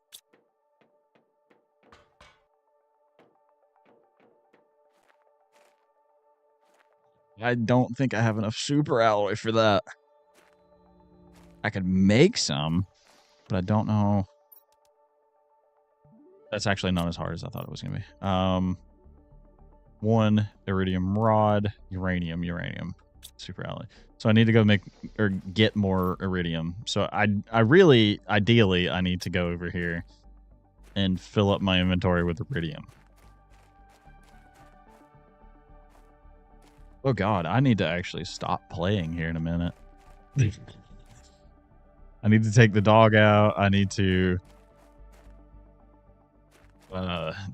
I don't think I have enough super alloy for that. I could make some, but I don't know. That's actually not as hard as I thought it was going to be. 1 iridium rod, uranium, super alloy. So I need to go make or get more iridium. So I really, ideally, I need to go over here and fill up my inventory with iridium. Oh God, I need to actually stop playing here in a minute. I need to take the dog out. I need to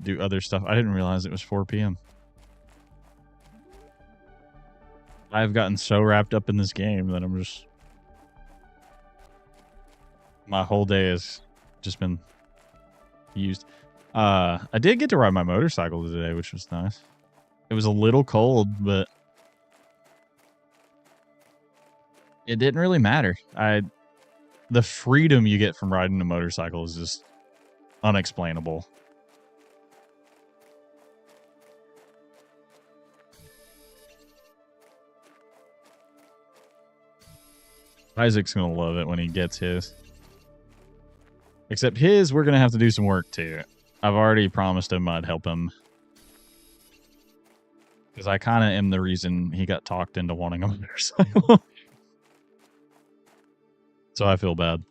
do other stuff. I didn't realize it was 4 p.m. I've gotten so wrapped up in this game that I'm just... My whole day has just been used. I did get to ride my motorcycle today, which was nice. It was a little cold, but it didn't really matter. The freedom you get from riding a motorcycle is just unexplainable. Isaac's going to love it when he gets his. Except his, we're going to have to do some work too. I've already promised him I'd help him. Because I kind of am the reason he got talked into wanting a motorcycle. So I feel bad.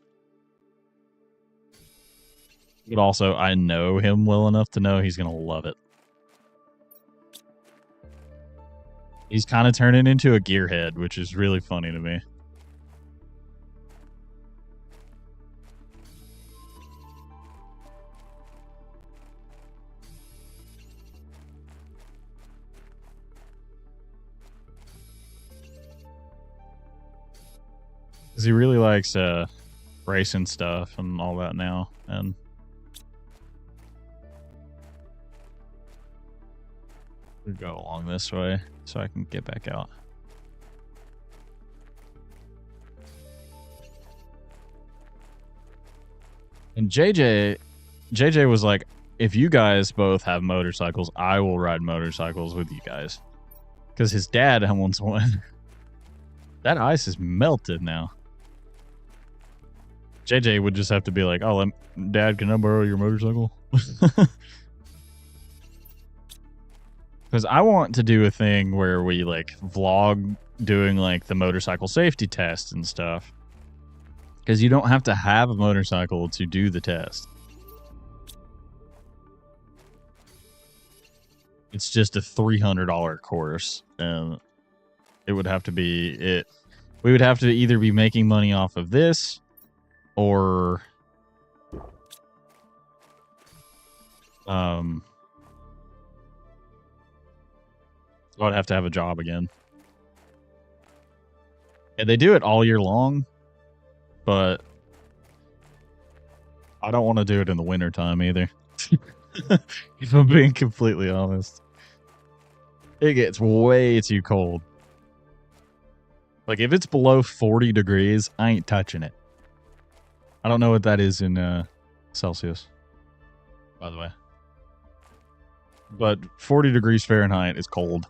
But also, I know him well enough to know he's going to love it. He's kind of turning into a gearhead, which is really funny to me. Because he really likes racing stuff and all that now. And we'll go along this way so I can get back out. And JJ was like, if you guys both have motorcycles, I will ride motorcycles with you guys. Because his dad wants one. That ice is melted now. JJ would just have to be like, oh, Dad, can I borrow your motorcycle? Because I want to do a thing where we like vlog doing like the motorcycle safety test and stuff. Because you don't have to have a motorcycle to do the test. It's just a $300 course. And it would have to be it. We would have to either be making money off of this or I'd have to have a job again. And they do it all year long, but I don't want to do it in the winter time either. If I'm being completely honest. It gets way too cold. Like if it's below 40 degrees, I ain't touching it. I don't know what that is in Celsius, by the way. But 40 degrees Fahrenheit is cold.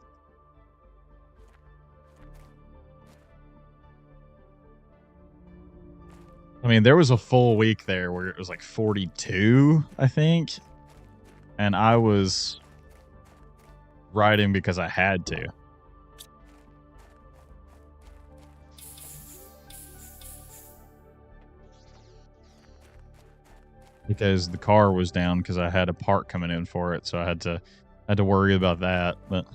I mean, there was a full week there where it was like 42, I think. And I was riding because I had to. Because the car was down because I had a part coming in for it, so I had to worry about that. But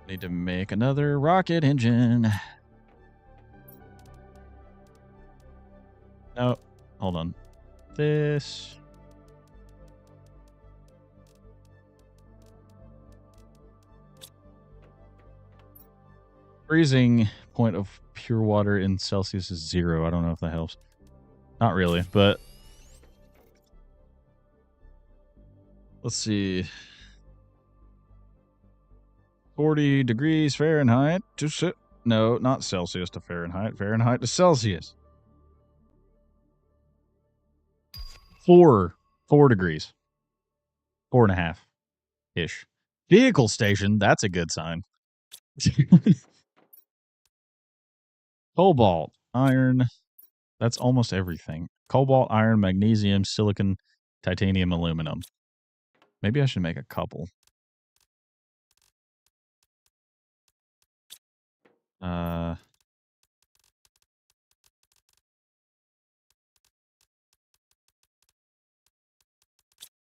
need to make another rocket engine. No, hold on. This. Freezing point of pure water in Celsius is 0. I don't know if that helps. Not really, but let's see. 40 degrees Fahrenheit to no, not Celsius to Fahrenheit. Fahrenheit to Celsius. 4 degrees. 4.5 ish. Vehicle station. That's a good sign. Cobalt, iron. That's almost everything. Cobalt, iron, magnesium, silicon, titanium, aluminum. Maybe I should make a couple.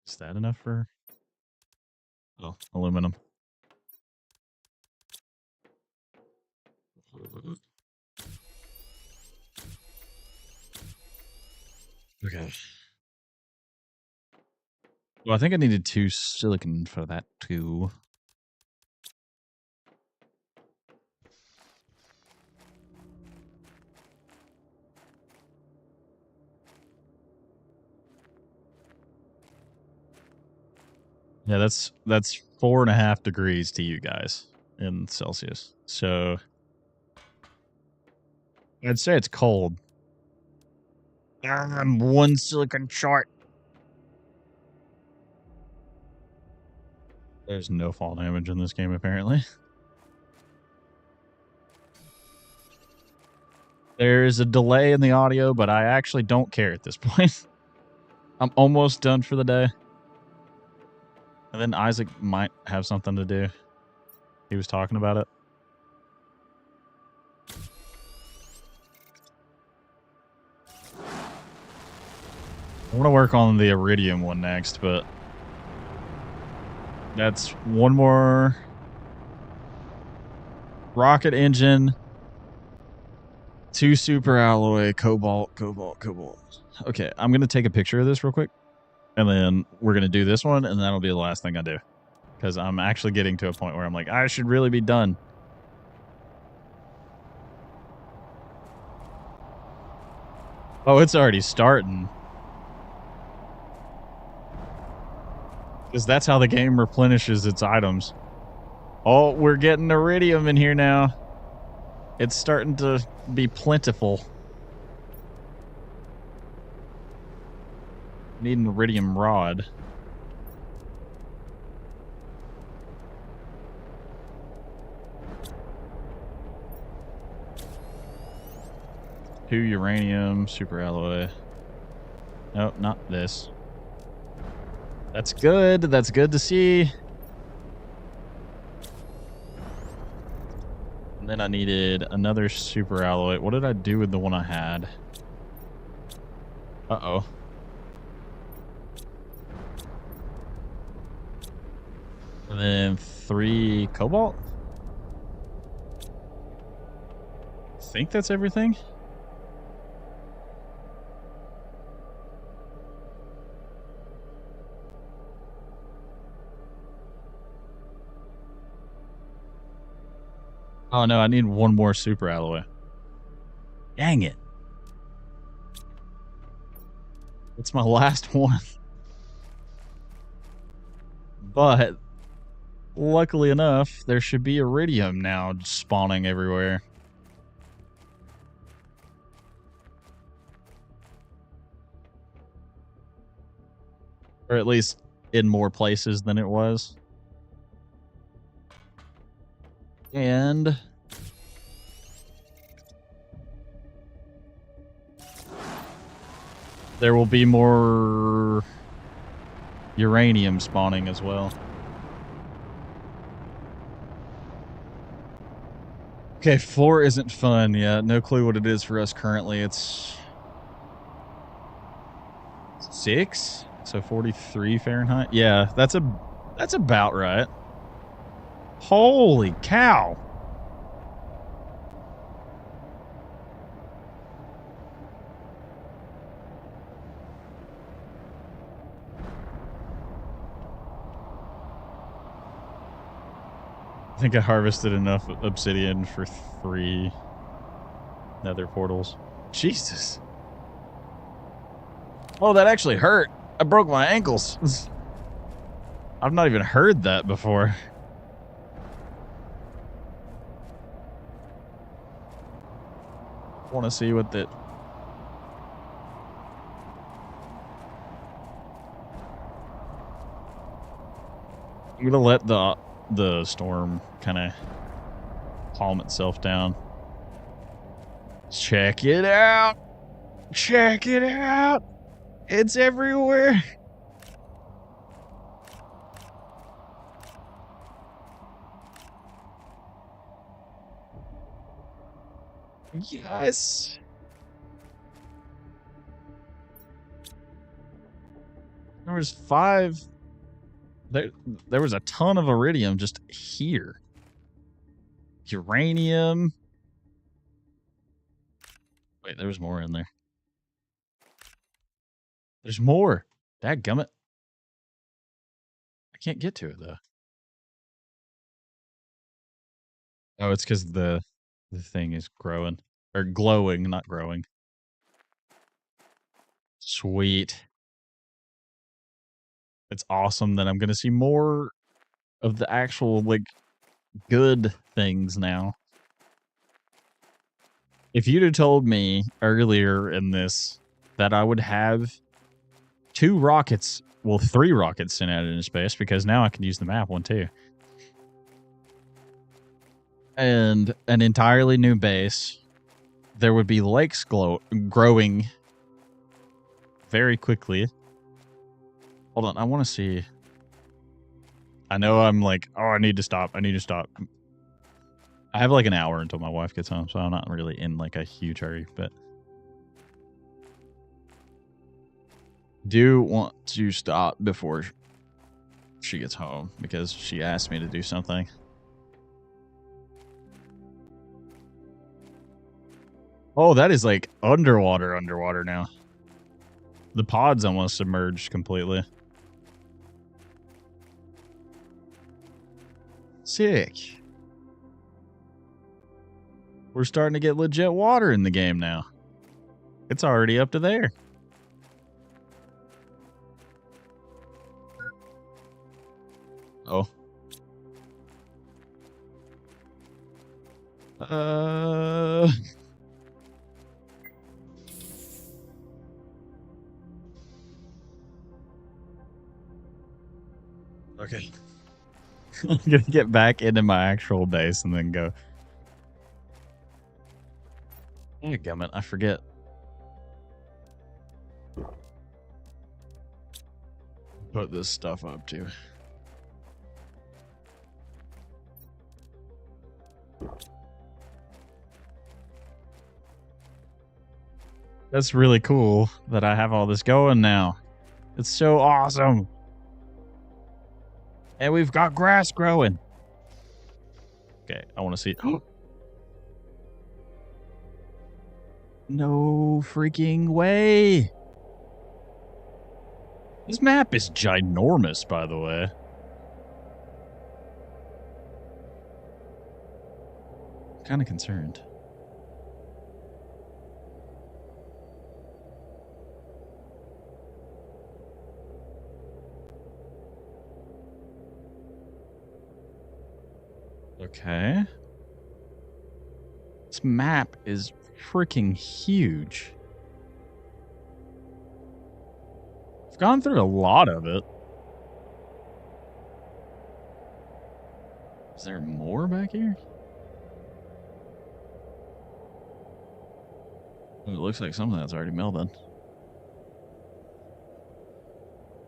Is that enough for? Oh, aluminum. Okay. Well, I think I needed 2 silicon for that too. Yeah, that's 4.5 degrees to you guys in Celsius. So I'd say it's cold. I'm 1 silicon short. There's no fall damage in this game, apparently. There's a delay in the audio, but I actually don't care at this point. I'm almost done for the day. And then Isaac might have something to do. He was talking about it. I want to work on the iridium one next, but that's one more rocket engine, 2 super alloy, cobalt. Okay, I'm going to take a picture of this real quick, and then we're going to do this one, and that'll be the last thing I do. Because I'm actually getting to a point where I'm like, I should really be done. Oh, it's already starting. Because that's how the game replenishes its items. Oh, we're getting iridium in here now. It's starting to be plentiful. Need an iridium rod. Two uranium, super alloy. No, not this. That's good. That's good to see. And then I needed another super alloy. What did I do with the one I had? Uh-oh. And then 3 cobalt? I think that's everything. Oh no, I need one more super alloy. Dang it. It's my last one. But luckily enough, there should be iridium now spawning everywhere. Or at least in more places than it was. And there will be more uranium spawning as well. Okay, 4 isn't fun yet. No clue what it is for us currently. It's 6, so 43 Fahrenheit. Yeah, that's about right. Holy cow! I think I harvested enough obsidian for 3 nether portals. Jesus. Oh, that actually hurt. I broke my ankles. I've not even heard that before. Want to see what that... I'm going to let the storm kind of calm itself down. Check it out. Check it out. It's everywhere. Yes. There was 5. There was a ton of iridium just here. Uranium. Wait, there was more in there. There's more. Dadgummit. I can't get to it though. Oh, it's because the thing is growing. Or glowing, not growing. Sweet. It's awesome that I'm going to see more of the actual, like, good things now. If you'd have told me earlier in this that I would have 2 rockets, well, 3 rockets sent out into space, because now I can use the map one too. And an entirely new base, there would be lakes growing very quickly. Hold on, I want to see. I know I'm like, oh, I need to stop. I need to stop. I have like an hour until my wife gets home, so I'm not really in like a huge hurry, but do want to stop before she gets home because she asked me to do something. Oh, that is like underwater now. The pod's almost submerged completely. Sick. We're starting to get legit water in the game now. It's already up to there. Oh. Okay. I'm gonna get back into my actual base and then go. Dadgummit, I forget. Put this stuff up too. That's really cool that I have all this going now. It's so awesome. And we've got grass growing. Okay, I want to see. No freaking way. This map is ginormous, by the way. I'm kind of concerned. Okay. This map is freaking huge. I've gone through a lot of it. Is there more back here? Oh, it looks like something that's already melted.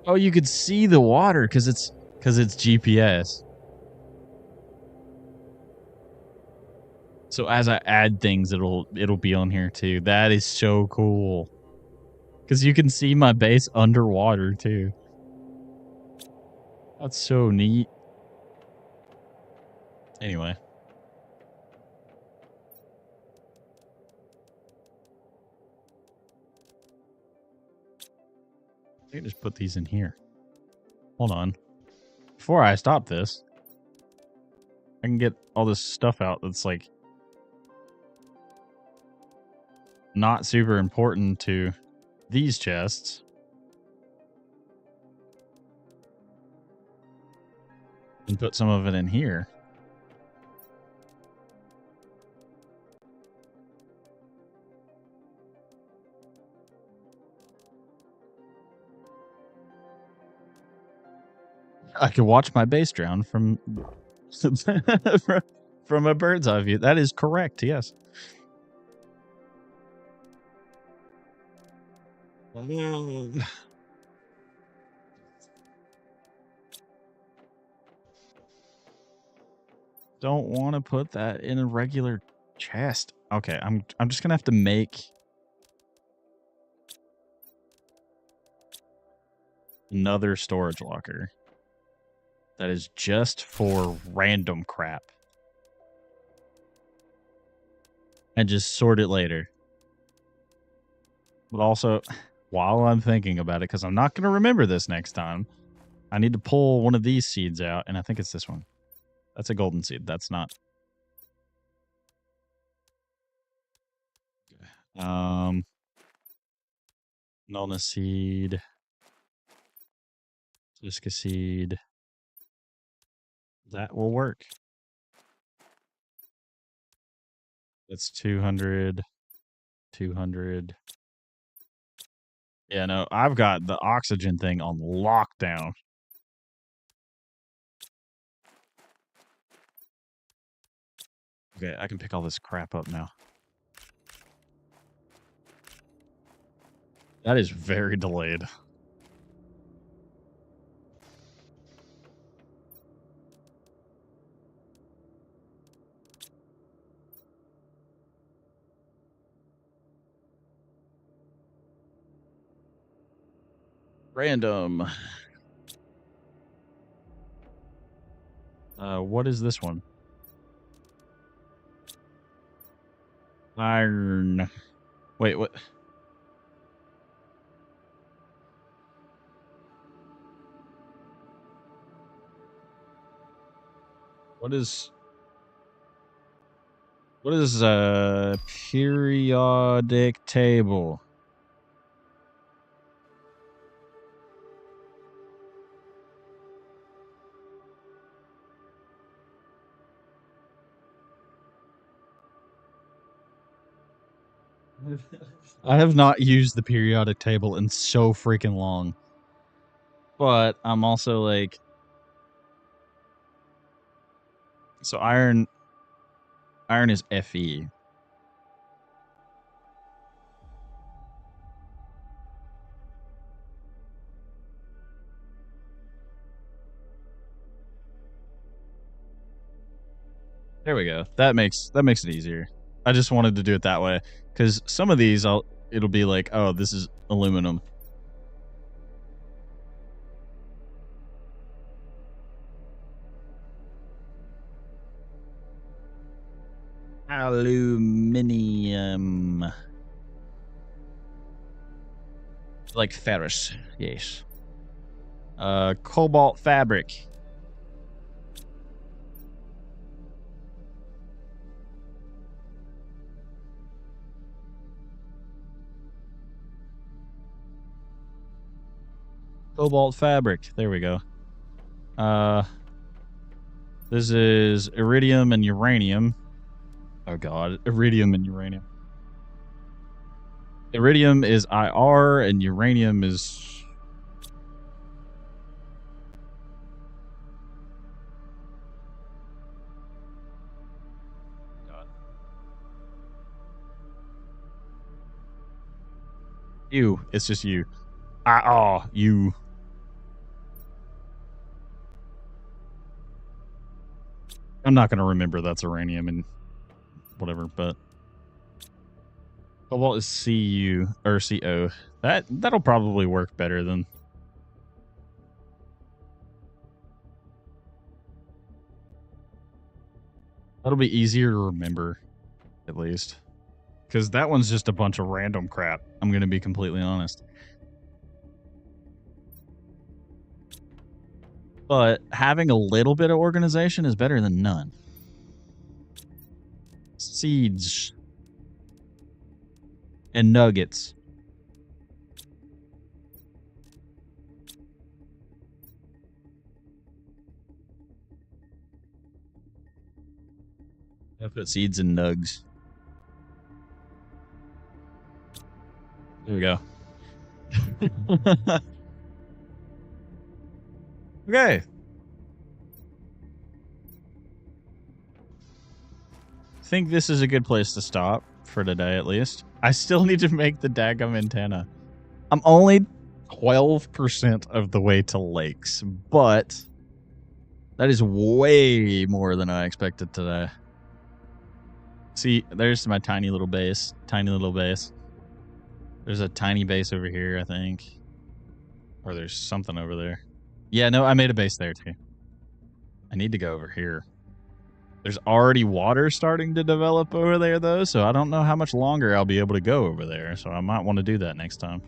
Oh, you could see the water because it's GPS. So as I add things, it'll be on here too. That is so cool. Because you can see my base underwater too. That's so neat. Anyway. I can just put these in here. Hold on. Before I stop this, I can get all this stuff out that's like not super important to these chests. And put some of it in here. I could watch my base drown from from a bird's eye view. That is correct, yes. Don't want to put that in a regular chest. Okay, I'm just gonna have to make another storage locker that is just for random crap. And just sort it later. But also, while I'm thinking about it, because I'm not going to remember this next time, I need to pull one of these seeds out, and I think it's this one. That's a golden seed. That's not. Nulna seed. Visca seed. That will work. That's 200. 200. Yeah, no, I've got the oxygen thing on lockdown. Okay, I can pick all this crap up now. That is very delayed. Random. What is this one? Iron. Wait, what? What is a periodic table? I have not used the periodic table in so freaking long. But I'm also like, so iron is Fe. There we go. That makes it easier. I just wanted to do it that way because some of these it'll be like, oh, this is aluminum. Aluminium. Like ferrous, yes. Cobalt fabric. Cobalt fabric. There we go. This is iridium and uranium. Oh god, iridium and uranium. Iridium is IR and uranium is... God. You. It's just you. You. I'm not going to remember that's uranium and whatever, but... Cobalt is Cu, or Co. That'll probably work better than... That'll be easier to remember, at least. Because that one's just a bunch of random crap. I'm going to be completely honest. But having a little bit of organization is better than none. Seeds. And nuggets. I put seeds and nugs. There we go. Okay. I think this is a good place to stop for today, at least. I still need to make the daggum antenna. I'm only 12% of the way to lakes, but that is way more than I expected today. See, there's my tiny little base. Tiny little base. There's a tiny base over here, I think. Or there's something over there. Yeah, no, I made a base there too. I need to go over here. There's already water starting to develop over there, though, so I don't know how much longer I'll be able to go over there, so I might want to do that next time.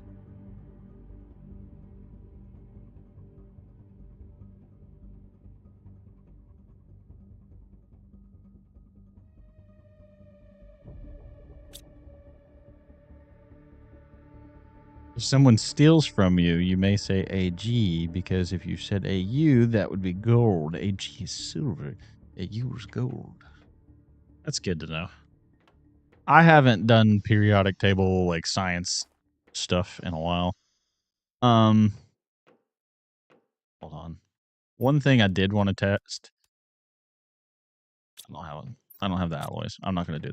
If someone steals from you, you may say AG, because if you said AU, that would be gold. AG is silver. AU is gold. That's good to know. I haven't done periodic table, like, science stuff in a while. Hold on. One thing I did want to test. I don't have the alloys. I'm not going to do that.